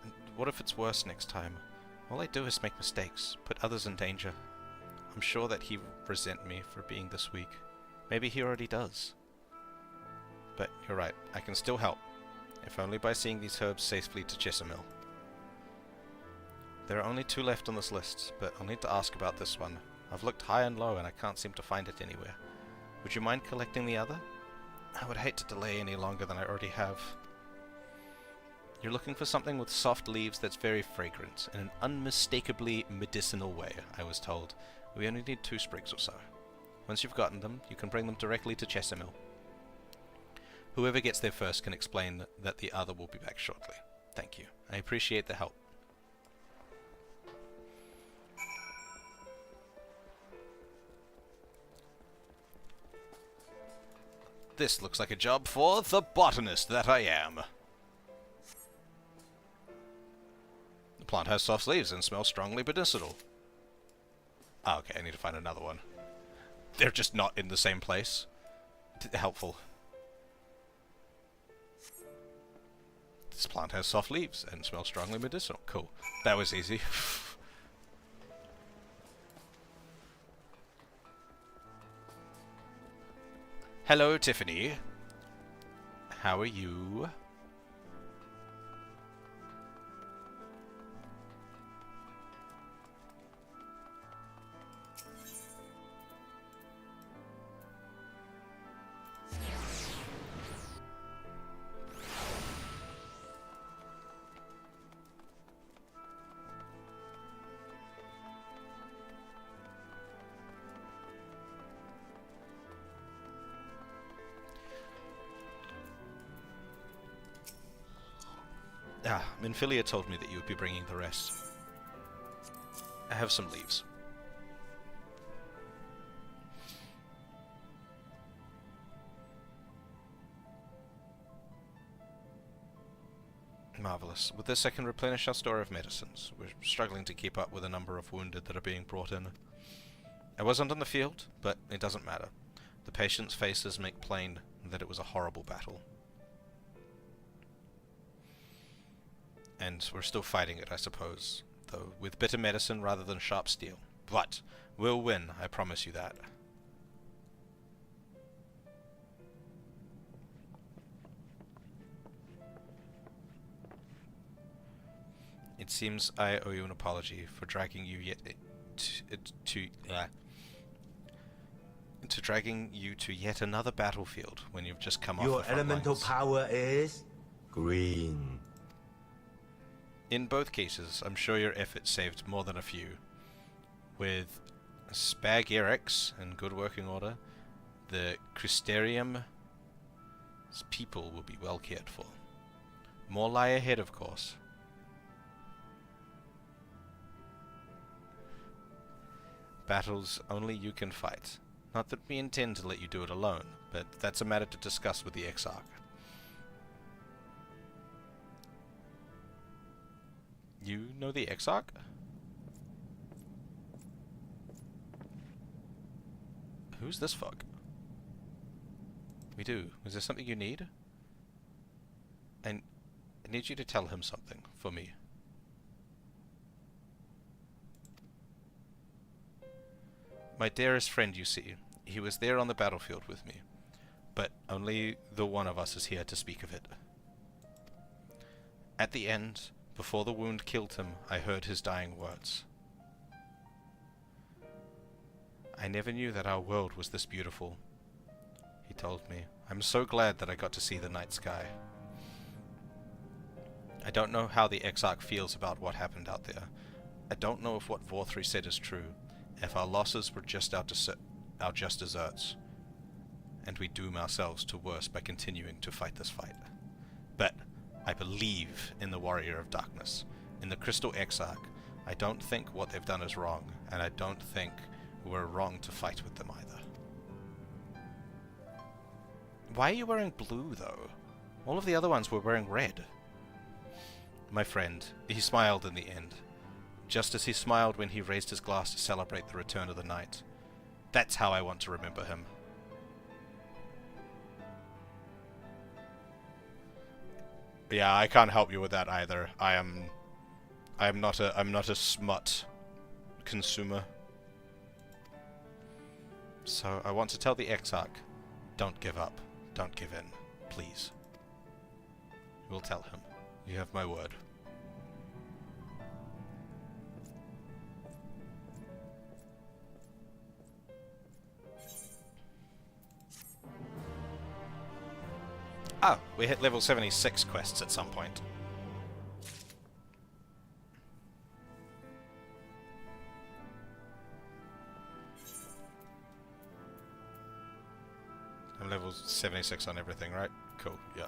And what if it's worse next time? All I do is make mistakes, put others in danger. I'm sure that he resent me for being this weak. Maybe he already does. But you're right, I can still help, if only by seeing these herbs safely to Chesamil. There are only 2 left on this list, but I'll need to ask about this one. I've looked high and low and I can't seem to find it anywhere. Would you mind collecting the other? I would hate to delay any longer than I already have. You're looking for something with soft leaves that's very fragrant, in an unmistakably medicinal way, I was told. We only need 2 sprigs or so. Once you've gotten them, you can bring them directly to Chesamil. Whoever gets there first can explain that the other will be back shortly. Thank you. I appreciate the help. This looks like a job for the botanist that I am. The plant has soft leaves and smells strongly medicinal. Ah, okay, I need to find another one. They're just not in the same place. Helpful. This plant has soft leaves and smells strongly medicinal. Cool. That was easy. Hello, Tiffany. How are you? Ah, Minfilia told me that you would be bringing the rest. I have some leaves. Marvelous. With this I can replenish our store of medicines. We're struggling to keep up with the number of wounded that are being brought in. I wasn't on the field, but it doesn't matter. The patients' faces make plain that it was a horrible battle. And we're still fighting it, I suppose, though with bitter medicine rather than sharp steel. But we'll win, I promise you that. It seems I owe you an apology for dragging you to yet another battlefield when you've just come off the front lines. Your elemental power is green. In both cases, I'm sure your efforts saved more than a few. With Spag-Erix in good working order, the Crystarium's people will be well cared for. More lie ahead, of course. Battles only you can fight. Not that we intend to let you do it alone, but that's a matter to discuss with the Exarch. You know the Exarch? Who's this fuck? We do. Is there something you need? I need you to tell him something for me. My dearest friend, you see, he was there on the battlefield with me, but only the one of us is here to speak of it. At the end, before the wound killed him, I heard his dying words. I never knew that our world was this beautiful, he told me. I'm so glad that I got to see the night sky. I don't know how the Exarch feels about what happened out there. I don't know if what Vorthri said is true, if our losses were just our just deserts, and we doom ourselves to worse by continuing to fight this fight. But I believe in the Warrior of Darkness, in the Crystal Exarch. I don't think what they've done is wrong, and I don't think we're wrong to fight with them either. Why are you wearing blue, though? All of the other ones were wearing red. My friend, he smiled in the end, just as he smiled when he raised his glass to celebrate the return of the night. That's how I want to remember him. Yeah, I can't help you with that either. I'm not a smut consumer. So I want to tell the Exarch, don't give up, don't give in, please. We'll tell him. You have my word. Oh, we hit level 76 quests at some point. I'm level 76 on everything, right? Cool, yeah.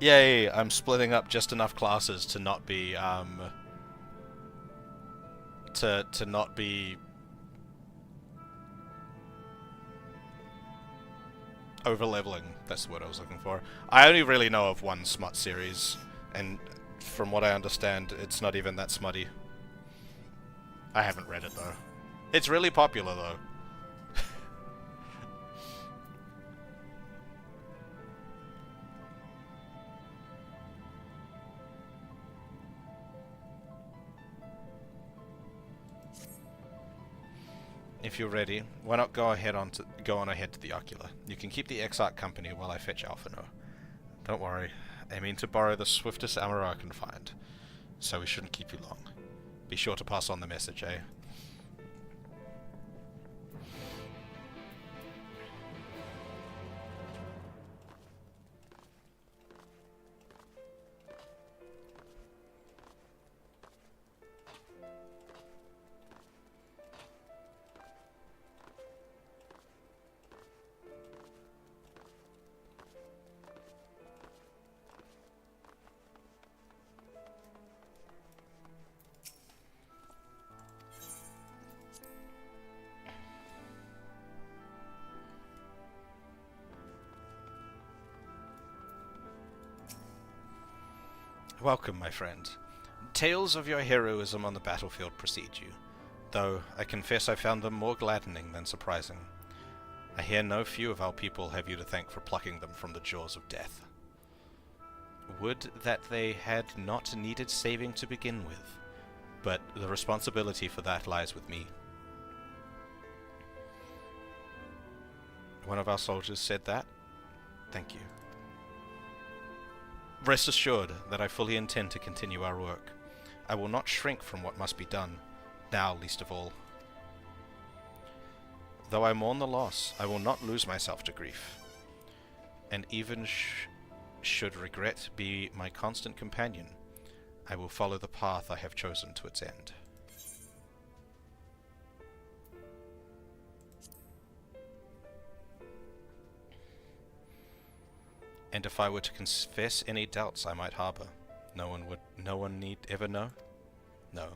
Yay, I'm splitting up just enough classes to not be, to not be over-leveling. That's the word I was looking for. I only really know of one smut series, and from what I understand, it's not even that smutty. I haven't read it, though. It's really popular, though. If you're ready, why not go on ahead to the Ocular? You can keep the Exarch company while I fetch Alphino. Don't worry, I mean to borrow the swiftest armor I can find, so we shouldn't keep you long. Be sure to pass on the message, eh? Welcome, my friend. Tales of your heroism on the battlefield precede you, though I confess I found them more gladdening than surprising. I hear no few of our people have you to thank for plucking them from the jaws of death. Would that they had not needed saving to begin with, but the responsibility for that lies with me. One of our soldiers said that. Thank you. Rest assured that I fully intend to continue our work. I will not shrink from what must be done, now least of all. Though I mourn the loss, I will not lose myself to grief. And even should regret be my constant companion, I will follow the path I have chosen to its end. And if I were to confess any doubts I might harbor, no one need ever know? No.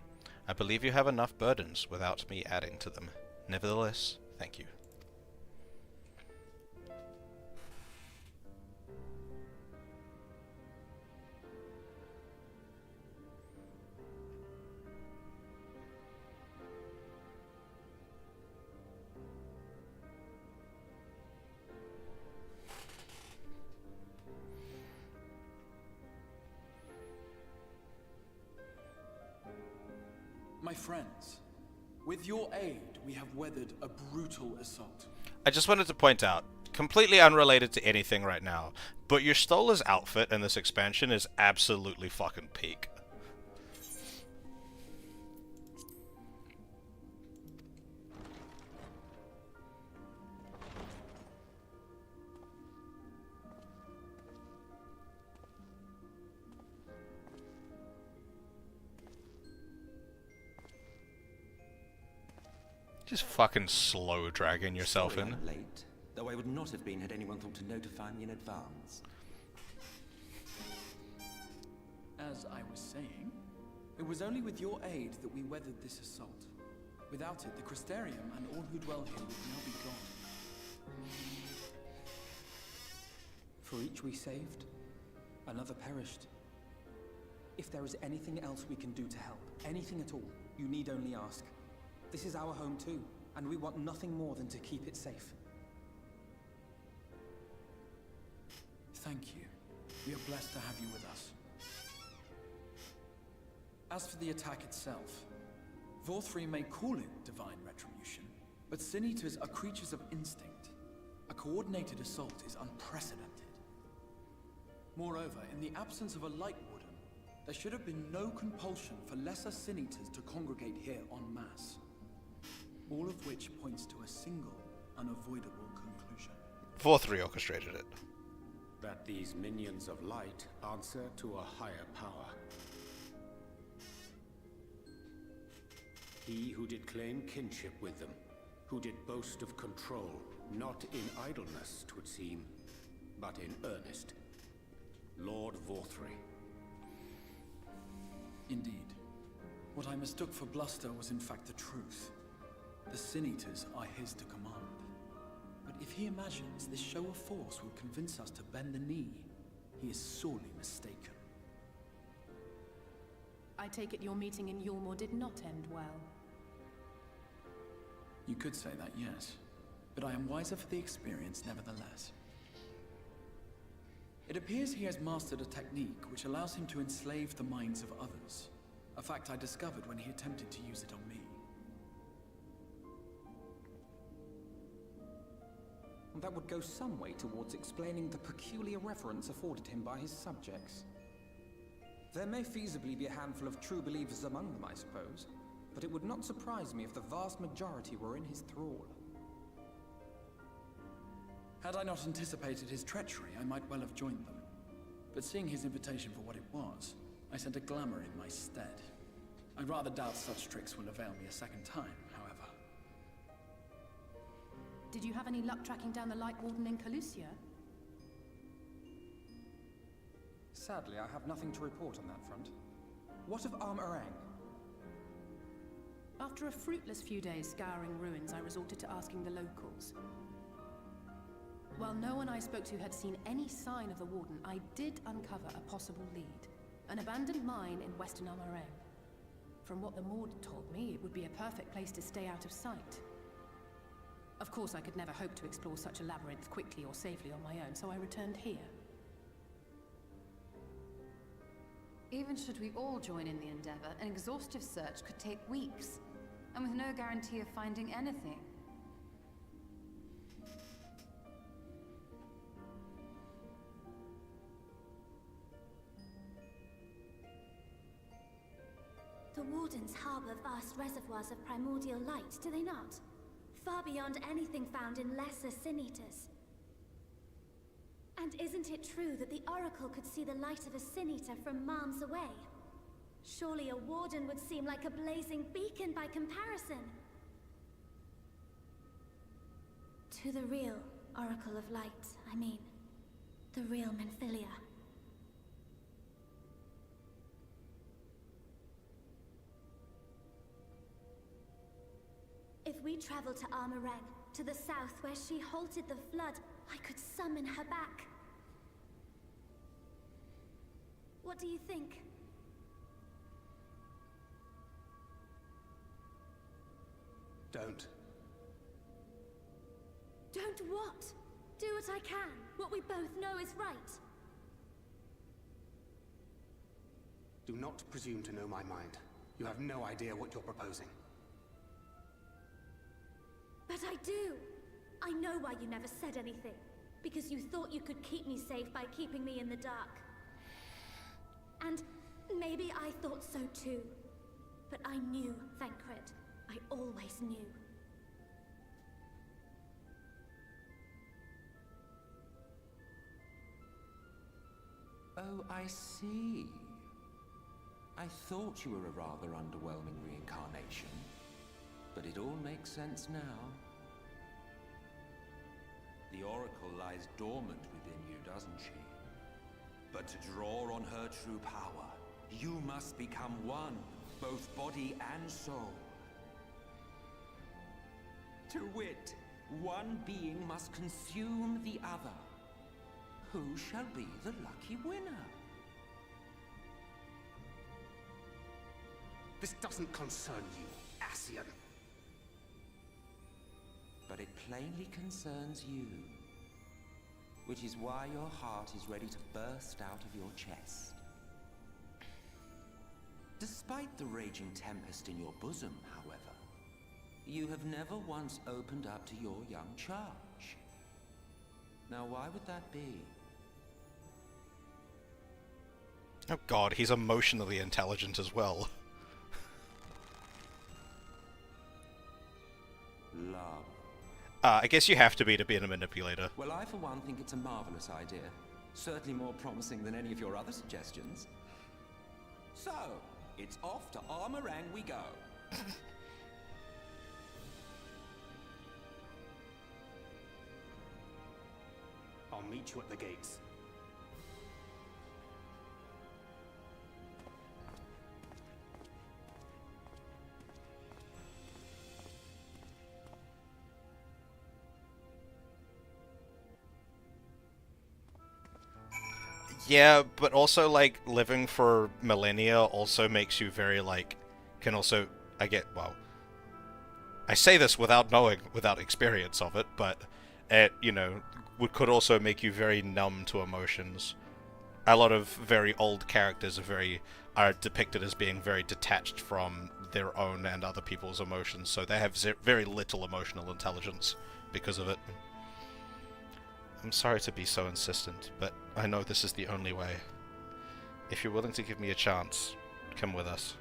I believe you have enough burdens without me adding to them. Nevertheless, thank you. My friends, with your aid, we have weathered a brutal assault. I just wanted to point out, completely unrelated to anything right now, but your Stola's outfit in this expansion is absolutely fucking peak. Just fucking slow dragging yourself Sorry in. I'm late, though I would not have been had anyone thought to notify me in advance. As I was saying, it was only with your aid that we weathered this assault. Without it, the Crystarium and all who dwell here would now be gone. For each we saved, another perished. If there is anything else we can do to help, anything at all, you need only ask. This is our home too, and we want nothing more than to keep it safe. Thank you. We are blessed to have you with us. As for the attack itself, Vorthri may call it divine retribution, but Sin Eaters are creatures of instinct. A coordinated assault is unprecedented. Moreover, in the absence of a Light Warden, there should have been no compulsion for lesser Sin Eaters to congregate here en masse. All of which points to a single, unavoidable conclusion. Vorthri orchestrated it. That these minions of light answer to a higher power. He who did claim kinship with them, who did boast of control, not in idleness, 'twould seem, but in earnest. Lord Vorthri. Indeed. What I mistook for bluster was in fact the truth. The Sin Eaters are his to command. But if he imagines this show of force will convince us to bend the knee, he is sorely mistaken. I take it your meeting in Yulmore did not end well. You could say that, yes. But I am wiser for the experience nevertheless. It appears he has mastered a technique which allows him to enslave the minds of others. A fact I discovered when he attempted to use it on me. That would go some way towards explaining the peculiar reverence afforded him by his subjects. There may feasibly be a handful of true believers among them, I suppose, but it would not surprise me if the vast majority were in his thrall. Had I not anticipated his treachery, I might well have joined them. But seeing his invitation for what it was, I sent a glamour in my stead. I rather doubt such tricks will avail me a second time, however. Did you have any luck tracking down the Light Warden in Calusia? Sadly, I have nothing to report on that front. What of Armorang? After a fruitless few days scouring ruins, I resorted to asking the locals. While no one I spoke to had seen any sign of the Warden, I did uncover a possible lead. An abandoned mine in western Armorang. From what the Maud told me, it would be a perfect place to stay out of sight. Of course, I could never hope to explore such a labyrinth quickly or safely on my own, so I returned here. Even should we all join in the endeavor, an exhaustive search could take weeks, and with no guarantee of finding anything. The Wardens harbor vast reservoirs of primordial light, do they not? Far beyond anything found in lesser Sin Eaters. And isn't it true that the Oracle could see the light of a Sin Eater from miles away? Surely a Warden would seem like a blazing beacon by comparison. To the real Oracle of Light, I mean. The real Menphilia. If we travel to Armorang, to the south where she halted the flood, I could summon her back. What do you think? Don't. Don't what? Do what I can. What we both know is right. Do not presume to know my mind. You have no idea what you're proposing. But I do! I know why you never said anything. Because you thought you could keep me safe by keeping me in the dark. And maybe I thought so too. But I knew, Thancred. I always knew. Oh, I see. I thought you were a rather underwhelming reincarnation. but it all makes sense now. The Oracle lies dormant within you, doesn't she? But to draw on her true power, you must become one, both body and soul. To wit, one being must consume the other. Who shall be the lucky winner? This doesn't concern you, Ascian. But it plainly concerns you. Which is why your heart is ready to burst out of your chest. Despite the raging tempest in your bosom, however, you have never once opened up to your young charge. Now, why would that be? Oh god, he's emotionally intelligent as well. Love. I guess you have to be a manipulator. Well, I for one think it's a marvelous idea. Certainly more promising than any of your other suggestions. So, it's off to Armorang we go. I'll meet you at the gates. Yeah, but also, like, living for millennia also makes you very, like, can also, well, I say this without experience of it, but it, you know, could also make you very numb to emotions. A lot of very old characters are depicted as being very detached from their own and other people's emotions, so they have very little emotional intelligence because of it. I'm sorry to be so insistent, but I know this is the only way. If you're willing to give me a chance, come with us.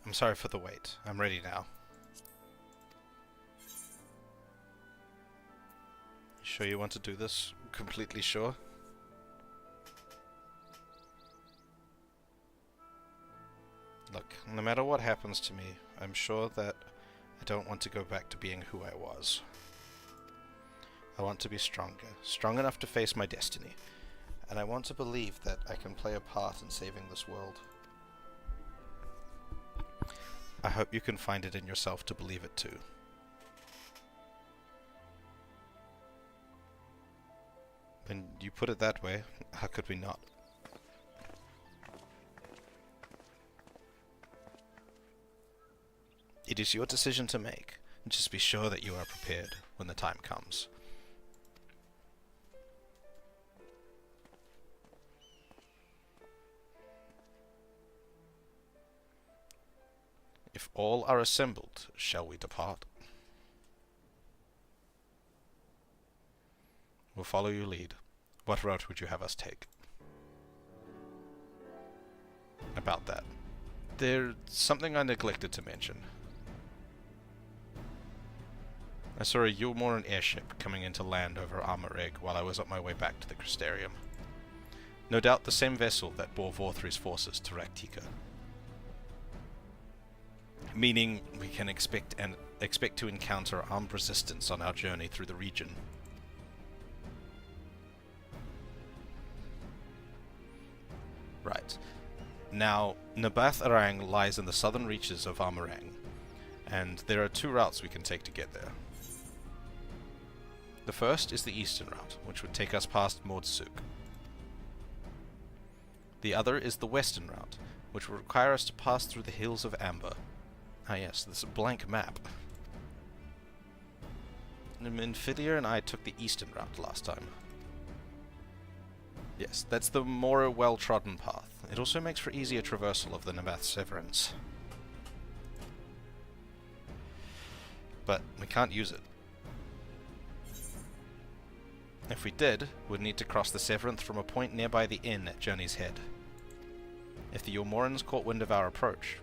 I'm sorry for the wait. I'm ready now. You sure you want to do this? Completely sure? Look, no matter what happens to me, I'm sure that I don't want to go back to being who I was. I want to be stronger, strong enough to face my destiny, and I want to believe that I can play a part in saving this world. I hope you can find it in yourself to believe it too. When you put it that way, how could we not? It is your decision to make. Just be sure that you are prepared when the time comes. If all are assembled, shall we depart? We'll follow your lead. What route would you have us take? About that. There's something I neglected to mention. I saw a Yulmoran airship coming into land over Armoreg while I was on my way back to the Crystarium. No doubt the same vessel that bore Vorthri's forces to Raktika. Meaning we can expect an expect to encounter armed resistance on our journey through the region. Right. Now, Nabath Arang lies in the southern reaches of Amarang, and there are two routes we can take to get there. The first is the eastern route, which would take us past Mordsuk. The other is the western route, which would require us to pass through the Hills of Amber. Ah yes, this blank map. Minfilia and I took the eastern route last time. Yes, that's the more well-trodden path. It also makes for easier traversal of the Nabath Severance. But we can't use it. If we did, we'd need to cross the Severanth from a point nearby the inn at Journey's Head. If the Eorzeans caught wind of our approach,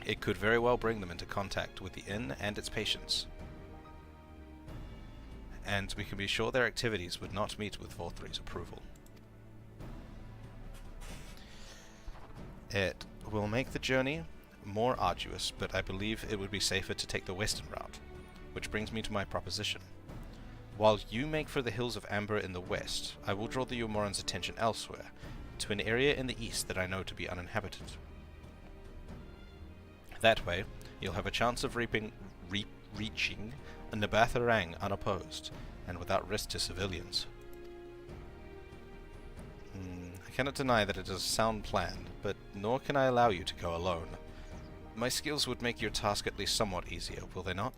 it could very well bring them into contact with the inn and its patients. And we can be sure their activities would not meet with Vorthri's approval. It will make the journey more arduous, but I believe it would be safer to take the western route, which brings me to my proposition. While you make for the Hills of Amber in the west, I will draw the Eorzeans' attention elsewhere, to an area in the east that I know to be uninhabited. That way, you'll have a chance of reaching Nabath Arang unopposed, and without risk to civilians. I cannot deny that it is a sound plan, but nor can I allow you to go alone. My skills would make your task at least somewhat easier, will they not?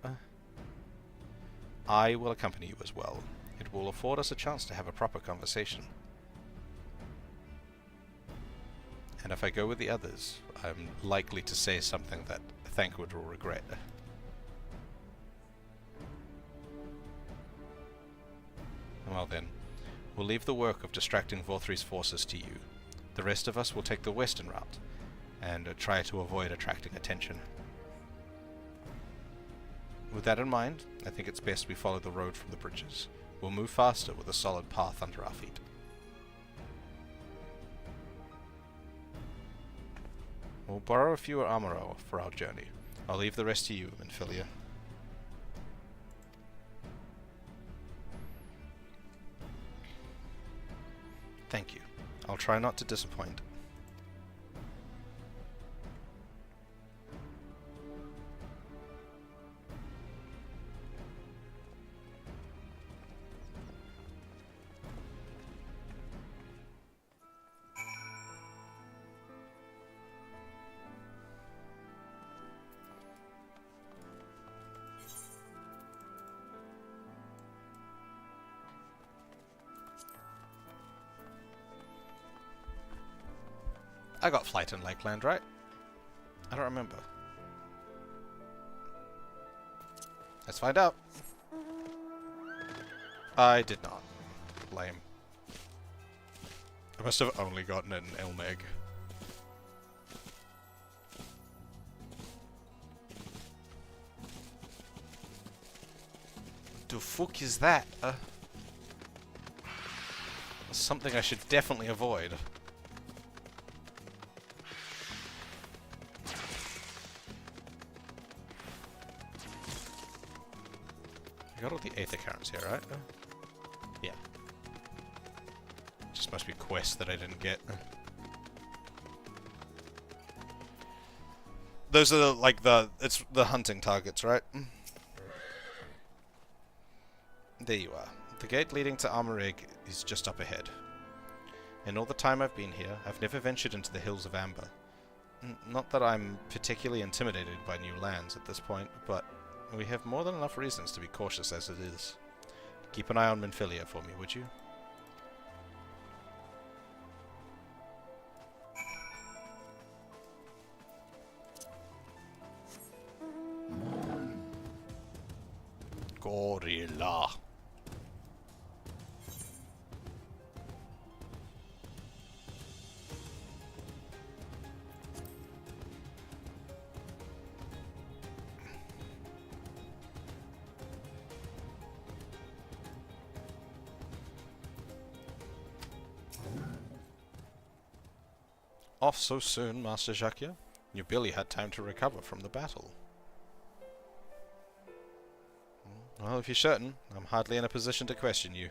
I will accompany you as well. It will afford us a chance to have a proper conversation. And if I go with the others, I'm likely to say something that Thancred will regret. Well then, we'll leave the work of distracting Vorthri's forces to you. The rest of us will take the western route, and try to avoid attracting attention. With that in mind, I think it's best we follow the road from the bridges. We'll move faster with a solid path under our feet. We'll borrow a few armor for our journey. I'll leave the rest to you, Minfilia. Thank you. I'll try not to disappoint. I got flight in Lakeland, right? I don't remember. Let's find out. I did not. Lame. I must have only gotten it in Ilmeg. The fuck is that? Something I should definitely avoid. I got all the Aether currents here, right? Yeah. Just must be quests that I didn't get. Those are like it's the hunting targets, right? There you are. The gate leading to Amareg is just up ahead. In all the time I've been here, I've never ventured into the Hills of Amber. Not that I'm particularly intimidated by new lands at this point, but we have more than enough reasons to be cautious as it is. Keep an eye on Minfilia for me, would you? Gorilla. Off so soon, Master Jacques? You barely had time to recover from the battle. Well, if you're certain, I'm hardly in a position to question you.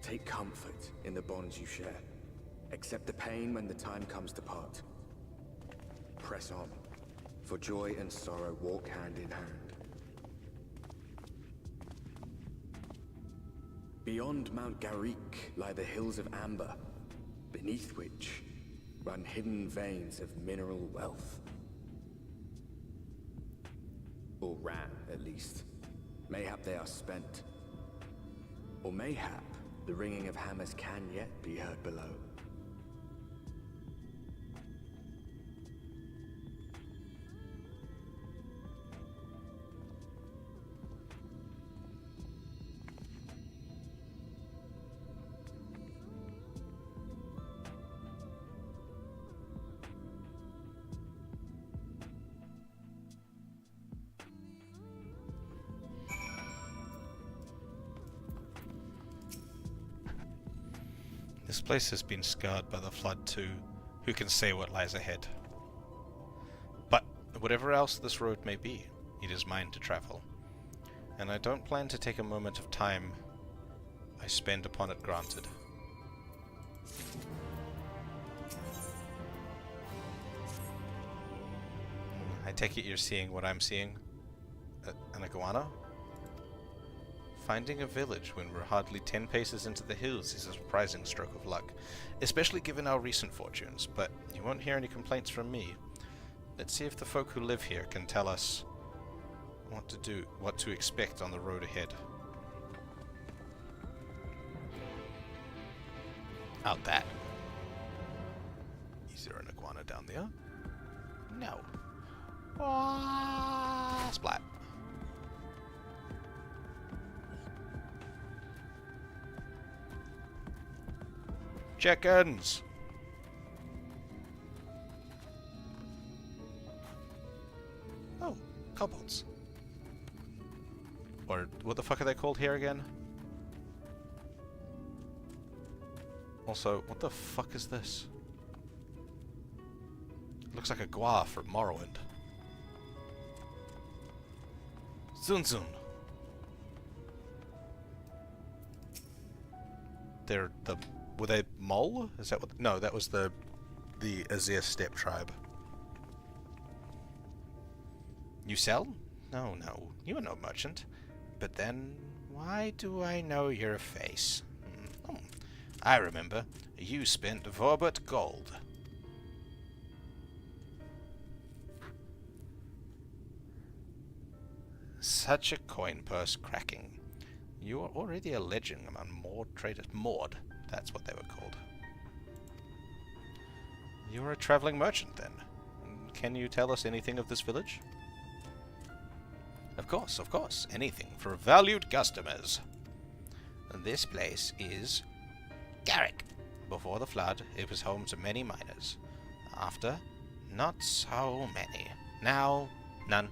Take comfort in the bonds you share. Accept the pain when the time comes to part. Press on, for joy and sorrow walk hand in hand. Beyond Mount Garrick lie the hills of Amber, beneath which run hidden veins of mineral wealth. Or ran, at least. Mayhap they are spent. Or mayhap the ringing of hammers can yet be heard below. This place has been scarred by the flood too. Who can say what lies ahead? But whatever else this road may be, it is mine to travel. And I don't plan to take a moment of time I spend upon it granted. I take it you're seeing what I'm seeing? An iguana? Finding a village when we're hardly 10 paces into the hills is a surprising stroke of luck, especially given our recent fortunes, but you won't hear any complaints from me. Let's see if the folk who live here can tell us what to do, what to expect on the road ahead. Out that. Is there an iguana down there? No. Splat. Chickens! Oh, kobolds. Or what the fuck are they called here again? Also, what the fuck is this? Looks like a gua from Morrowind. Zun Zun. They're the... Were they Mole? Is that what... No, that was the Eorzea steppe tribe. You sell? No, no. You are no merchant. But then, why do I know your face? I remember. You spent Vorbut gold. Such a coin purse cracking. You are already a legend among Maud traders. Maud. That's what they were called. You're a traveling merchant, then. Can you tell us anything of this village? Of course, anything for valued customers. This place is Garrick. Before the flood, it was home to many miners. After, not so many. Now, none.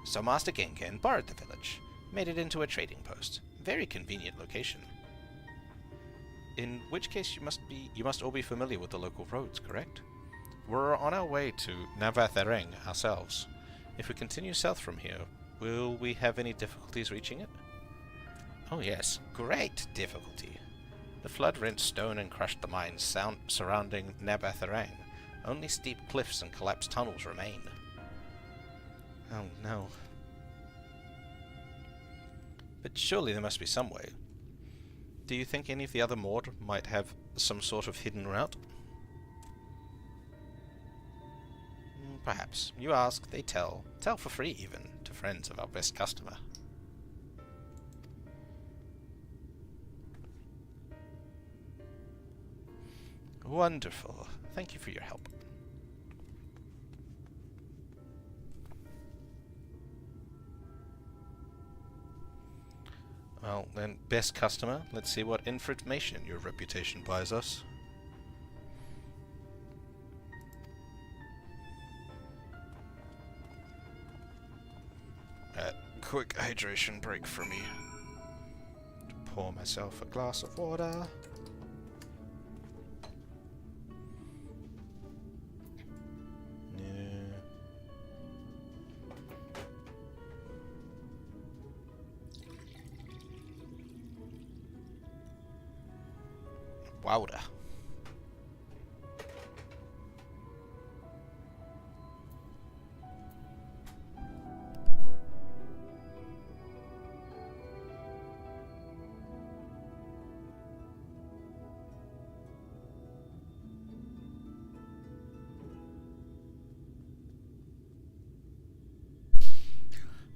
So Master Genken borrowed the village, made it into a trading post. Very convenient location. In which case you must all be familiar with the local roads, correct? We're on our way to Navathareng ourselves. If we continue south from here, will we have any difficulties reaching it? Oh yes, great difficulty. The flood rent stone and crushed the mines surrounding Navathareng. Only steep cliffs and collapsed tunnels remain. Oh no. But surely there must be some way. Do you think any of the other Mord might have some sort of hidden route? Perhaps. You ask, they tell. Tell for free, even, to friends of our best customer. Wonderful. Thank you for your help. Well, then, best customer, let's see what information your reputation buys us. A quick hydration break for me. To pour myself a glass of water. Wowda.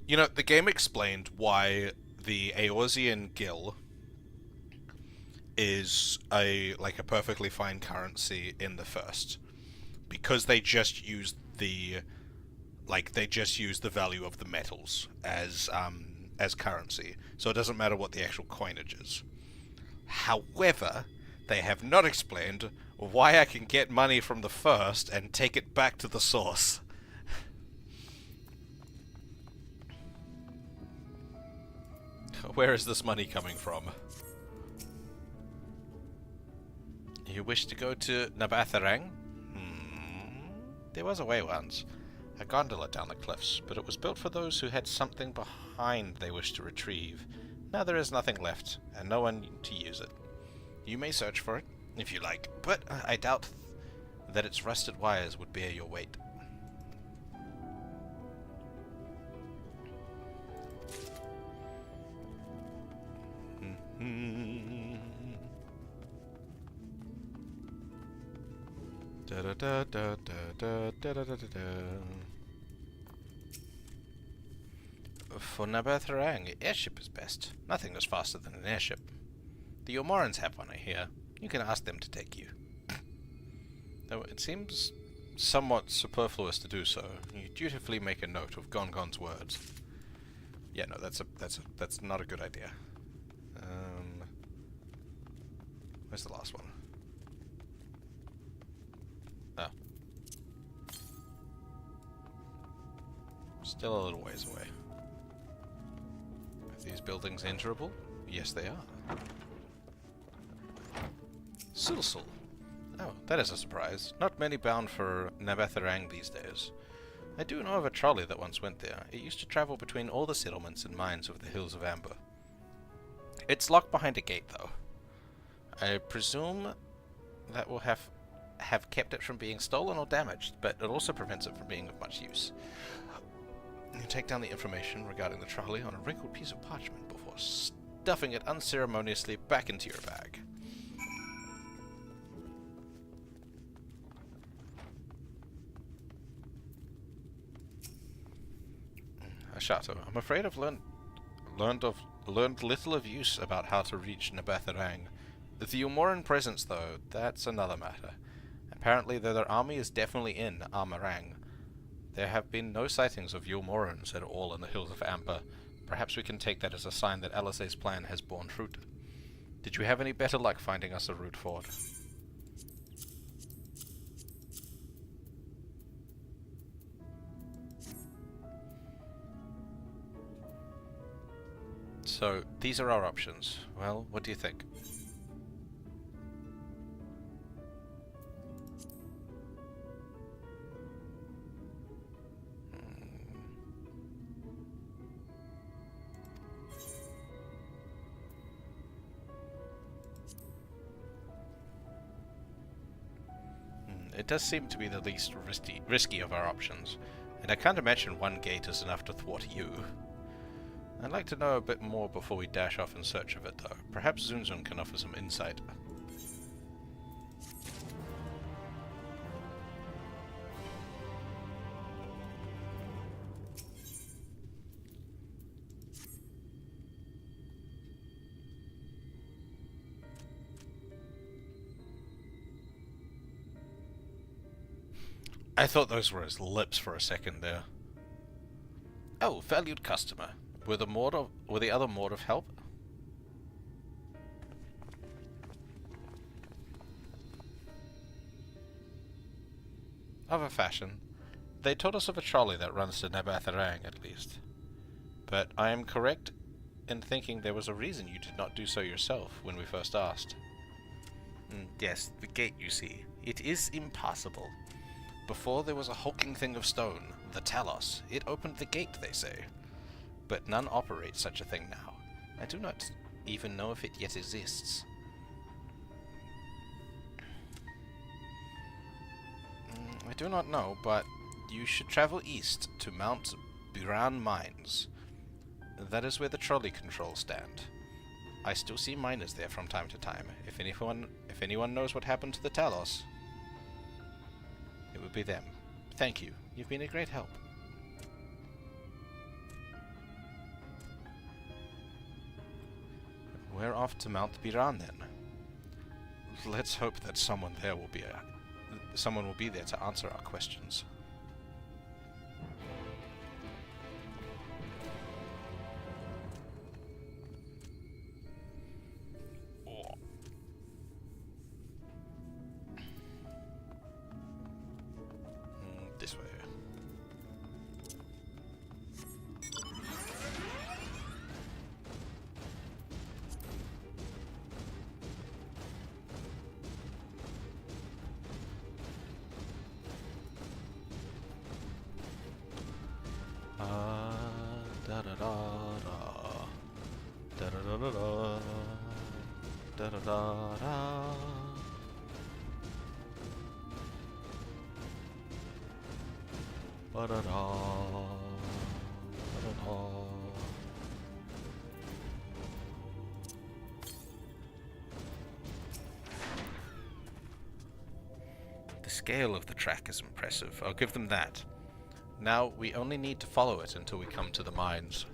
You know, the game explained why the Eorzean Gil is a perfectly fine currency in the first, because they just use the value of the metals as currency, so it doesn't matter what the actual coinage is. However, they have not explained why I can get money from the first and take it back to the source. Where is this money coming from? You wish to go to Nabatharang? There was a way once. A gondola down the cliffs, but it was built for those who had something behind they wished to retrieve. Now there is nothing left, and no one to use it. You may search for it, if you like, but I doubt that its rusted wires would bear your weight. For Nabatharang, airship is best. Nothing is faster than an airship. The Yomorans have one, I hear. You can ask them to take you. Though it seems somewhat superfluous to do so. You dutifully make a note of Gongon's words. Yeah, no, that's not a good idea. Where's the last one? Oh. Still a little ways away. Are these buildings enterable? Yes, they are. Sulsul. Oh, that is a surprise. Not many bound for Nabatharang these days. I do know of a trolley that once went there. It used to travel between all the settlements and mines of the Hills of Amber. It's locked behind a gate, though. I presume that will have kept it from being stolen or damaged, but it also prevents it from being of much use. You take down the information regarding the trolley on a wrinkled piece of parchment before stuffing it unceremoniously back into your bag. Ashato, I'm afraid I've learned little of use about how to reach Nabatharang. The Yomoran presence, though, that's another matter. Apparently, their army is definitely in Amarang. There have been no sightings of Yomorans at all in the Hills of Amber. Perhaps we can take that as a sign that Alice's plan has borne fruit. Did you have any better luck finding us a route forward? So, these are our options. Well, what do you think? It does seem to be the least risky of our options, and I can't imagine one gate is enough to thwart you. I'd like to know a bit more before we dash off in search of it, though. Perhaps Zunzun can offer some insight. I thought those were his lips for a second there. Oh, valued customer. Were the other Mord of help? Of a fashion. They told us of a trolley that runs to Nabatharang, at least. But I am correct in thinking there was a reason you did not do so yourself when we first asked. Yes, the gate, you see. It is impossible. Before there was a hulking thing of stone, the Talos. It opened the gate, they say. But none operate such a thing now. I do not even know if it yet exists. I do not know, but you should travel east to Mount Biran Mines. That is where the trolley controls stand. I still see miners there from time to time. If anyone knows what happened to the Talos, it would be them. Thank you. You've been a great help. We're off to Mount Biran then. Let's hope that someone will be there to answer our questions. This way. Da da da da da da da da da da da da. Ba-da-da, ba-da-da. The scale of the track is impressive, I'll give them that. Now, we only need to follow it until we come to the mines.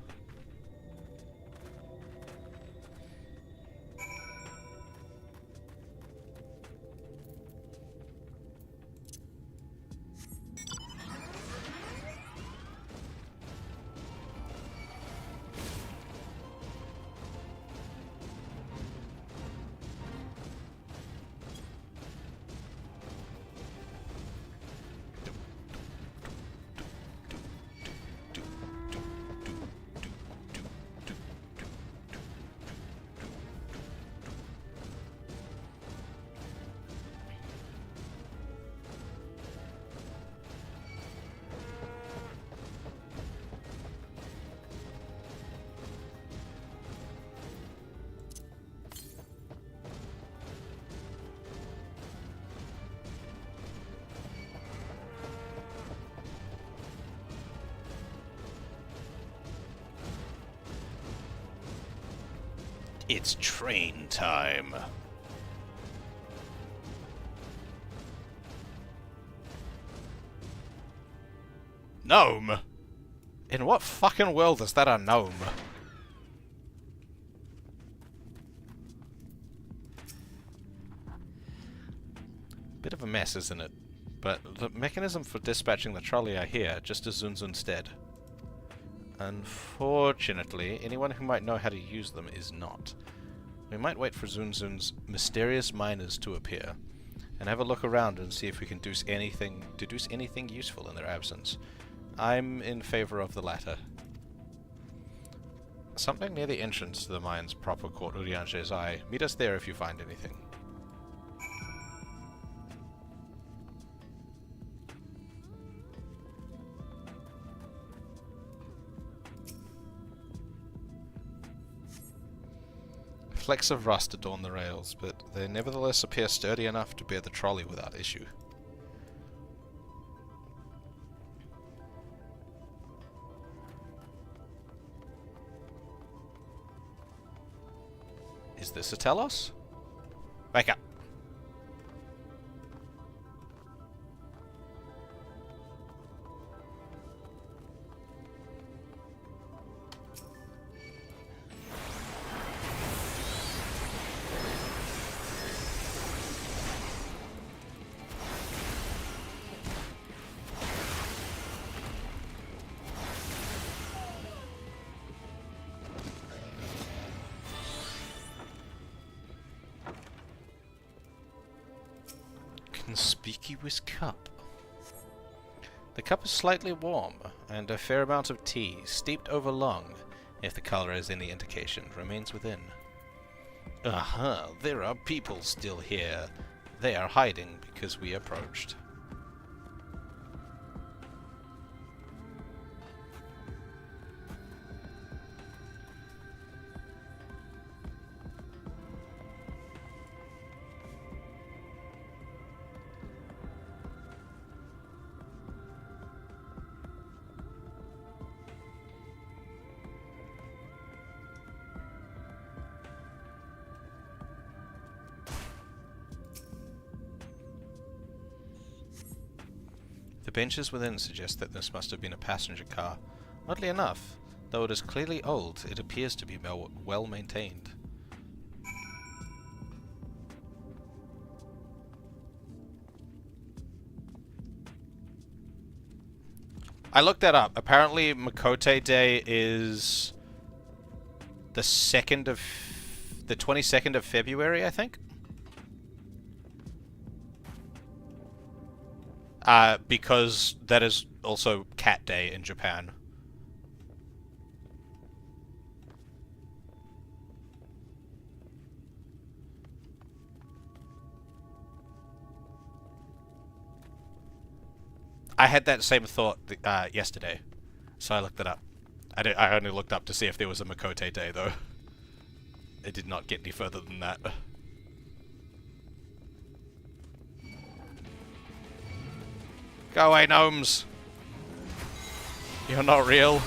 It's train time. Gnome? In what fucking world is that a gnome? Bit of a mess, isn't it? But the mechanism for dispatching the trolley are here, just as Zunzun's dead. Unfortunately, anyone who might know how to use them is not. We might wait for Zunzun's mysterious miners to appear, and have a look around and see if we can deduce anything useful in their absence. I'm in favor of the latter. Something near the entrance to the mine's proper court, Urianche's Eye. Meet us there if you find anything. Flecks of rust adorn the rails, but they nevertheless appear sturdy enough to bear the trolley without issue. Is this a Telos? Wake up! Conspicuous cup. The cup is slightly warm, and a fair amount of tea, steeped over long, if the color is any indication, remains within. Aha, there are people still here. They are hiding because we approached. The benches within suggest that this must have been a passenger car. Oddly enough, though it is clearly old, it appears to be well maintained. I looked that up. Apparently, Makote Day is the 22nd of February, I think. Because that is also Cat Day in Japan. I had that same thought yesterday, so I looked it up. I only looked up to see if there was a Makote Day, though. It did not get any further than that. Go away, gnomes! You're not real.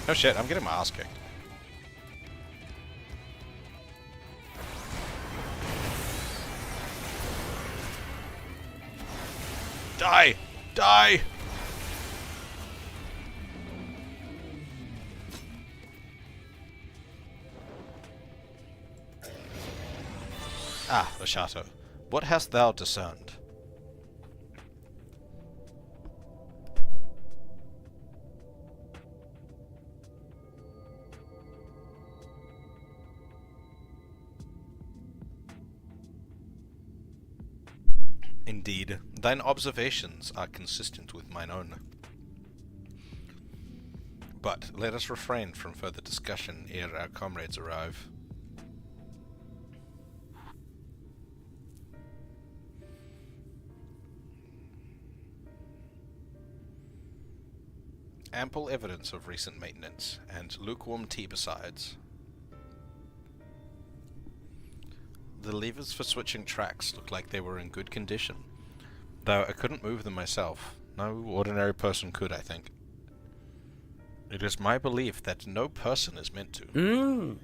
Oh shit, I'm getting my ass kicked. Die! Die! Ah, Oshato. What hast thou discerned? Indeed, thine observations are consistent with mine own. But let us refrain from further discussion ere our comrades arrive. Ample evidence of recent maintenance, and lukewarm tea besides. The levers for switching tracks look like they were in good condition, though I couldn't move them myself. No ordinary person could, I think. It is my belief that no person is meant to.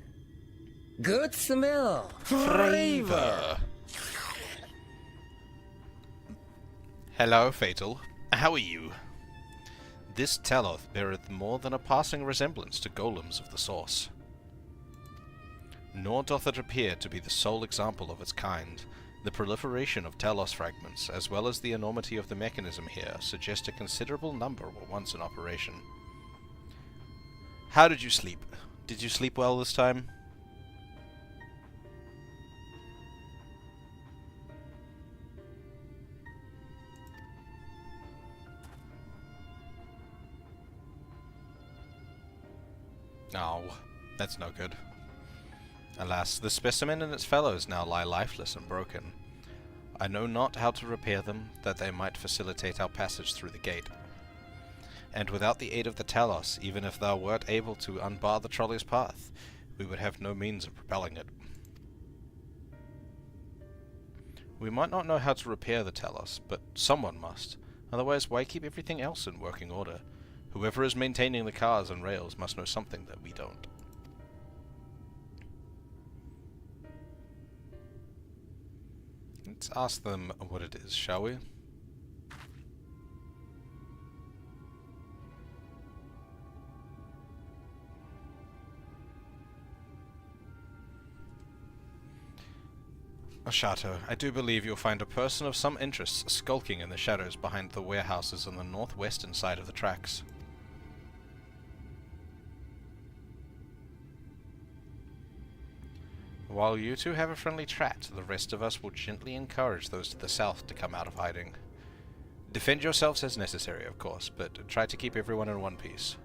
Good smell. Flavor. Hello, Fatal. How are you? This Taloth beareth more than a passing resemblance to golems of the source. Nor doth it appear to be the sole example of its kind. The proliferation of Talos fragments, as well as the enormity of the mechanism here, suggest a considerable number were once in operation. How did you sleep? Did you sleep well this time? Oh, that's no good. Alas, the specimen and its fellows now lie lifeless and broken. I know not how to repair them, that they might facilitate our passage through the gate. And without the aid of the Talos, even if thou wert able to unbar the trolley's path, we would have no means of propelling it. We might not know how to repair the Talos, but someone must. Otherwise, why keep everything else in working order? Whoever is maintaining the cars and rails must know something that we don't. Let's ask them what it is, shall we? Oshato, I do believe you'll find a person of some interest skulking in the shadows behind the warehouses on the northwestern side of the tracks. While you two have a friendly chat, the rest of us will gently encourage those to the south to come out of hiding. Defend yourselves as necessary, of course, but try to keep everyone in one piece.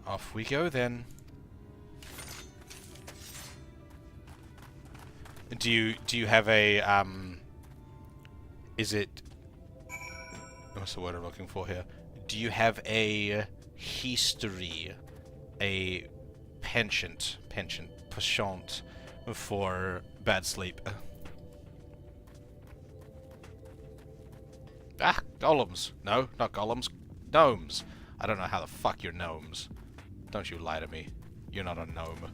Off we go then. Do you have a is it what's the word I'm looking for here? Do you have a history, a penchant for bad sleep? Ah, golems. No, not golems. Gnomes. I don't know how the fuck you're gnomes. Don't you lie to me. You're not a gnome.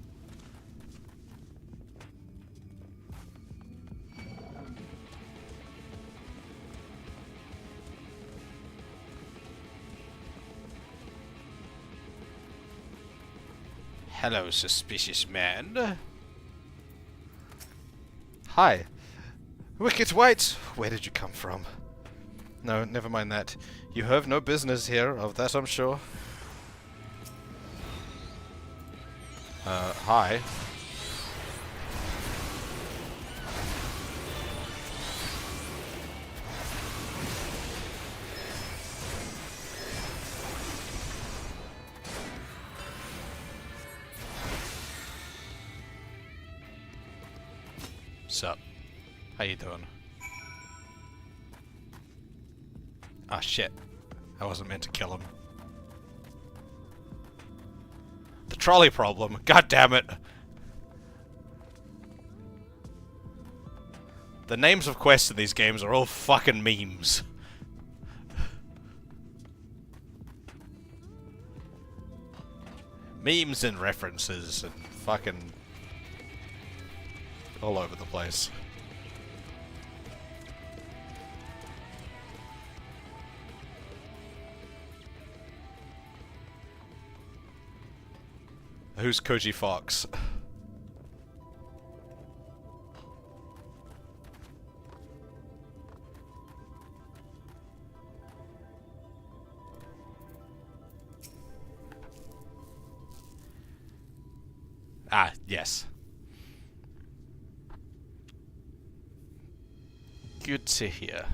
Hello, suspicious man. Hi. Wicked White! Where did you come from? No, never mind that. You have no business here, of that I'm sure. Hi. Sup? How you doing? Ah, shit. I wasn't meant to kill him. The trolley problem. God damn it. The names of quests in these games are all fucking memes. Memes and references and fucking all over the place. Who's Koji Fox? Ah, yes. Good to hear.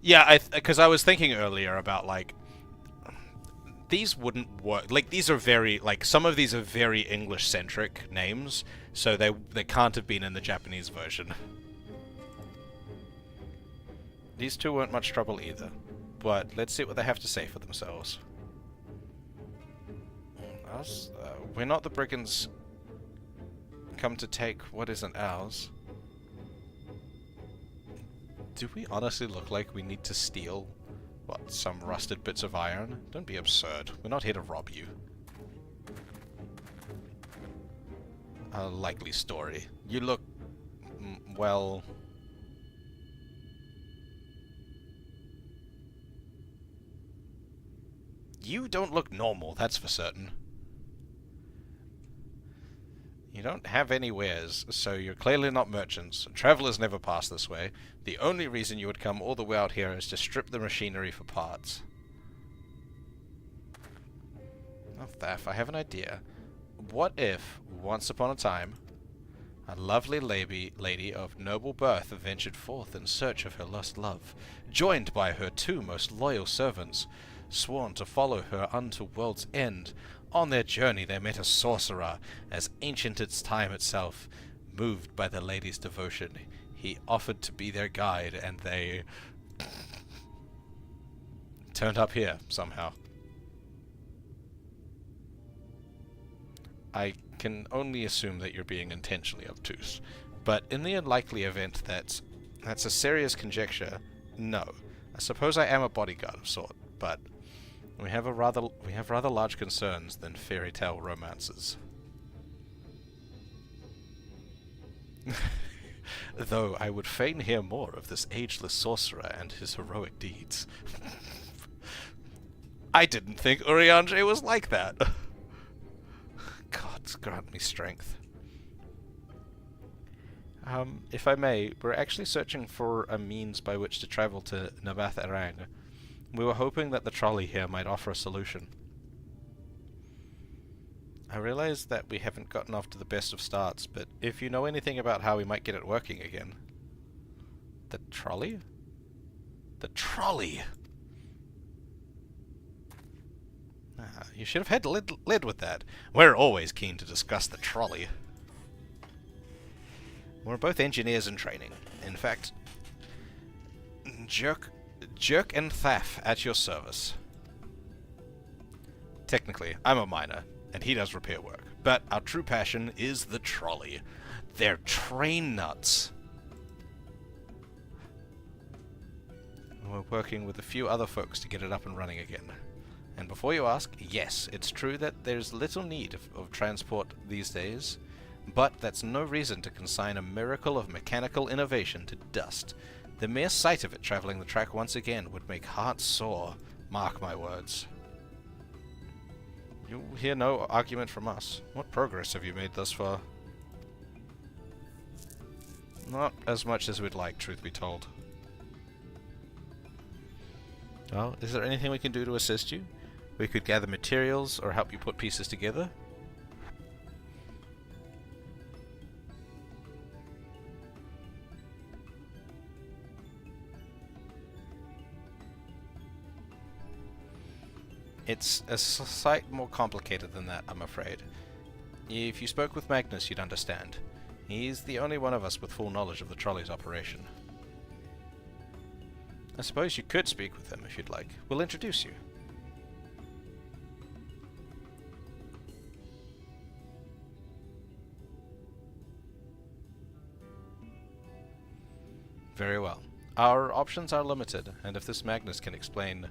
Yeah, because I was thinking earlier about, like, these wouldn't work. Like, these are very, like, some of these are very English-centric names, so they can't have been in the Japanese version. These two weren't much trouble either, but let's see what they have to say for themselves. Us? We're not the brigands come to take what isn't ours. Do we honestly look like we need to steal, what, some rusted bits of iron? Don't be absurd. We're not here to rob you. A likely story. You look, well... You don't look normal, that's for certain. You don't have any wares, so you're clearly not merchants. Travelers never pass this way. The only reason you would come all the way out here is to strip the machinery for parts. Oh, Thaf, I have an idea. What if, once upon a time, a lovely lady of noble birth ventured forth in search of her lost love, joined by her two most loyal servants, sworn to follow her unto world's end. On their journey they met a sorcerer, as ancient as time itself. Moved by the lady's devotion, he offered to be their guide, and they turned up here, somehow. I can only assume that you're being intentionally obtuse, but in the unlikely event that that's a serious conjecture, no. I suppose I am a bodyguard of sort, but we have rather large concerns than fairy tale romances. Though I would fain hear more of this ageless sorcerer and his heroic deeds. I didn't think Urianger was like that. God, grant me strength. If I may, we're actually searching for a means by which to travel to Nabath-Erang. We were hoping that the trolley here might offer a solution. I realize that we haven't gotten off to the best of starts, but if you know anything about how we might get it working again... The trolley? The trolley! You should have had led with that. We're always keen to discuss the trolley. We're both engineers in training. In fact, Jerk and Thaf at your service. Technically, I'm a miner, and he does repair work, but our true passion is the trolley. They're train nuts. We're working with a few other folks to get it up and running again. And before you ask, yes, it's true that there's little need of transport these days, but that's no reason to consign a miracle of mechanical innovation to dust. The mere sight of it traveling the track once again would make hearts sore, mark my words. You'll hear no argument from us. What progress have you made thus far? Not as much as we'd like, truth be told. Well, is there anything we can do to assist you? We could gather materials or help you put pieces together. It's a sight more complicated than that, I'm afraid. If you spoke with Magnus, you'd understand. He's the only one of us with full knowledge of the trolley's operation. I suppose you could speak with him if you'd like. We'll introduce you. Very well. Our options are limited, and if this Magnus can explain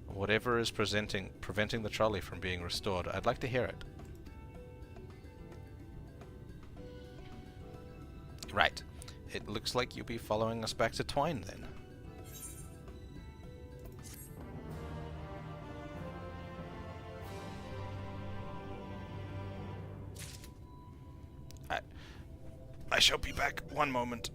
whatever is preventing the trolley from being restored, I'd like to hear it. Right. It looks like you'll be following us back to Twine, then. I shall be back. One moment.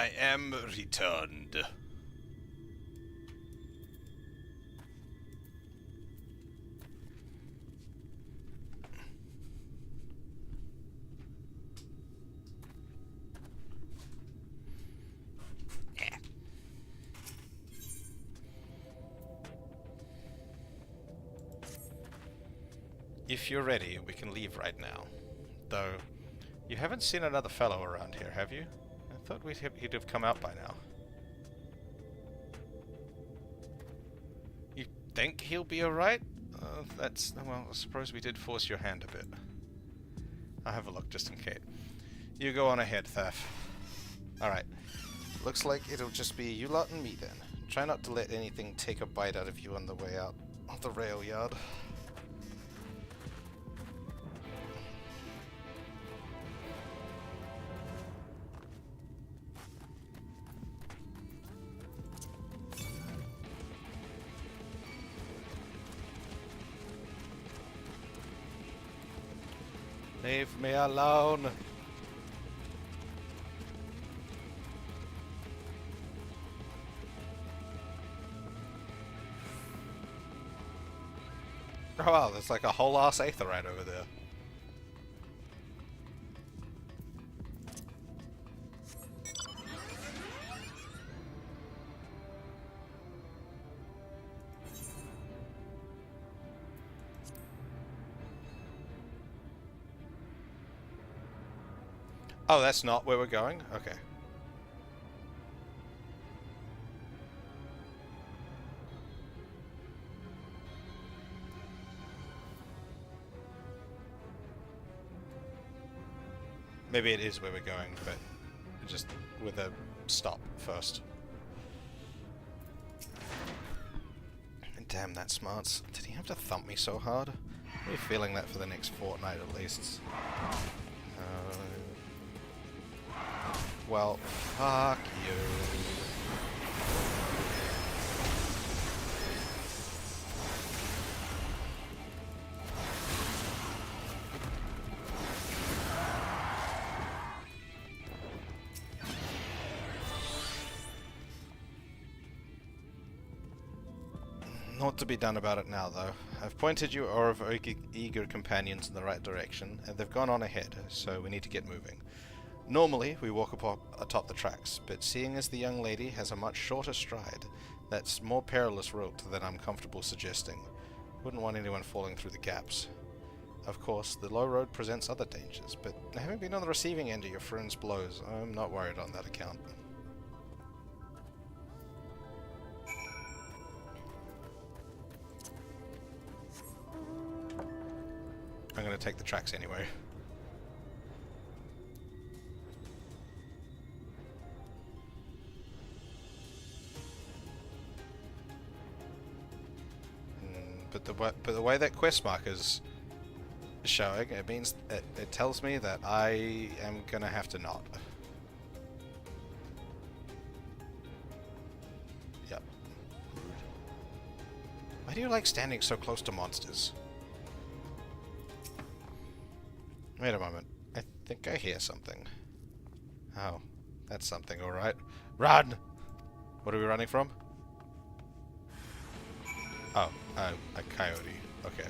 I am returned. If you're ready, we can leave right now. Though, you haven't seen another fellow around here, have you? I thought he'd have come out by now. You think he'll be alright? Well, I suppose we did force your hand a bit. I'll have a look, just in case. You go on ahead, Thaf. Alright. Looks like it'll just be you lot and me then. Try not to let anything take a bite out of you on the way out of the rail yard. Leave me alone. Oh wow, there's like a whole ass aetherite over there. Oh, that's not where we're going? Okay. Maybe it is where we're going, but just with a stop first. Damn, that smarts. Did he have to thump me so hard? I'll be feeling that for the next fortnight at least. Well, fuck you. Not to be done about it now, though. I've pointed you or of eager companions in the right direction, and they've gone on ahead, so we need to get moving. Normally, we walk atop the tracks, but seeing as the young lady has a much shorter stride, that's more perilous route than I'm comfortable suggesting. Wouldn't want anyone falling through the gaps. Of course, the low road presents other dangers, but having been on the receiving end of your friend's blows, I'm not worried on that account. I'm gonna take the tracks anyway. But the way that quest marker's showing, it means it tells me that I am gonna have to not. Yep. Why do you like standing so close to monsters? Wait a moment. I think I hear something. Oh, that's something, alright. Run! What are we running from? Oh, a coyote. Okay.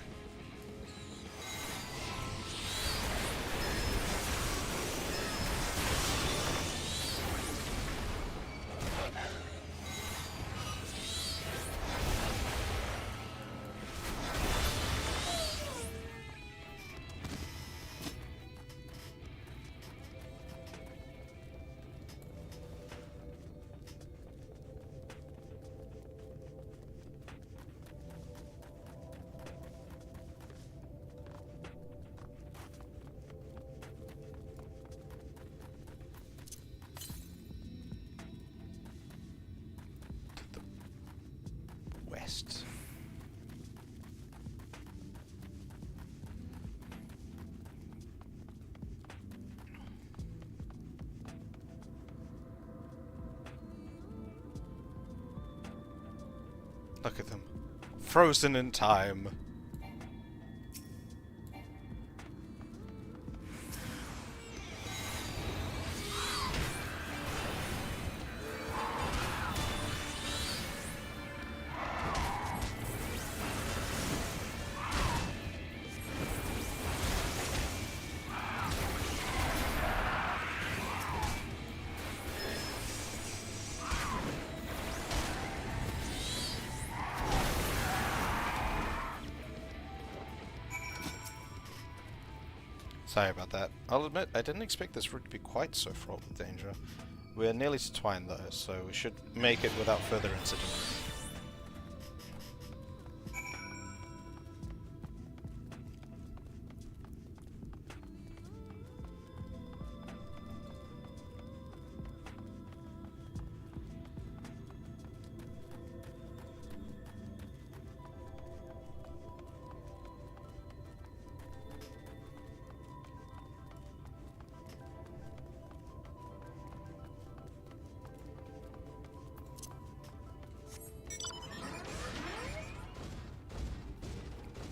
West. Look at them. Frozen in time. Sorry about that. I'll admit, I didn't expect this route to be quite so fraught with danger. We're nearly to Twine though, so we should make it without further incident.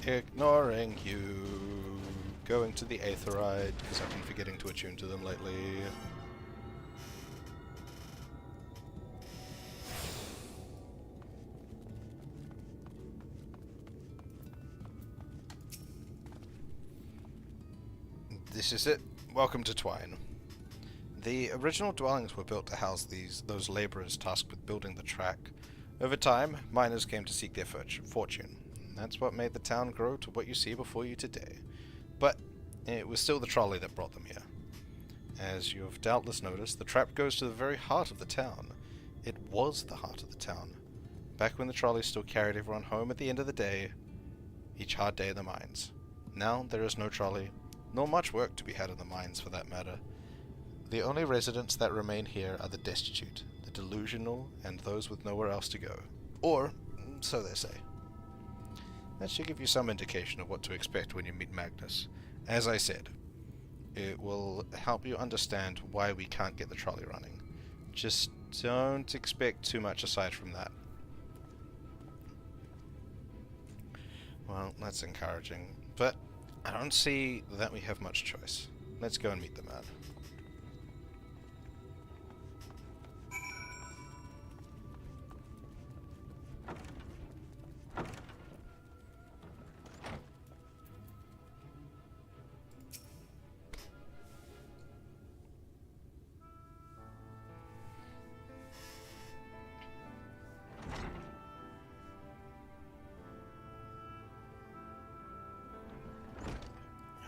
Ignoring you. Going to the Aetheride, because I've been forgetting to attune to them lately. This is it. Welcome to Twine. The original dwellings were built to house those laborers tasked with building the track. Over time, miners came to seek their fortune. That's what made the town grow to what you see before you today. But it was still the trolley that brought them here. As you have doubtless noticed, the trap goes to the very heart of the town. It was the heart of the town. Back when the trolley still carried everyone home at the end of the day, each hard day in the mines. Now there is no trolley, nor much work to be had in the mines for that matter. The only residents that remain here are the destitute, the delusional, and those with nowhere else to go. Or, so they say. That should give you some indication of what to expect when you meet Magnus. As I said, it will help you understand why we can't get the trolley running. Just don't expect too much aside from that. Well, that's encouraging, but I don't see that we have much choice. Let's go and meet the man.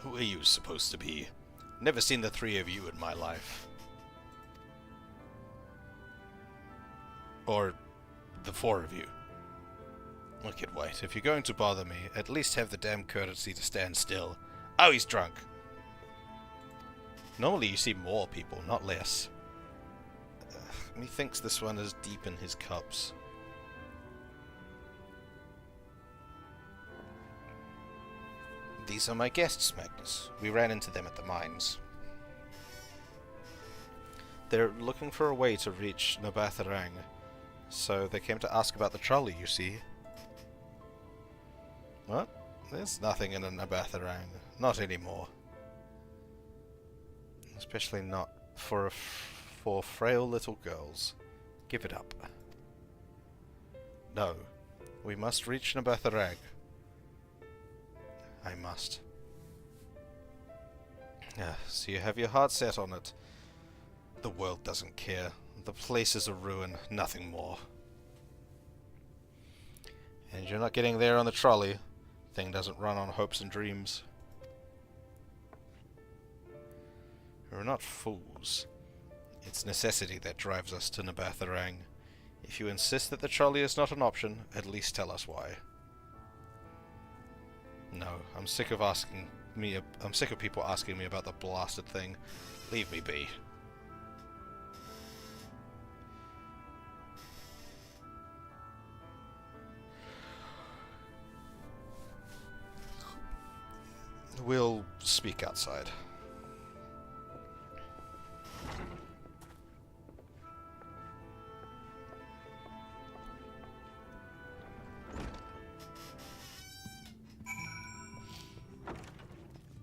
Who are you supposed to be? Never seen the three of you in my life. Or the four of you. Look at White, if you're going to bother me, at least have the damn courtesy to stand still. Oh, he's drunk. Normally you see more people, not less. Methinks this one is deep in his cups. These are my guests, Magnus. We ran into them at the mines. They're looking for a way to reach Nabatharang, so they came to ask about the trolley, you see. What? There's nothing in a Nabatharang. Not anymore. Especially not for frail little girls. Give it up. No. We must reach Nabatharang. I must. So you have your heart set on it. The world doesn't care. The place is a ruin, nothing more. And you're not getting there on the trolley. Thing doesn't run on hopes and dreams. We're not fools. It's necessity that drives us to Nabatharang. If you insist that the trolley is not an option, at least tell us why. No, I'm sick of people asking me about the blasted thing. Leave me be. We'll speak outside.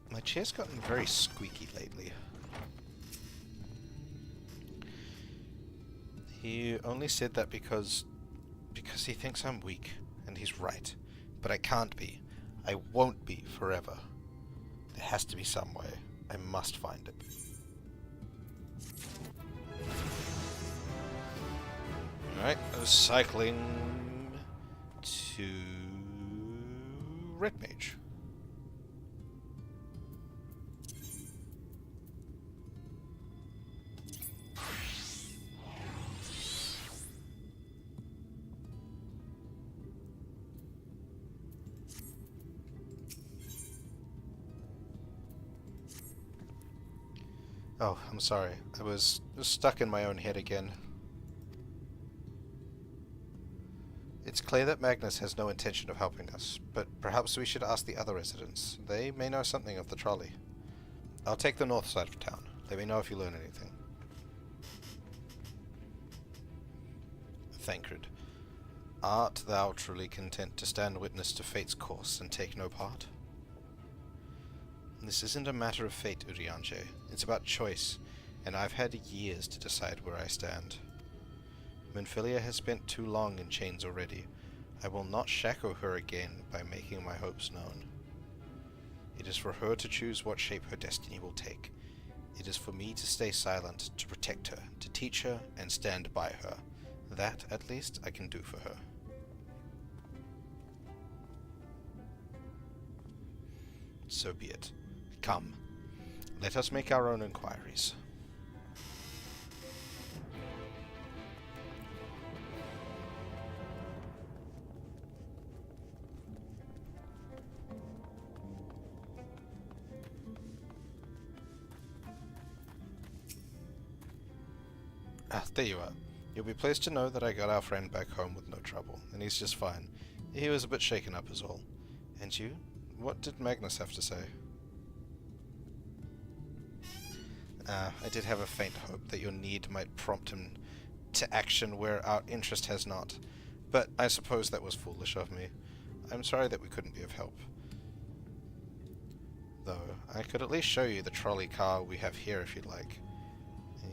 My chair's gotten very squeaky lately. He only said that because he thinks I'm weak, and he's right. But I can't be. I won't be forever. There has to be some way. I must find it. Alright, I was cycling to Red Mage. Oh, I'm sorry. I was stuck in my own head again. It's clear that Magnus has no intention of helping us, but perhaps we should ask the other residents. They may know something of the trolley. I'll take the north side of town. Let me know if you learn anything. Thancred. Art thou truly content to stand witness to fate's course and take no part? This isn't a matter of fate, Urianger. It's about choice, and I've had years to decide where I stand. Minfilia has spent too long in chains already. I will not shackle her again by making my hopes known. It is for her to choose what shape her destiny will take. It is for me to stay silent, to protect her, to teach her, and stand by her. That, at least, I can do for her. So be it. Come, let us make our own inquiries. Ah, there you are. You'll be pleased to know that I got our friend back home with no trouble, and he's just fine. He was a bit shaken up is all. And you? What did Magnus have to say? I did have a faint hope that your need might prompt him to action where our interest has not, but I suppose that was foolish of me. I'm sorry that we couldn't be of help. Though, I could at least show you the trolley car we have here if you'd like.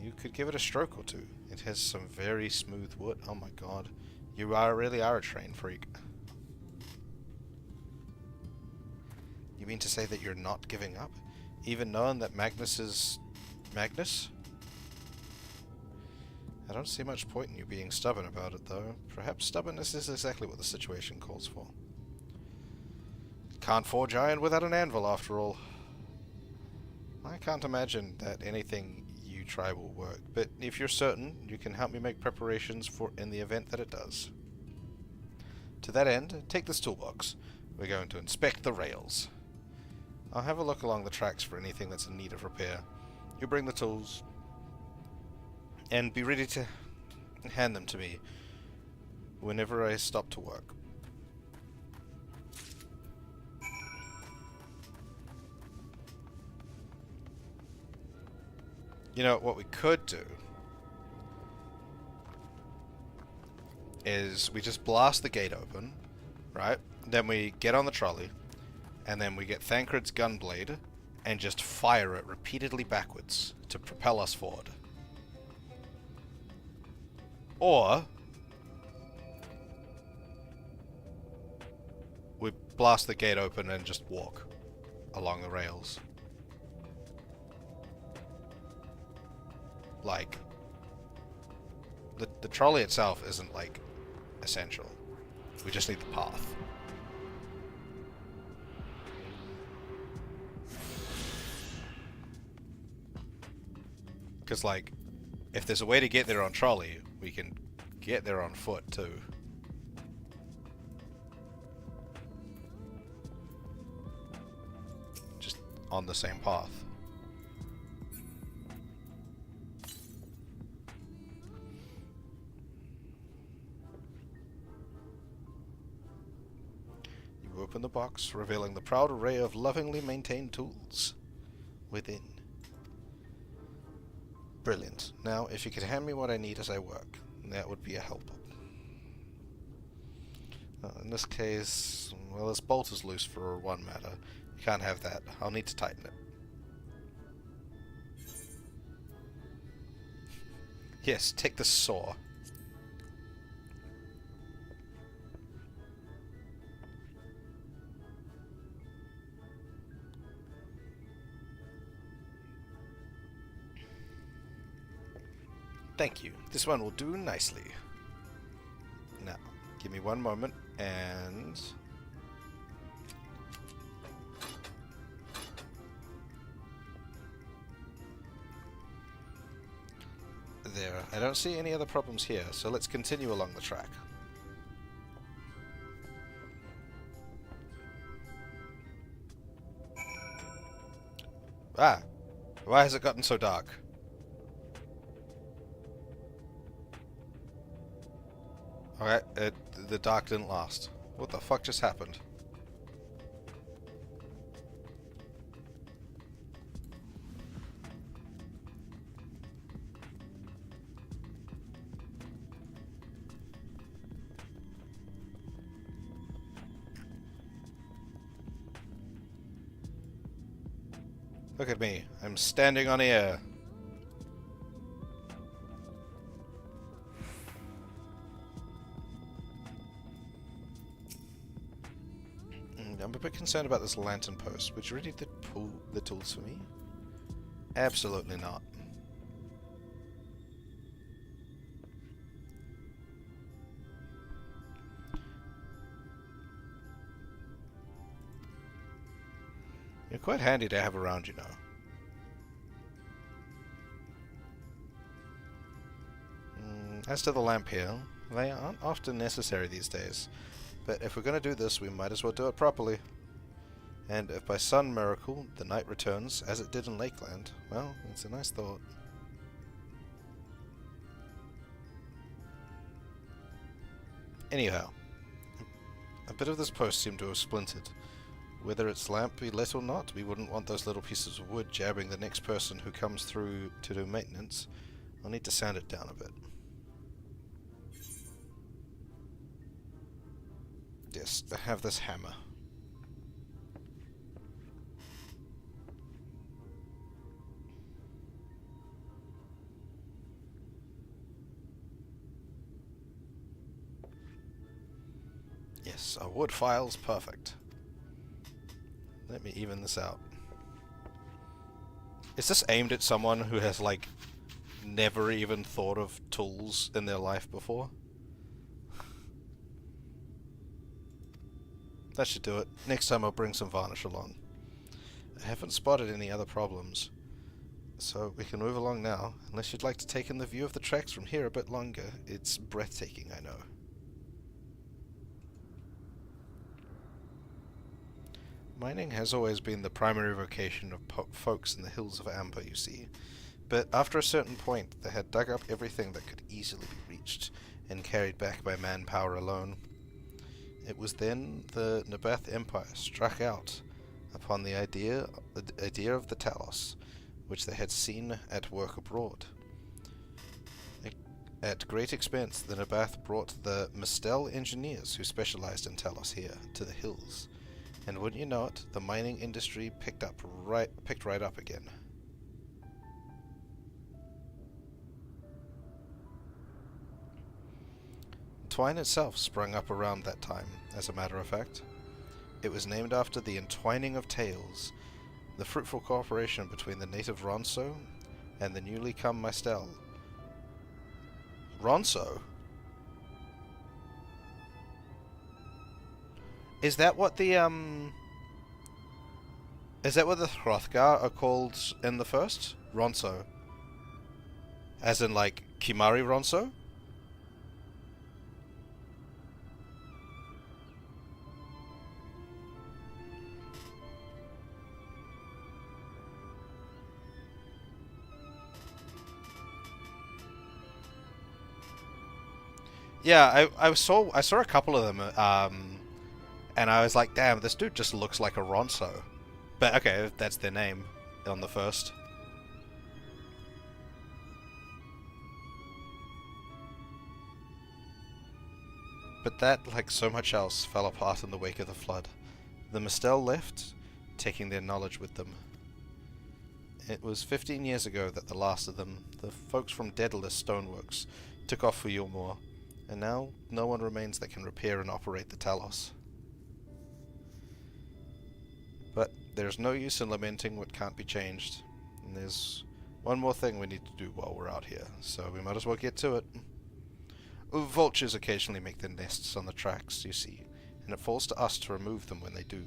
You could give it a stroke or two. It has some very smooth wood. Oh my god. You really are a train freak. You mean to say that you're not giving up? Even knowing that Magnus is... Magnus? I don't see much point in you being stubborn about it, though. Perhaps stubbornness is exactly what the situation calls for. Can't forge iron without an anvil, after all. I can't imagine that anything you try will work, but if you're certain, you can help me make preparations for in the event that it does. To that end, take this toolbox. We're going to inspect the rails. I'll have a look along the tracks for anything that's in need of repair. You bring the tools, and be ready to hand them to me whenever I stop to work. You know, what we could do is we just blast the gate open, right? Then we get on the trolley, and then we get Thancred's gunblade, and just fire it repeatedly backwards to propel us forward. Or we blast the gate open and just walk along the rails. Like, the trolley itself isn't, like, essential. We just need the path. Because, like, if there's a way to get there on trolley, we can get there on foot, too. Just on the same path. You open the box, revealing the proud array of lovingly maintained tools within. Brilliant. Now, if you could hand me what I need as I work, that would be a help. In this case, well, this bolt is loose for one matter. You can't have that. I'll need to tighten it. Yes, take the saw. Thank you. This one will do nicely. Now, give me one moment, and... there. I don't see any other problems here, so let's continue along the track. Ah! Why has it gotten so dark? Okay, the dark didn't last. What the fuck just happened? Look at me. I'm standing on air. I'm a bit concerned about this lantern post. Would you really pull the tools for me? Absolutely not. You're quite handy to have around, you know. As to the lamp here, they aren't often necessary these days. But if we're going to do this, we might as well do it properly. And if by some miracle the night returns, as it did in Lakeland, well, it's a nice thought. Anyhow, a bit of this post seemed to have splintered. Whether its lamp be lit or not, we wouldn't want those little pieces of wood jabbing the next person who comes through to do maintenance. I'll need to sand it down a bit. Yes, I have this hammer. Yes, our wood file's perfect. Let me even this out. Is this aimed at someone who has, like, never even thought of tools in their life before? That should do it. Next time I'll bring some varnish along. I haven't spotted any other problems, so we can move along now, unless you'd like to take in the view of the tracks from here a bit longer. It's breathtaking, I know. Mining has always been the primary vocation of folks in the hills of Amber, you see. But after a certain point, they had dug up everything that could easily be reached and carried back by manpower alone. It was then the Nabath Empire struck out upon the idea of the Talos, which they had seen at work abroad. At great expense, the Nabath brought the Mistel engineers who specialized in Talos here to the hills. And wouldn't you know it, the mining industry picked right up again. Twine itself sprung up around that time, as a matter of fact. It was named after the entwining of tales, the fruitful cooperation between the native Ronso and the newly come Mistel. Ronso? Is that what the Hrothgar are called in the first? Ronso. As in, like, Kimari Ronso? Yeah, I saw a couple of them, and I was like, damn, this dude just looks like a Ronso. But okay, that's their name on the first. But that, like so much else, fell apart in the wake of the flood. The Mistel left, taking their knowledge with them. It was 15 years ago that the last of them, the folks from Daedalus Stoneworks, took off for Yulmore, and now no one remains that can repair and operate the Talos. But there's no use in lamenting what can't be changed, and there's one more thing we need to do while we're out here, so we might as well get to it. Vultures occasionally make their nests on the tracks, you see, and it falls to us to remove them when they do.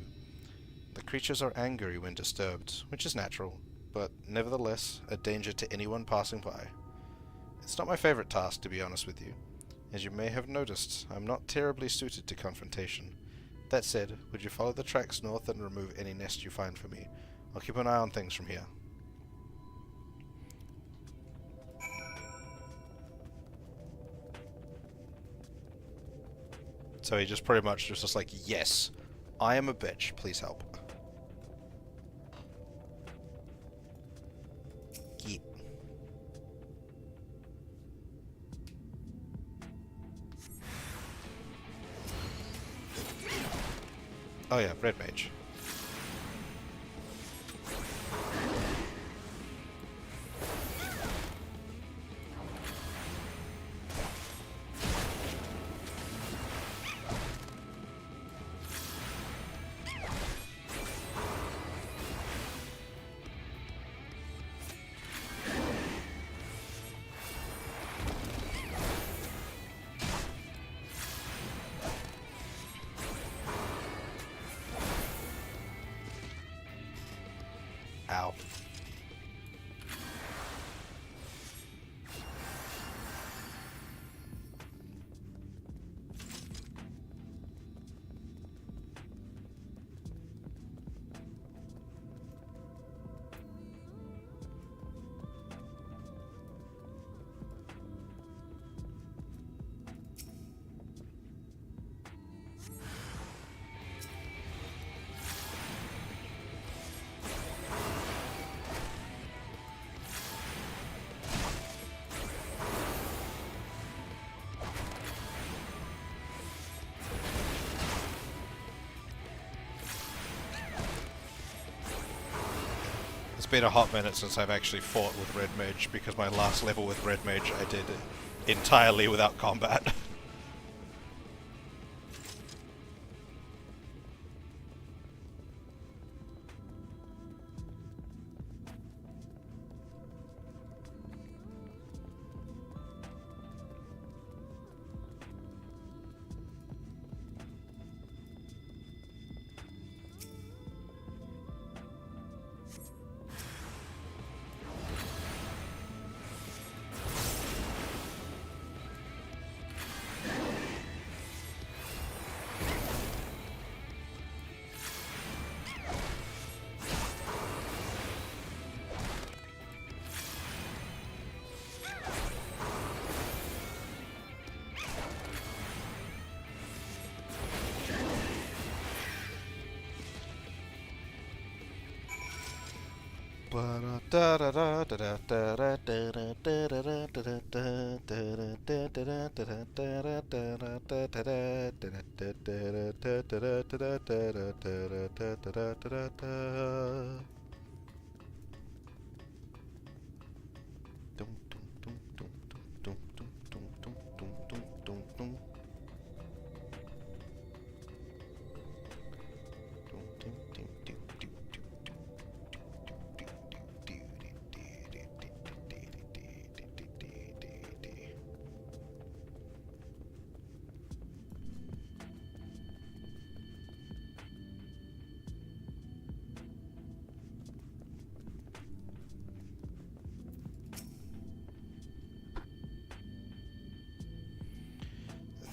The creatures are angry when disturbed, which is natural, but nevertheless a danger to anyone passing by. It's not my favorite task, to be honest with you. As you may have noticed, I'm not terribly suited to confrontation. That said, would you follow the tracks north and remove any nest you find for me? I'll keep an eye on things from here. So he just pretty much was just like, yes, I am a bitch, please help. Yeet. Oh yeah, red mage. Ow. It's been a hot minute since I've actually fought with Red Mage, because my last level with Red Mage I did entirely without combat.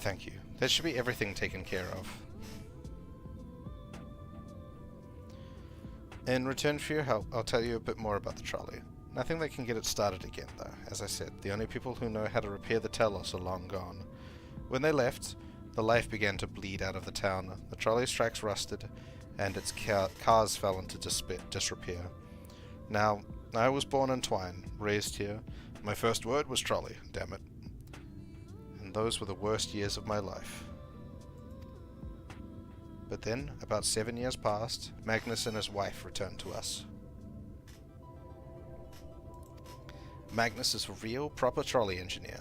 Thank you. That should be everything taken care of. In return for your help, I'll tell you a bit more about the trolley. Nothing that can get it started again, though. As I said, the only people who know how to repair the Telos are long gone. When they left, the life began to bleed out of the town. The trolley's tracks rusted, and its cars fell into disrepair. Now, I was born in Twine, raised here. My first word was trolley, damn it. And those were the worst years of my life. But then, about 7 years passed, Magnus and his wife returned to us. Magnus is a real, proper trolley engineer.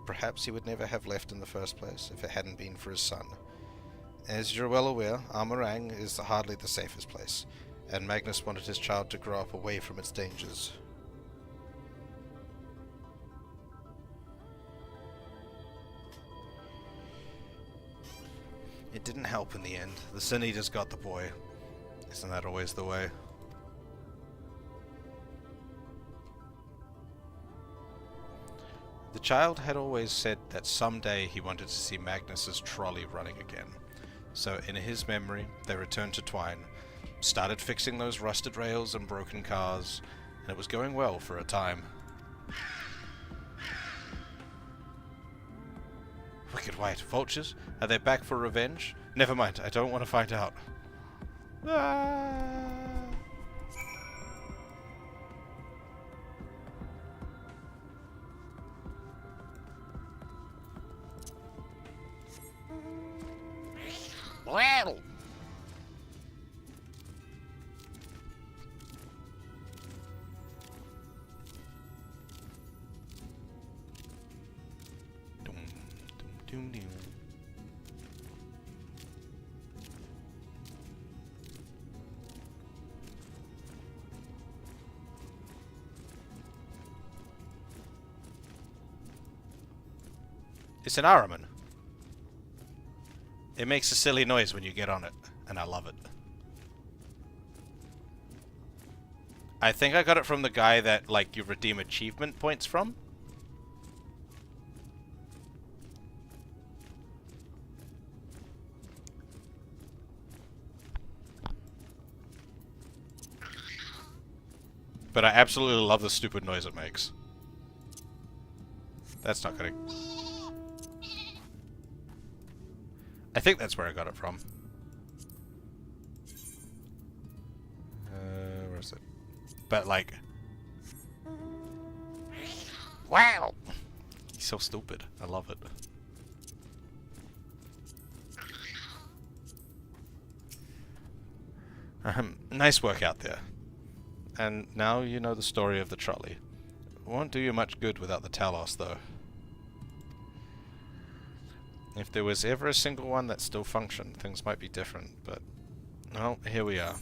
Perhaps he would never have left in the first place if it hadn't been for his son. As you're well aware, Amarang is hardly the safest place, and Magnus wanted his child to grow up away from its dangers. It didn't help in the end. The Sin Eaters got the boy. Isn't that always the way? The child had always said that someday he wanted to see Magnus's trolley running again. So in his memory, they returned to Twine, started fixing those rusted rails and broken cars, and it was going well for a time. Wicked White Vultures? Are they back for revenge? Never mind, I don't want to find out. Ah. Well. It's an Araman. It makes a silly noise when you get on it, and I love it. I think I got it from the guy that, like, you redeem achievement points from. But I absolutely love the stupid noise it makes. That's not gonna... I think that's where I got it from. Where is it? But like... Wow! He's so stupid. I love it. Nice work out there. And now you know the story of the trolley. Won't do you much good without the Talos, though. If there was ever a single one that still functioned, things might be different, but... well, here we are.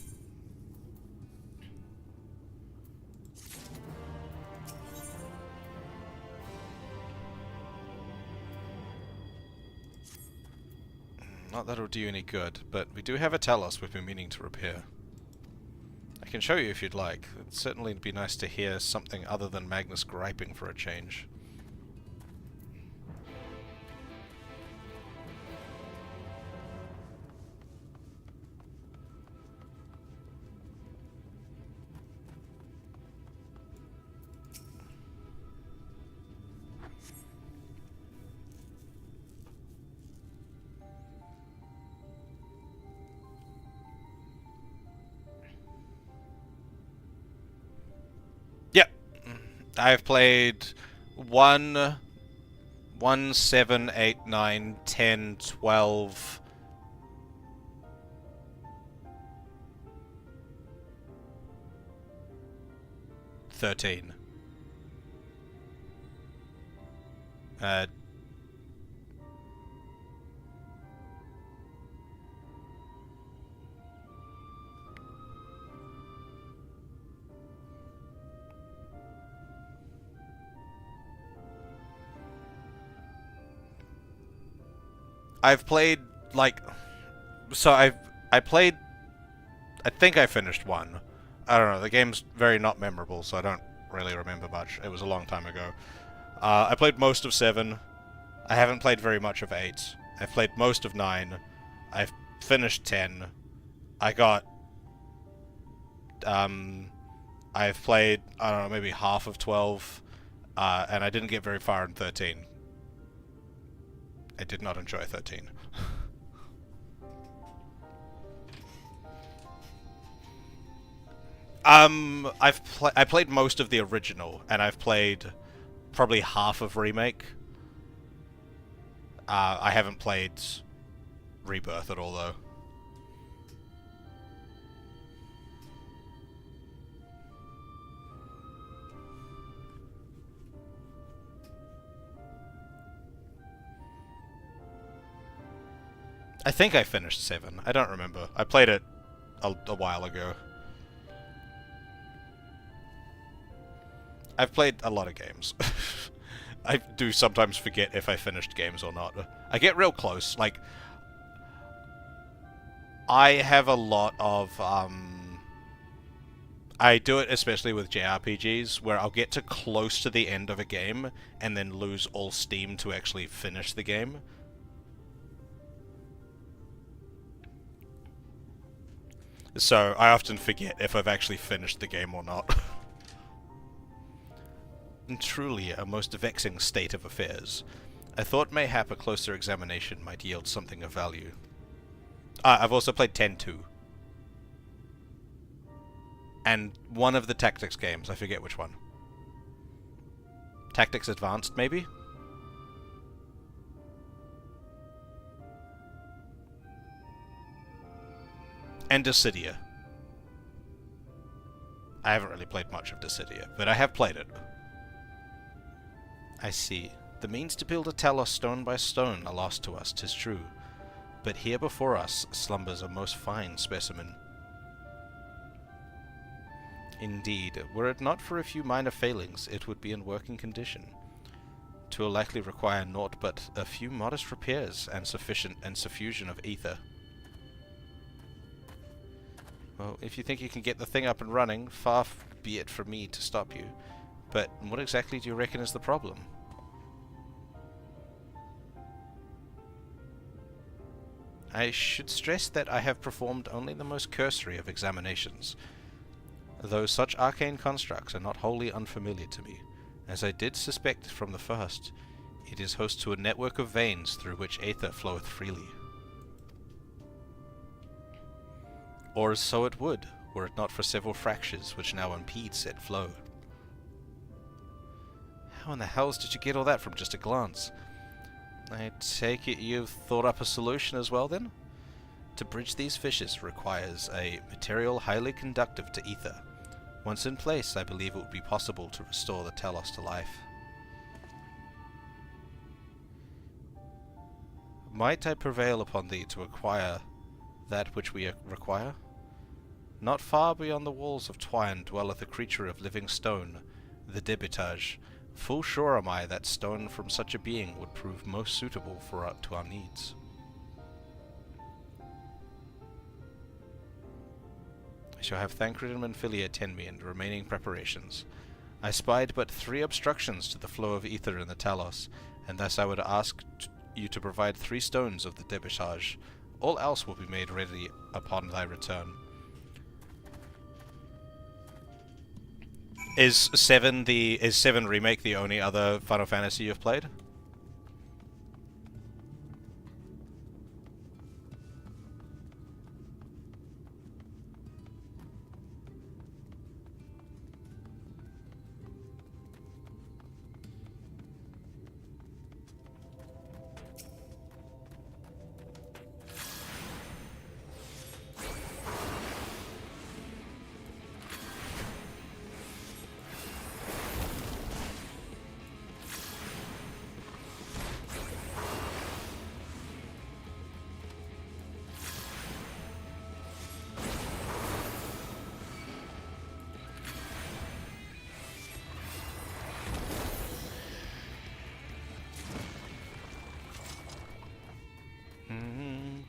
Not that it'll do you any good, but we do have a Talos we've been meaning to repair. I can show you if you'd like. It'd certainly be nice to hear something other than Magnus griping for a change. I've played 1, 7, 8, 9, 10, 12... 13. I've played, like... so I played... I think I finished 1. I don't know, the game's very not memorable, so I don't really remember much. It was a long time ago. I played most of 7. I haven't played very much of 8. I've played most of 9. I've finished 10. I got... I've played, I don't know, maybe half of 12. And I didn't get very far in 13. I did not enjoy 13. I played most of the original, and I've played probably half of Remake. I haven't played Rebirth at all, though. I think I finished 7. I don't remember. I played it a while ago. I've played a lot of games. I do sometimes forget if I finished games or not. I get real close. Like, I have a lot of, I do it especially with JRPGs, where I'll get to close to the end of a game, and then lose all steam to actually finish the game. So, I often forget if I've actually finished the game or not. And truly a most vexing state of affairs. I thought mayhap a closer examination might yield something of value. I've also played 10-2. And one of the Tactics games, I forget which one. Tactics Advanced, maybe? And Dissidia. I haven't really played much of Dissidia, but I have played it. I see. The means to build a Talos stone by stone are lost to us, 'tis true. But here before us slumbers a most fine specimen. Indeed, were it not for a few minor failings, it would be in working condition. 'Twill likely require naught but a few modest repairs and suffusion of ether. Well, if you think you can get the thing up and running, far be it from me to stop you. But what exactly do you reckon is the problem? I should stress that I have performed only the most cursory of examinations, though such arcane constructs are not wholly unfamiliar to me. As I did suspect from the first, it is host to a network of veins through which aether floweth freely. Or so it would, were it not for several fractures which now impede said flow. How in the hells did you get all that from just a glance? I take it you've thought up a solution as well, then? To bridge these fissures requires a material highly conductive to ether. Once in place, I believe it would be possible to restore the Talos to life. Might I prevail upon thee to acquire that which we require? Not far beyond the walls of Twine dwelleth a creature of living stone, the Debitage. Full sure am I that stone from such a being would prove most suitable to our needs. I shall have Thancred and Manfilia attend me in the remaining preparations. I spied but 3 obstructions to the flow of ether in the Talos, and thus I would ask you to provide 3 stones of the Debitage. All else will be made ready upon thy return. Is 7 Remake the only other Final Fantasy you've played?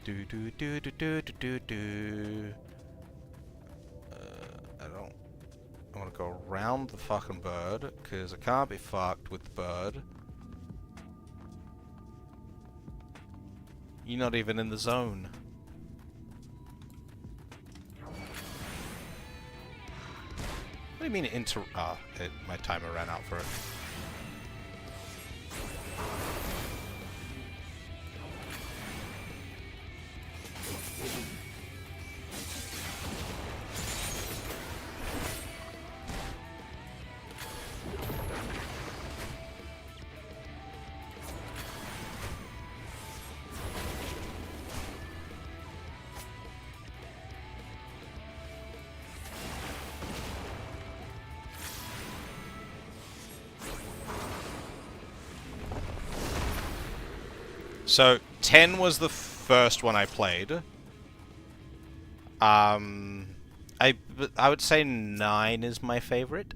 I want to go around the fucking bird, because I can't be fucked with the bird. You're not even in the zone. What do you mean my timer ran out for it. So 10 was the first one I played. I would say 9 is my favorite.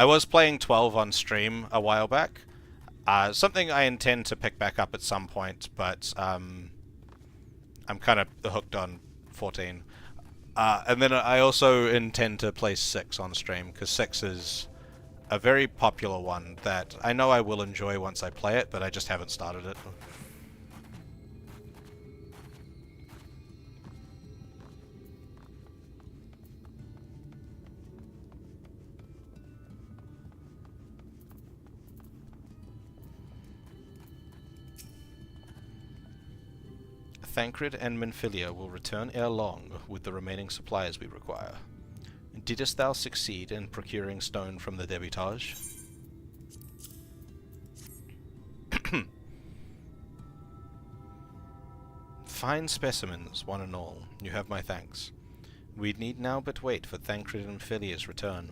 I was playing 12 on stream a while back. Something I intend to pick back up at some point, but I'm kind of hooked on 14. And then I also intend to play 6 on stream, because 6 is a very popular one that I know I will enjoy once I play it, but I just haven't started it. Thancred and Minfilia will return ere long with the remaining supplies we require. Didst thou succeed in procuring stone from the debitage? Fine specimens, one and all. You have my thanks. We need now but wait for Thancred and Minfilia's return.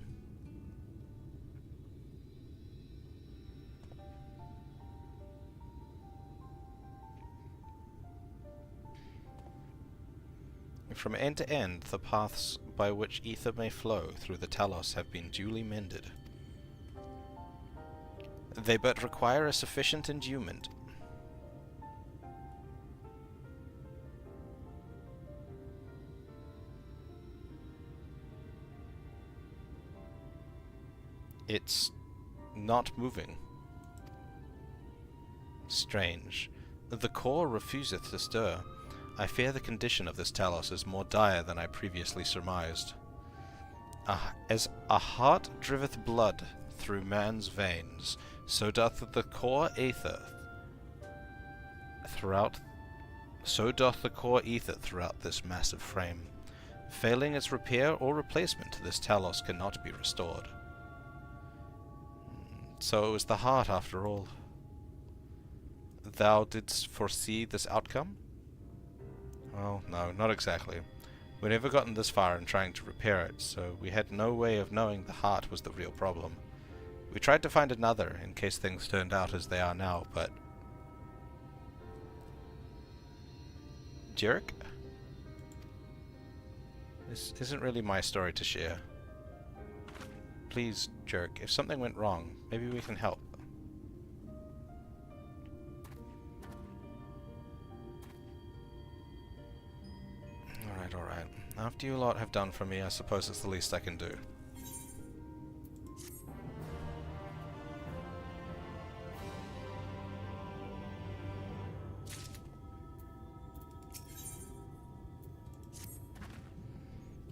From end to end, the paths by which ether may flow through the Talos have been duly mended. They but require a sufficient endowment. It's not moving. Strange. The core refuseth to stir. I fear the condition of this Talos is more dire than I previously surmised. As a heart driveth blood through man's veins, so doth the core ether throughout this massive frame. Failing its repair or replacement, this Talos cannot be restored. So it was the heart after all. Thou didst foresee this outcome? Well, no, not exactly. We'd never gotten this far in trying to repair it, so we had no way of knowing the heart was the real problem. We tried to find another, in case things turned out as they are now, but... Jerk? This isn't really my story to share. Please, Jerk, if something went wrong, maybe we can help. Alright. After you lot have done for me, I suppose it's the least I can do.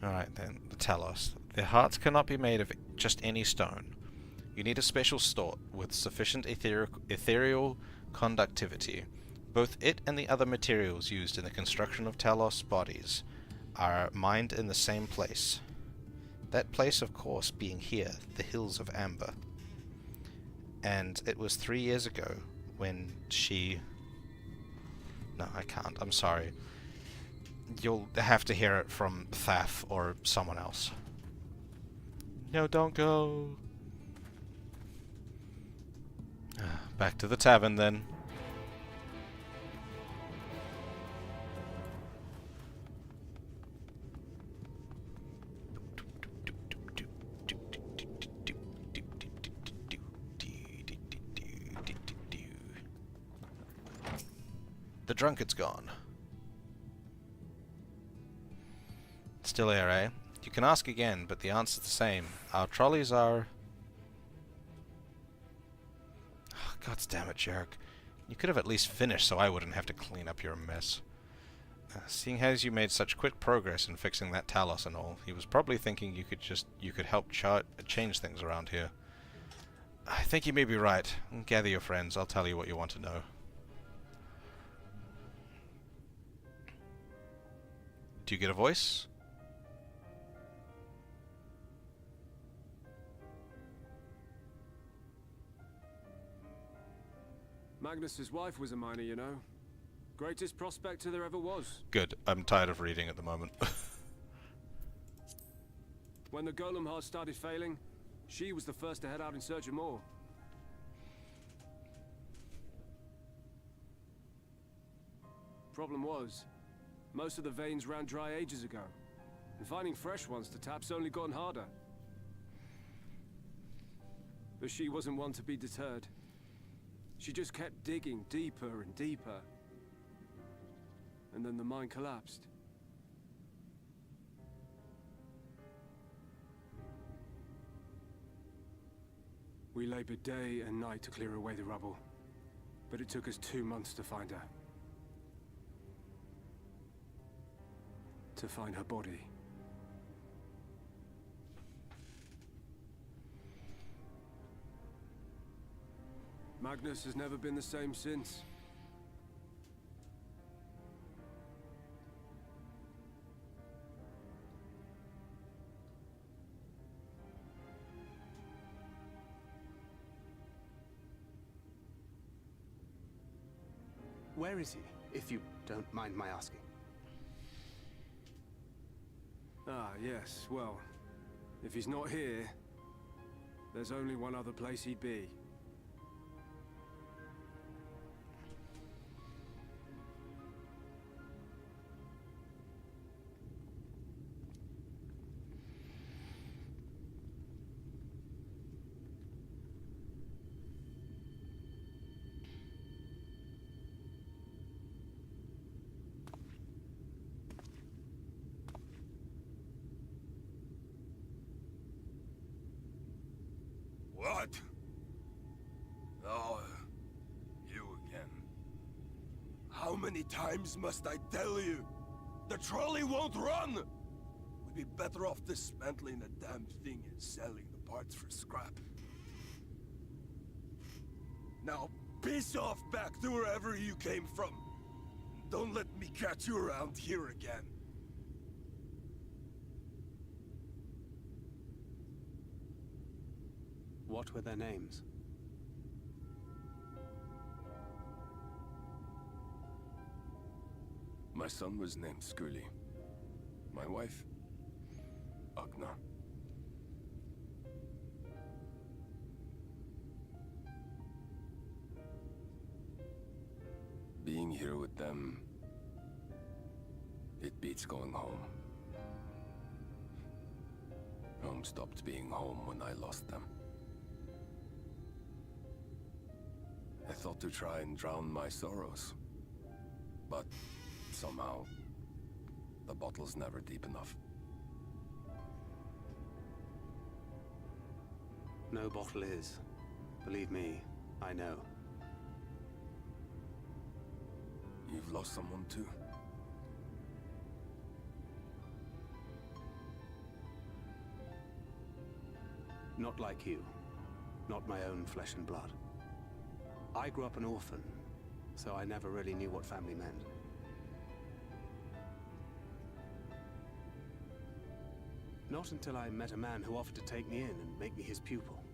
Alright then, the Talos. Their hearts cannot be made of just any stone. You need a special sort with sufficient ethereal conductivity. Both it and the other materials used in the construction of Talos bodies are mined in the same place. That place, of course, being here, the Hills of Amber. And it was 3 years ago when she... No, I can't. I'm sorry. You'll have to hear it from Thaf or someone else. No, don't go. Back to the tavern, then. The drunkard's gone. Still here, eh? You can ask again, but the answer's the same. Our trolleys are... Oh, God damn it, Jerk. You could have at least finished so I wouldn't have to clean up your mess. Seeing as you made such quick progress in fixing that Talos and all, he was probably thinking you could help change things around here. I think you may be right. Gather your friends, I'll tell you what you want to know. Do you get a voice? Magnus's wife was a miner, you know. Greatest prospector there ever was. Good. I'm tired of reading at the moment. When the golem heart started failing, she was the first to head out in search of more. Problem was, most of the veins ran dry ages ago, and finding fresh ones to tap's only gotten harder. But she wasn't one to be deterred. She just kept digging deeper and deeper. And then the mine collapsed. We labored day and night to clear away the rubble, but it took us 2 months to find her. To find her body. Magnus has never been the same since. Where is he, if you don't mind my asking? Ah, yes, well, if he's not here, there's only one other place he'd be. What? Oh, you again. How many times must I tell you? The trolley won't run! We'd be better off dismantling the damn thing and selling the parts for scrap. Now, piss off back to wherever you came from. Don't let me catch you around here again. What were their names? My son was named Skuli. My wife, Agna. Being here with them, it beats going home. Home stopped being home when I lost them. I thought to try and drown my sorrows, but somehow the bottle's never deep enough. No bottle is. Believe me, I know. You've lost someone too? Not like you. Not my own flesh and blood. I grew up an orphan, so I never really knew what family meant. Not until I met a man who offered to take me in and make me his pupil.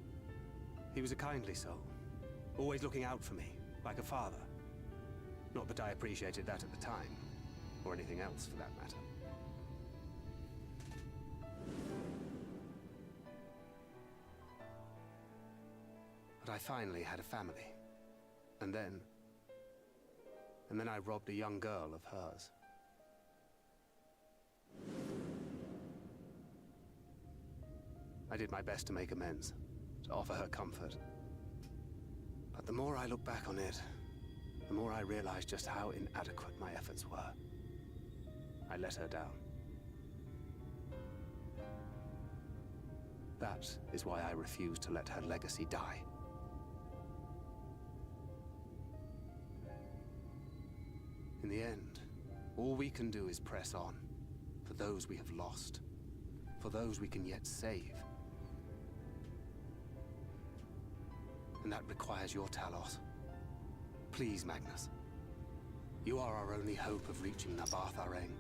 He was a kindly soul, always looking out for me, like a father. Not that I appreciated that at the time, or anything else for that matter. But I finally had a family. And then I robbed a young girl of hers. I did my best to make amends, to offer her comfort. But the more I look back on it, the more I realize just how inadequate my efforts were. I let her down. That is why I refuse to let her legacy die. In the end, all we can do is press on, for those we have lost, for those we can yet save. And that requires your Talos. Please, Magnus. You are our only hope of reaching Nabarth Areng.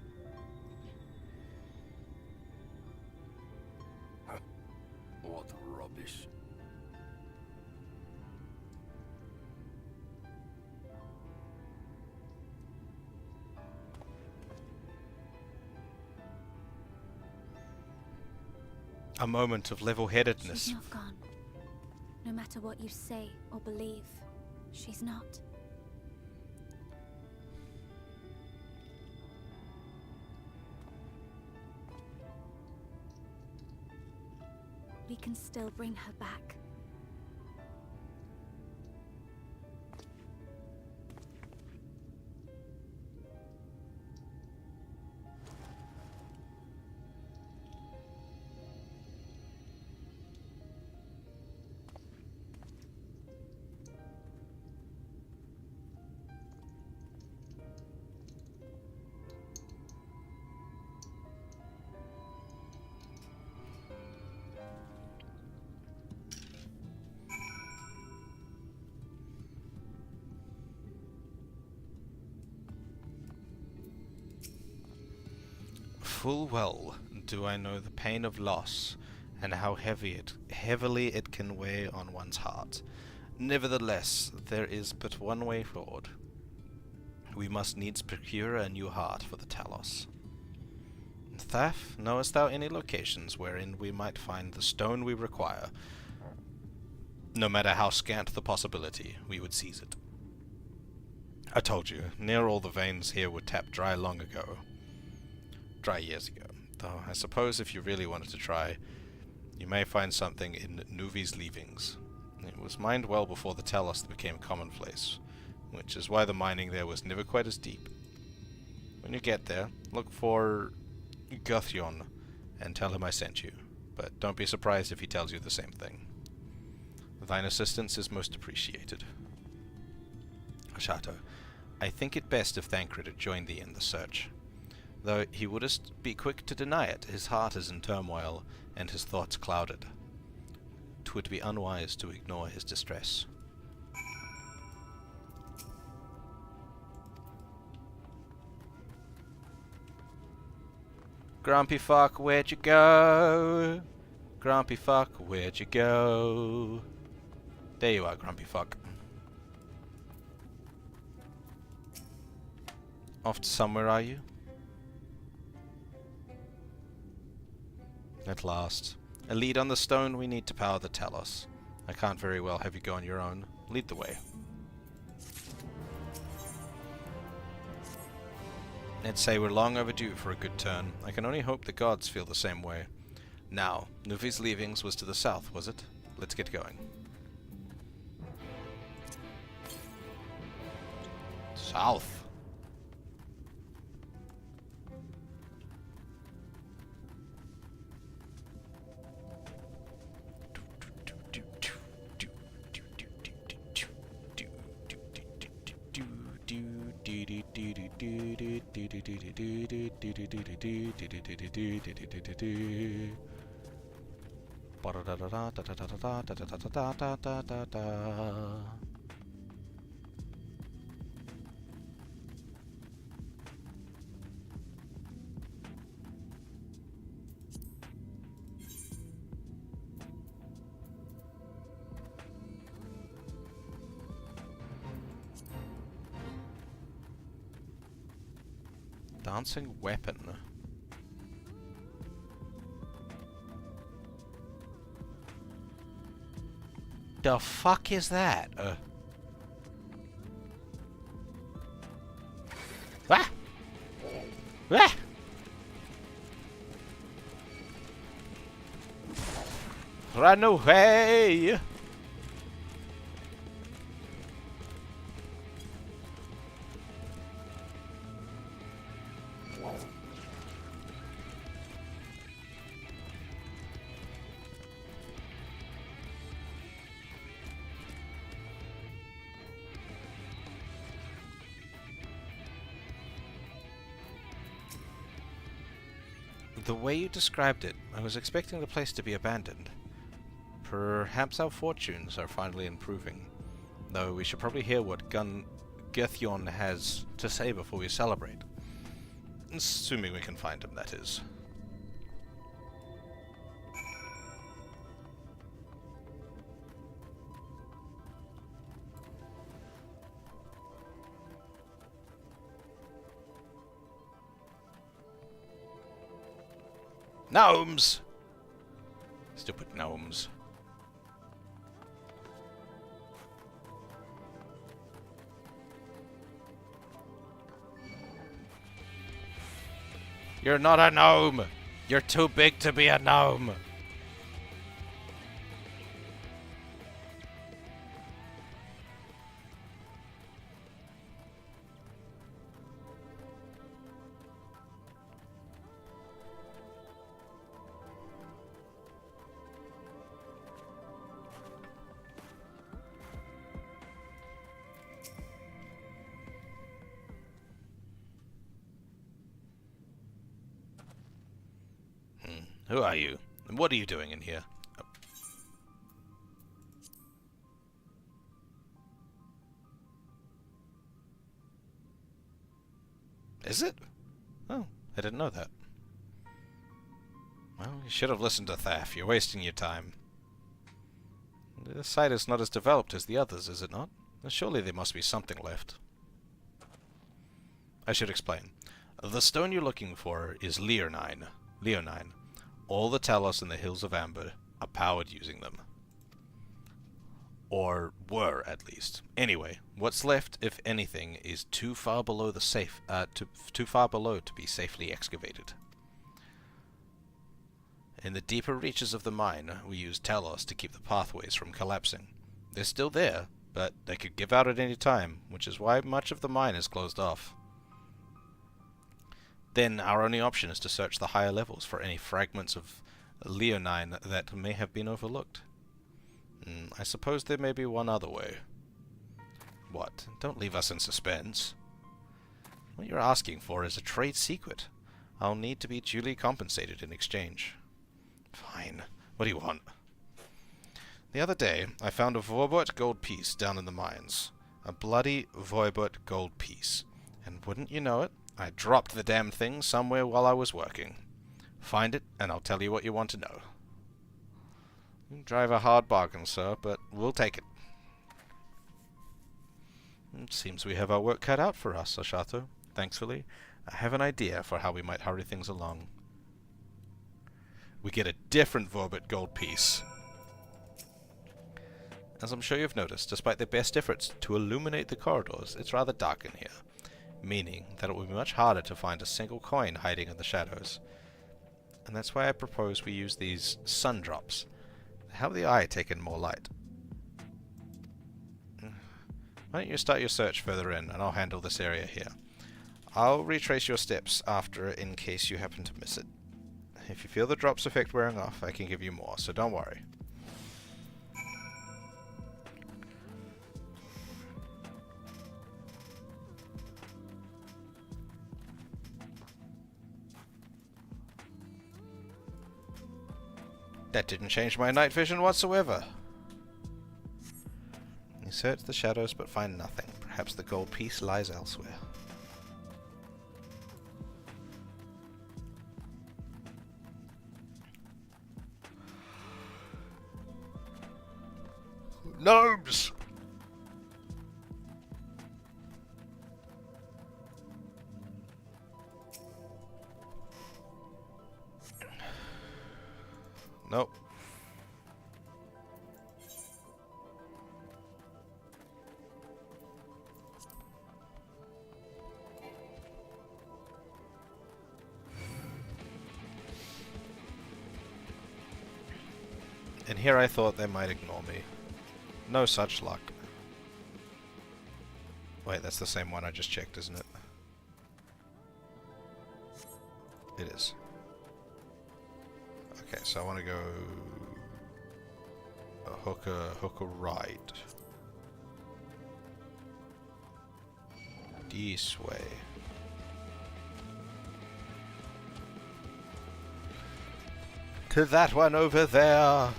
What rubbish. A moment of level-headedness. She's not gone. No matter what you say or believe, she's not. We can still bring her back. Full well do I know the pain of loss, and how heavily it can weigh on one's heart. Nevertheless, there is but one way forward. We must needs procure a new heart for the Talos. Thaf, knowest thou any locations wherein we might find the stone we require? No matter how scant the possibility, we would seize it. I told you, near all the veins here were tapped dry long ago. Dry years ago. Though I suppose if you really wanted to try, you may find something in Nuvi's leavings. It was mined well before the Talos became commonplace, which is why the mining there was never quite as deep. When you get there, look for Guthyon and tell him I sent you, but don't be surprised if he tells you the same thing. Thine assistance is most appreciated. Ashato, I think it best if Thancred joined thee in the search. Though he wouldst be quick to deny it, his heart is in turmoil, and his thoughts clouded. 'Twould be unwise to ignore his distress. Grumpy fuck, where'd you go? Grumpy fuck, where'd you go? There you are, Grumpy fuck. Off to somewhere, are you? At last. A lead on the stone we need to power the Talos. I can't very well have you go on your own. Lead the way. I'd say we're long overdue for a good turn. I can only hope the gods feel the same way. Now, Nuvi's leavings was to the south, was it? Let's get going. South. Dancing weapon. The fuck is that? Ah! Ah! Run away! The way you described it, I was expecting the place to be abandoned. Perhaps our fortunes are finally improving. Though we should probably hear what Guthyon has to say before we celebrate. Assuming we can find him, that is. Gnomes! Stupid gnomes. You're not a gnome! You're too big to be a gnome! Who are you? And what are you doing in here? Oh. Is it? Oh, I didn't know that. Well, you should have listened to Thaf. You're wasting your time. This site is not as developed as the others, is it not? Surely there must be something left. I should explain. The stone you're looking for is Leonine. All the Talos in the Hills of Amber are powered using them. Or were, at least. Anyway, what's left, if anything, is too far below to be safely excavated. In the deeper reaches of the mine, we use Talos to keep the pathways from collapsing. They're still there, but they could give out at any time, which is why much of the mine is closed off. Then our only option is to search the higher levels for any fragments of Leonine that may have been overlooked. I suppose there may be one other way. What? Don't leave us in suspense. What you're asking for is a trade secret. I'll need to be duly compensated in exchange. Fine. What do you want? The other day, I found a Vorbot gold piece down in the mines. A bloody Vorbot gold piece. And wouldn't you know it, I dropped the damn thing somewhere while I was working. Find it, and I'll tell you what you want to know. You drive a hard bargain, sir, but we'll take it. It seems we have our work cut out for us, Ashato. Thankfully, I have an idea for how we might hurry things along. We get a different Vorbot gold piece. As I'm sure you've noticed, despite their best efforts to illuminate the corridors, it's rather dark in here, meaning that it will be much harder to find a single coin hiding in the shadows. And that's why I propose we use these sun drops. Have the eye take in more light. Why don't you start your search further in, and I'll handle this area here. I'll retrace your steps after in case you happen to miss it. If you feel the drop's effect wearing off, I can give you more, so don't worry. That didn't change my night vision whatsoever. You search the shadows but find nothing. Perhaps the gold piece lies elsewhere. Gnomes! Nope. And here I thought they might ignore me. No such luck. Wait, that's the same one I just checked, isn't it? It is. Okay, so I want to go hooker right. This way. To that one over there.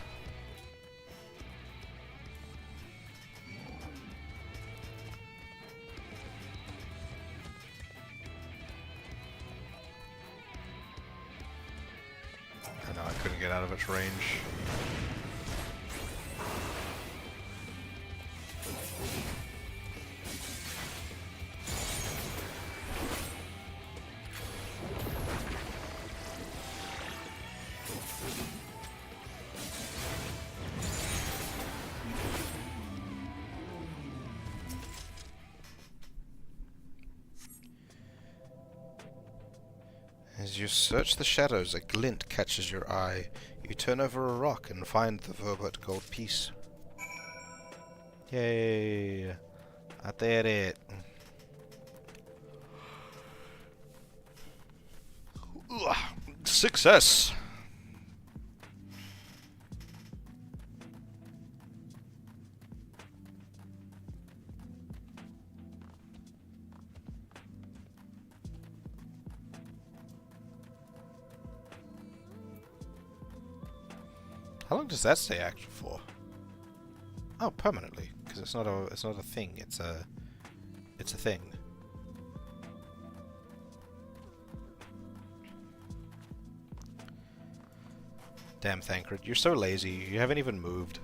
Out of its range. As you search the shadows, a glint catches your eye. You turn over a rock and find the Vorbot gold piece. Yay! I did it. Success! How long does that stay active for? Oh, permanently, because it's not a thing. It's a thing. Damn Thancred, you're so lazy, you haven't even moved.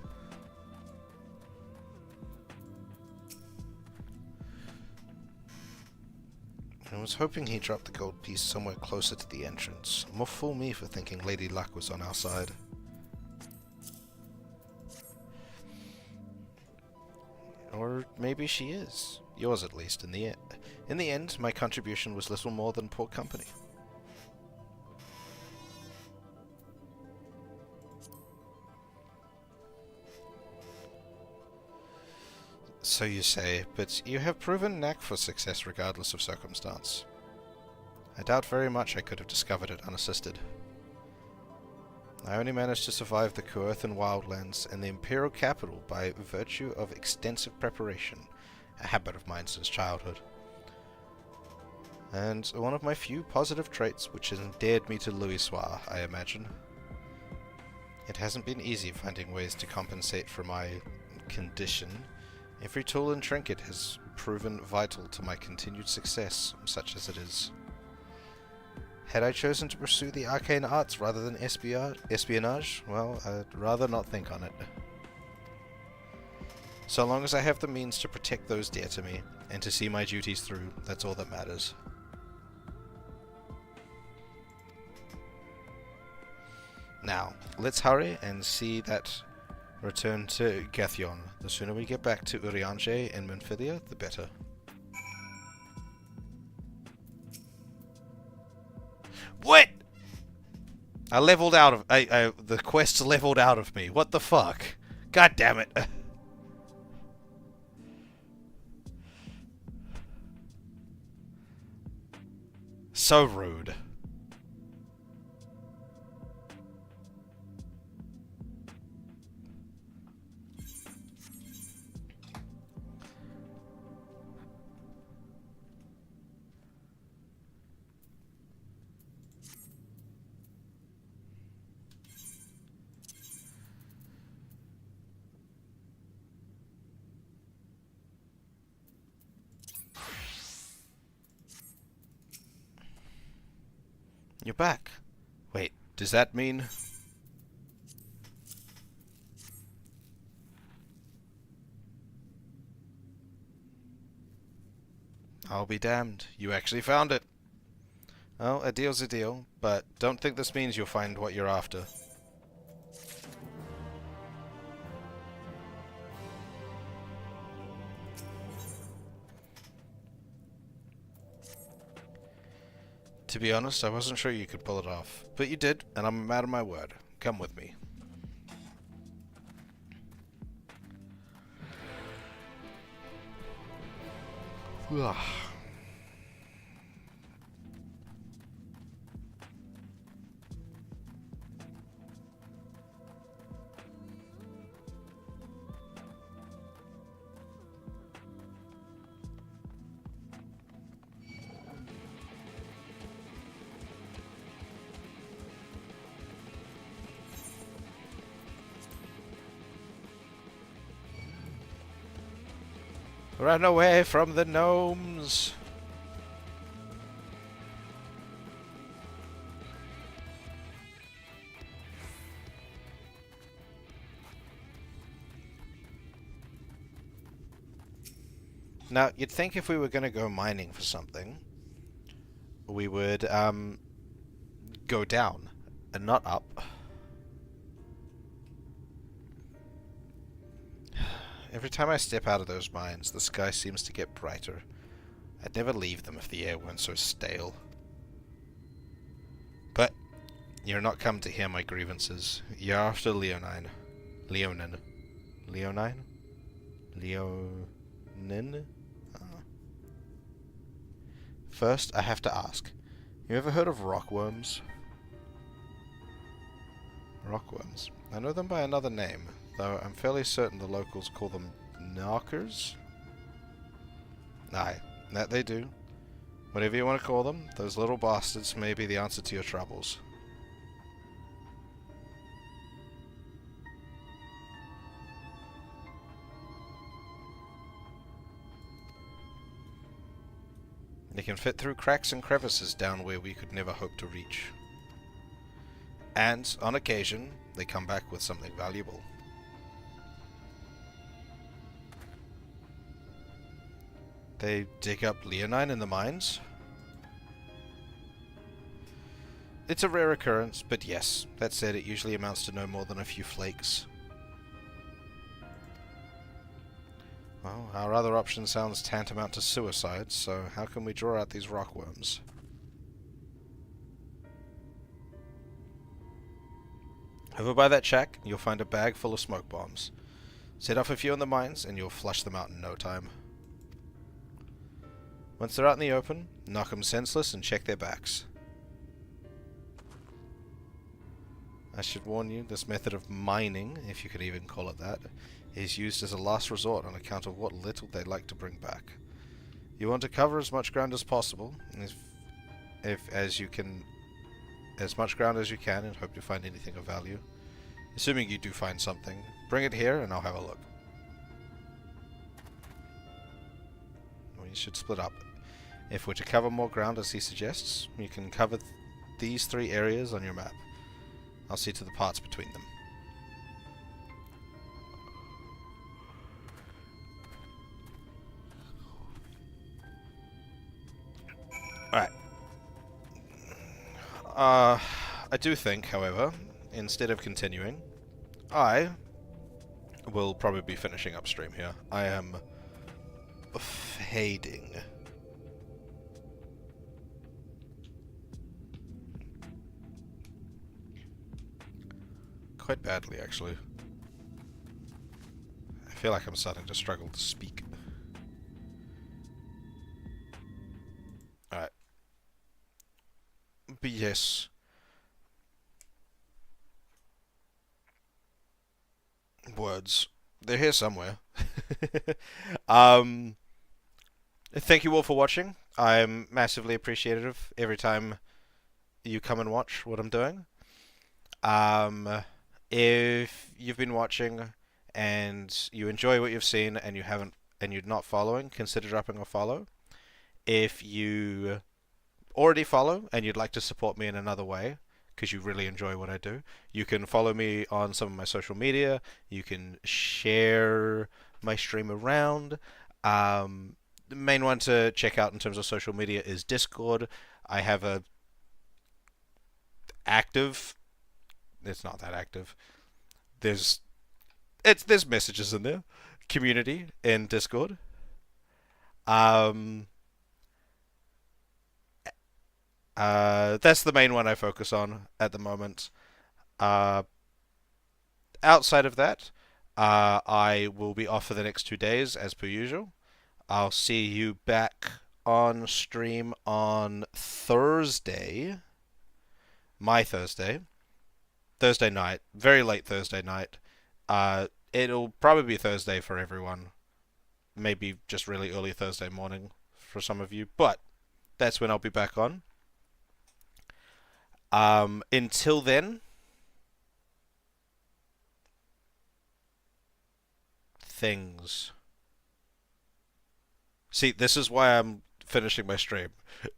I was hoping he dropped the gold piece somewhere closer to the entrance. More fool me for thinking Lady Luck was on our side. Or maybe she is. Yours at least, in the end, my contribution was little more than poor company. So you say, but you have proven knack for success regardless of circumstance. I doubt very much I could have discovered it unassisted. I only managed to survive the Coerthan wildlands and the Imperial capital by virtue of extensive preparation, a habit of mine since childhood. And one of my few positive traits which has endeared me to Louisoix, I imagine. It hasn't been easy finding ways to compensate for my condition. Every tool and trinket has proven vital to my continued success, such as it is. Had I chosen to pursue the arcane arts rather than espionage, well, I'd rather not think on it. So long as I have the means to protect those dear to me, and to see my duties through, that's all that matters. Now, let's hurry and see that return to Gathion. The sooner we get back to Eorzea and Menfilia, the better. What? I leveled out of... the quest leveled out of me. What the fuck? God damn it. So rude. You're back. Wait, does that mean... I'll be damned. You actually found it. Well, a deal's a deal, but don't think this means you'll find what you're after. To be honest, I wasn't sure you could pull it off. But you did, and I'm a man of my word. Come with me. Ugh. Run away from the gnomes! Now, you'd think if we were going to go mining for something, we would, go down, and not up. Every time I step out of those mines, the sky seems to get brighter. I'd never leave them if the air weren't so stale. But you're not come to hear my grievances. You're after Leonine. Leonin. Leonine? Leonin? First, I have to ask. You ever heard of rockworms? Rockworms. I know them by another name, though I'm fairly certain the locals call them knockers. Aye, that they do. Whatever you want to call them, those little bastards may be the answer to your troubles. They can fit through cracks and crevices down where we could never hope to reach. And, on occasion, they come back with something valuable. They dig up leonine in the mines. It's a rare occurrence, but yes, that said, it usually amounts to no more than a few flakes. Well, our other option sounds tantamount to suicide, so how can we draw out these rockworms? Over by that shack, you'll find a bag full of smoke bombs. Set off a few in the mines, and you'll flush them out in no time. Once they're out in the open, knock them senseless and check their backs. I should warn you, this method of mining, if you could even call it that, is used as a last resort on account of what little they like to bring back. You want to cover as much ground as possible, as much ground as you can, and hope to find anything of value. Assuming you do find something, bring it here and I'll have a look. Well, you should split up. If we're to cover more ground as he suggests, you can cover these 3 areas on your map. I'll see to the parts between them. Alright. I do think, however, instead of continuing, I will probably be finishing upstream here. I am fading. Quite badly, actually. I feel like I'm starting to struggle to speak. Alright. But yes. Words. They're here somewhere. Thank you all for watching. I'm massively appreciative every time you come and watch what I'm doing. If you've been watching and you enjoy what you've seen and you're not following, consider dropping a follow. If you already follow and you'd like to support me in another way, because you really enjoy what I do, you can follow me on some of my social media. You can share my stream around. The main one to check out in terms of social media is Discord. I have a active... It's not that active. There's messages in there. Community in Discord. That's the main one I focus on at the moment. Outside of that, I will be off for the next 2 days, as per usual. I'll see you back on stream on Thursday. My Thursday. Thursday night. Very late Thursday night. It'll probably be Thursday for everyone. Maybe just really early Thursday morning for some of you. But that's when I'll be back on. Until then, things. See, this is why I'm finishing my stream,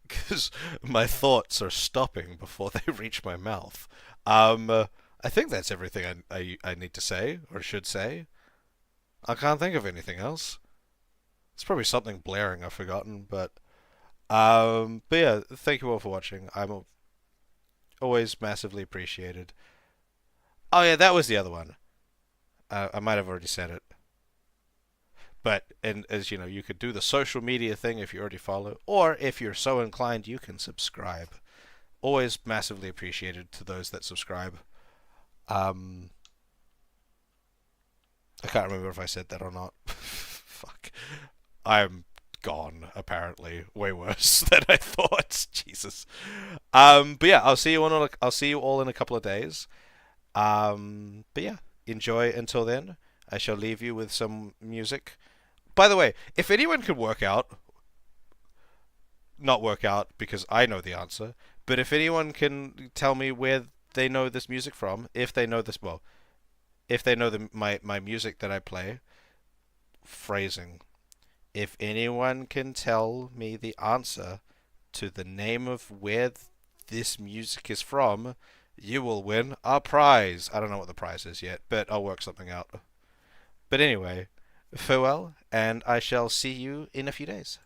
because my thoughts are stopping before they reach my mouth. I think that's everything I need to say, or should say. I can't think of anything else. It's probably something blaring I've forgotten, but yeah, thank you all for watching. I'm always massively appreciated. Oh yeah, that was the other one. I might have already said it. But, and as you know, you could do the social media thing if you already follow, or if you're so inclined, you can subscribe. Always massively appreciated to those that subscribe. I can't remember if I said that or not. Fuck. I'm gone, apparently. Way worse than I thought. Jesus. But yeah, I'll see you all in a couple of days. But yeah, enjoy until then. I shall leave you with some music. By the way, if anyone could not work out because I know the answer, but if anyone can tell me where they know this music from, if they know this, well, if they know my music that I play, phrasing, if anyone can tell me the answer to the name of where this music is from, you will win a prize. I don't know what the prize is yet, but I'll work something out. But anyway, farewell, and I shall see you in a few days.